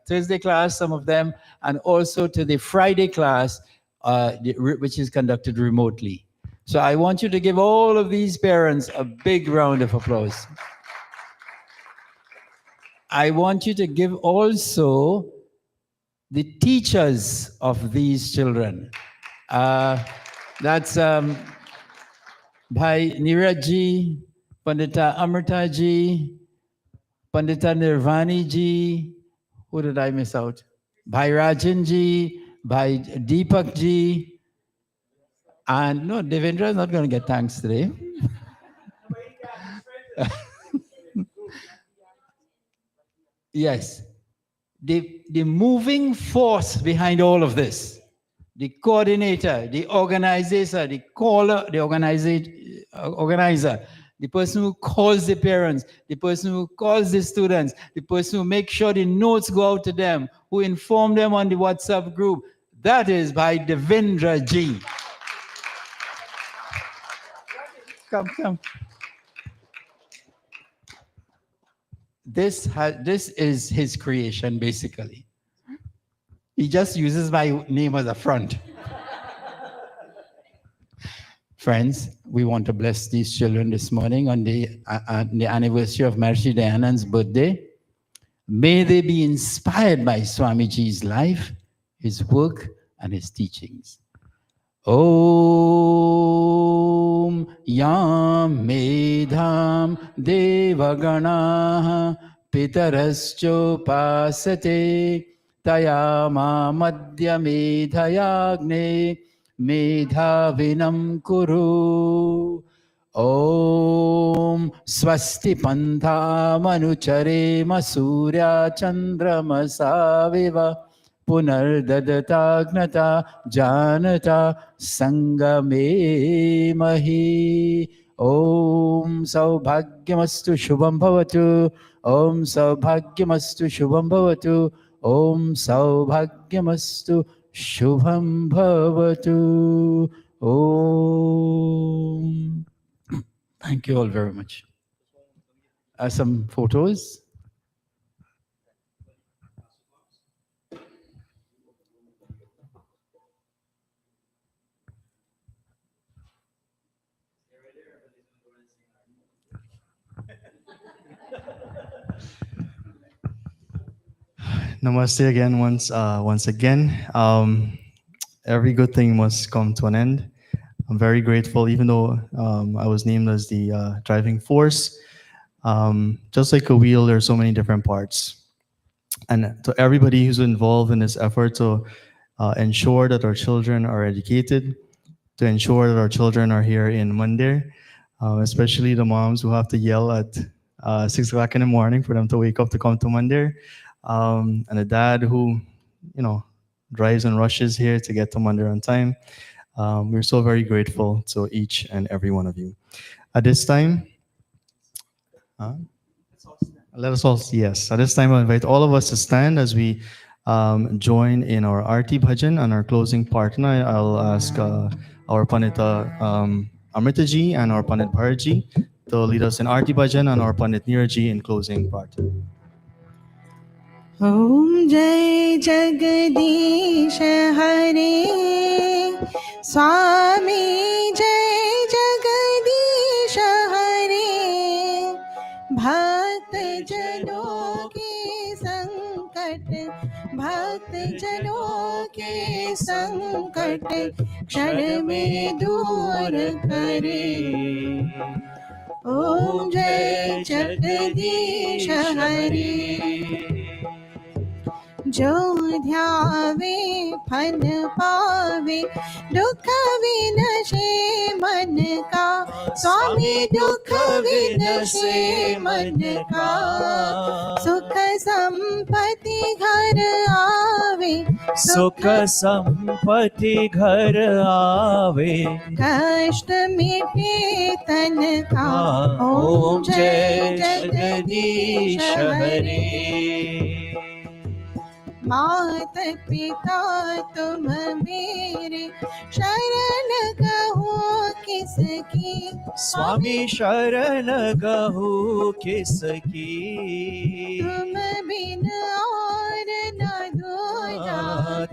Thursday class, some of them, and also to the Friday class, which is conducted remotely. So I want you to give all of these parents a big round of applause. I want you to give also the teachers of these children. That's Bhai Niraji, Pandita Amrita Ji, Pandita Nirvani Ji. Who did I miss out? Bhai Rajan Ji, Bhai Deepak Ji. And no, Devendra is not going to get thanks today. Yes, the moving force behind all of this, the coordinator, the organizer, the caller, the organizer, the person who calls the parents, the person who calls the students, the person who makes sure the notes go out to them, who inform them on the WhatsApp group. That is by Devendra Ji. Come. This is his creation, basically. He just uses my name as a front. Friends, we want to bless these children this morning on the anniversary of Maharshi Dayanand's birthday. May they be inspired by Swamiji's life, his work, and his teachings. Om Yam Medham Devagana Pitaraschopasate Tayama Madhya Medhayagne Medhavinam Kuru. Om Swasti Pantha Manuchare Masurya Chandramasaviva Punardadagnata Janata Sangame Mahi. Om Saubhagyamastu Shubham Bhavatu. Om Saubhagyamastu Shubham Bhavatu. Om Saubhagyamastu Shubham Bhavatu. Om. Thank you all very much. Some photos. Namaste again, once again. Every good thing must come to an end. I'm very grateful, even though I was named as the driving force. Just like a wheel, there are so many different parts. And to everybody who's involved in this effort to ensure that our children are educated, to ensure that our children are here in Mandir, especially the moms who have to yell at 6 o'clock in the morning for them to wake up to come to Mandir, and the dad who, drives and rushes here to get to Mandir on time. We're so very grateful to each and every one of you. At this time, let us all, yes. At this time, I invite all of us to stand as we join in our Aarti Bhajan and our closing part. And I'll ask our Pandita Amritaji and our Pandit Bharji to lead us in Aarti Bhajan and our Pandit Neeraj in closing part. Om Jai Jagadish Hare Swami Jai Jagadish Hare Bhakt Jano ke sankat Bhakt Jano ke sankat Kshan mein dur kare Om Jai Jagadish Hare जो ध्यावे फल पावे दुख विनशे मन का स्वामी दुख विनशे मन का सुख संपत्ति घर आवे सुख संपत्ति घर आवे कष्ट मिटे तन का ओम जय जगदीश हरे मात पिता तुम मेरे शरण कहो किसकी स्वामी शरण कहो किसकी तुम बिन और न दूजा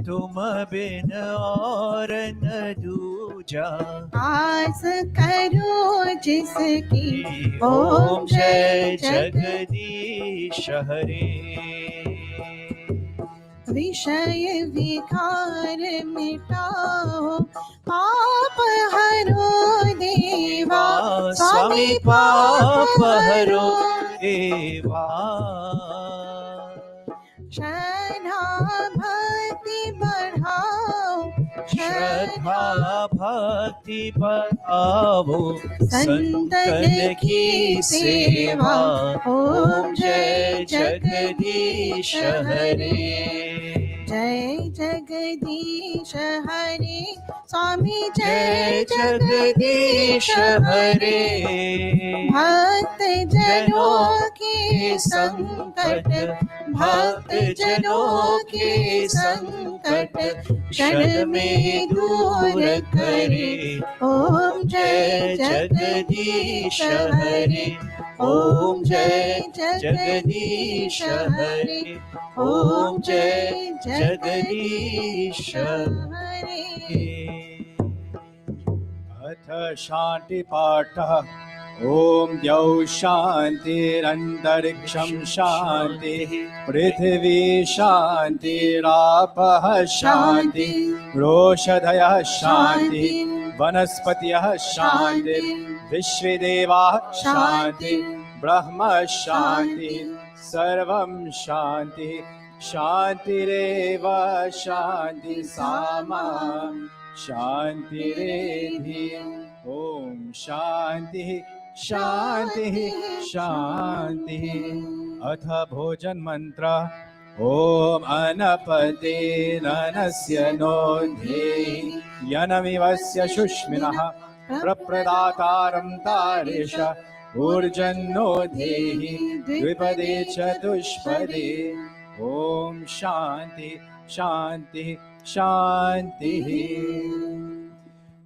तुम बिन और न दूजा आस करो जिसकी ओम जय जगदीश हरे विषय विकार मिटाओ पाप हरो देवा स्वामी पाप हरो देवा श्रद्धा भक्ति बढ़ाओ श्रद्धा भक्ति पर आओ संतन की सेवा। ओम जय जगदीश हरे। जय जगदीश हरे स्वामी जय जगदीश हरे। भक्त जनों के संकट, भक्त जनों के संकट क्षण में दूर करे। ओम जय जगदीश हरे। ओम जय जगदीश हरे। ओम जय जगदीश हरे। अथ शांति पाठ। ओम द्यौ शांतिरंतरिक्षं शांति, पृथिवी शांतिरापः शांति, रोषधयः शांति, वनस्पतयः शांति, विश्वदेवाः शांति, ब्रह्म शांति, सर्वं शांति। शांतिरेव शांति सामा शांतिरेधि। ओम शांति शांति शांति। अथ भोजन मंत्र। ओम अनपते ननस्य नो धेहि यनमिवस्य शुष्मिनः प्रप्रदातारं तारेश ऊर्जन्नो धेहि द्विपदे चतुष्पदे। ओम शांति शांति शांति।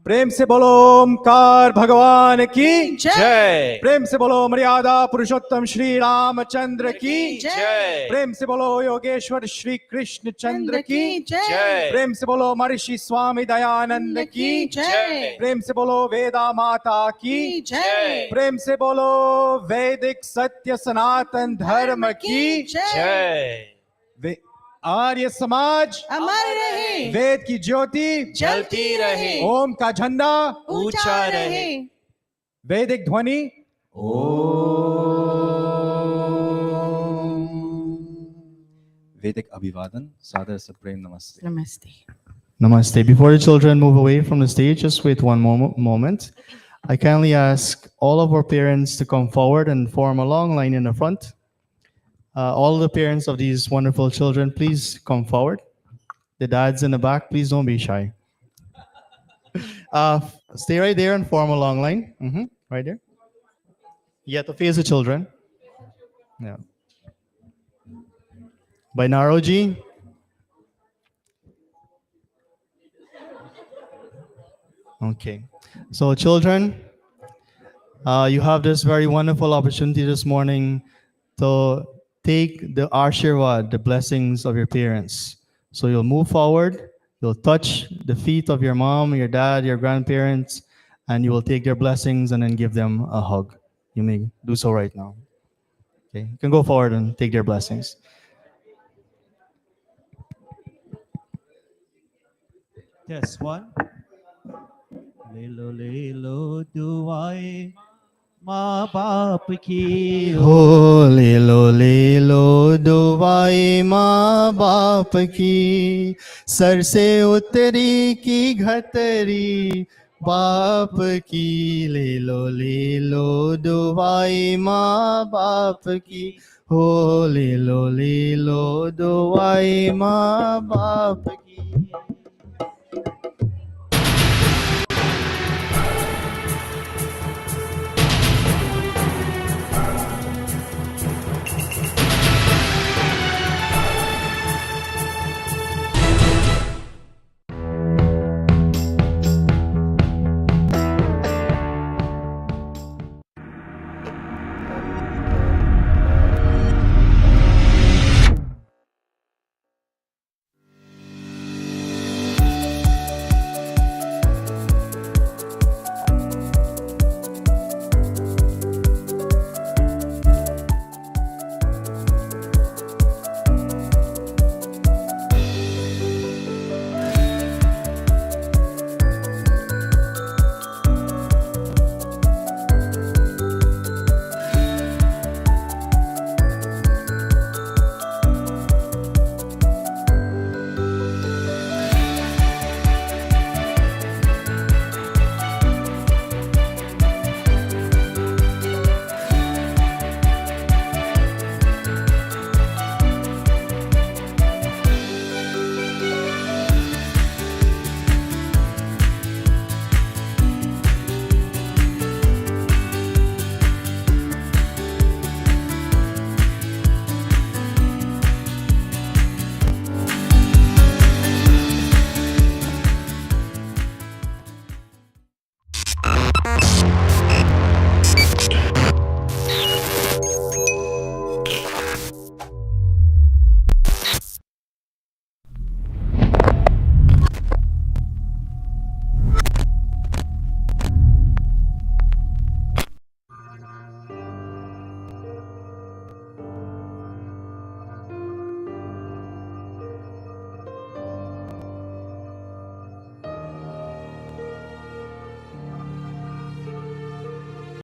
प्रेम से बोलो ओमकार भगवान की जय। प्रेम से बोलो मर्यादा पुरुषोत्तम श्री रामचंद्र की जय। प्रेम से बोलो योगेश्वर श्री कृष्ण चंद्र की जय। प्रेम से बोलो महर्षि स्वामी दयानंद की जय। प्रेम से बोलो वेदा माता की जय। प्रेम से बोलो वैदिक सत्य सनातन धर्म की जय। आर्य समाज अमर रहे, वेद की ज्योति जलती रहे, ओम का झंडा ऊंचा रहे। वैदिक ध्वनि Vedic Abhivadan, Sadar Supreme Namaste. Namaste. Namaste. Before the children move away from the stage, just wait one moment. I kindly ask all of our parents to come forward and form a long line in the front. All the parents of these wonderful children, please come forward. The dads in the back, please don't be shy. Stay right there and form a long line. Right there. You have to face the children. Yeah. By Naroji. Okay. So children, you have this very wonderful opportunity this morning to take the Ashirwad, the blessings of your parents. So you'll move forward, you'll touch the feet of your mom, your dad, your grandparents, and you will take their blessings and then give them a hug. You may do so right now. Okay, you can go forward and take their blessings. Yes, one. ले लो दुआएं माँ बाप की हो ले लो दुआएं माँ बाप की, सर से उतरी की घतरी बाप की। ले लो दुआएं माँ बाप की, हो ले लो दुआएं माँ बाप की।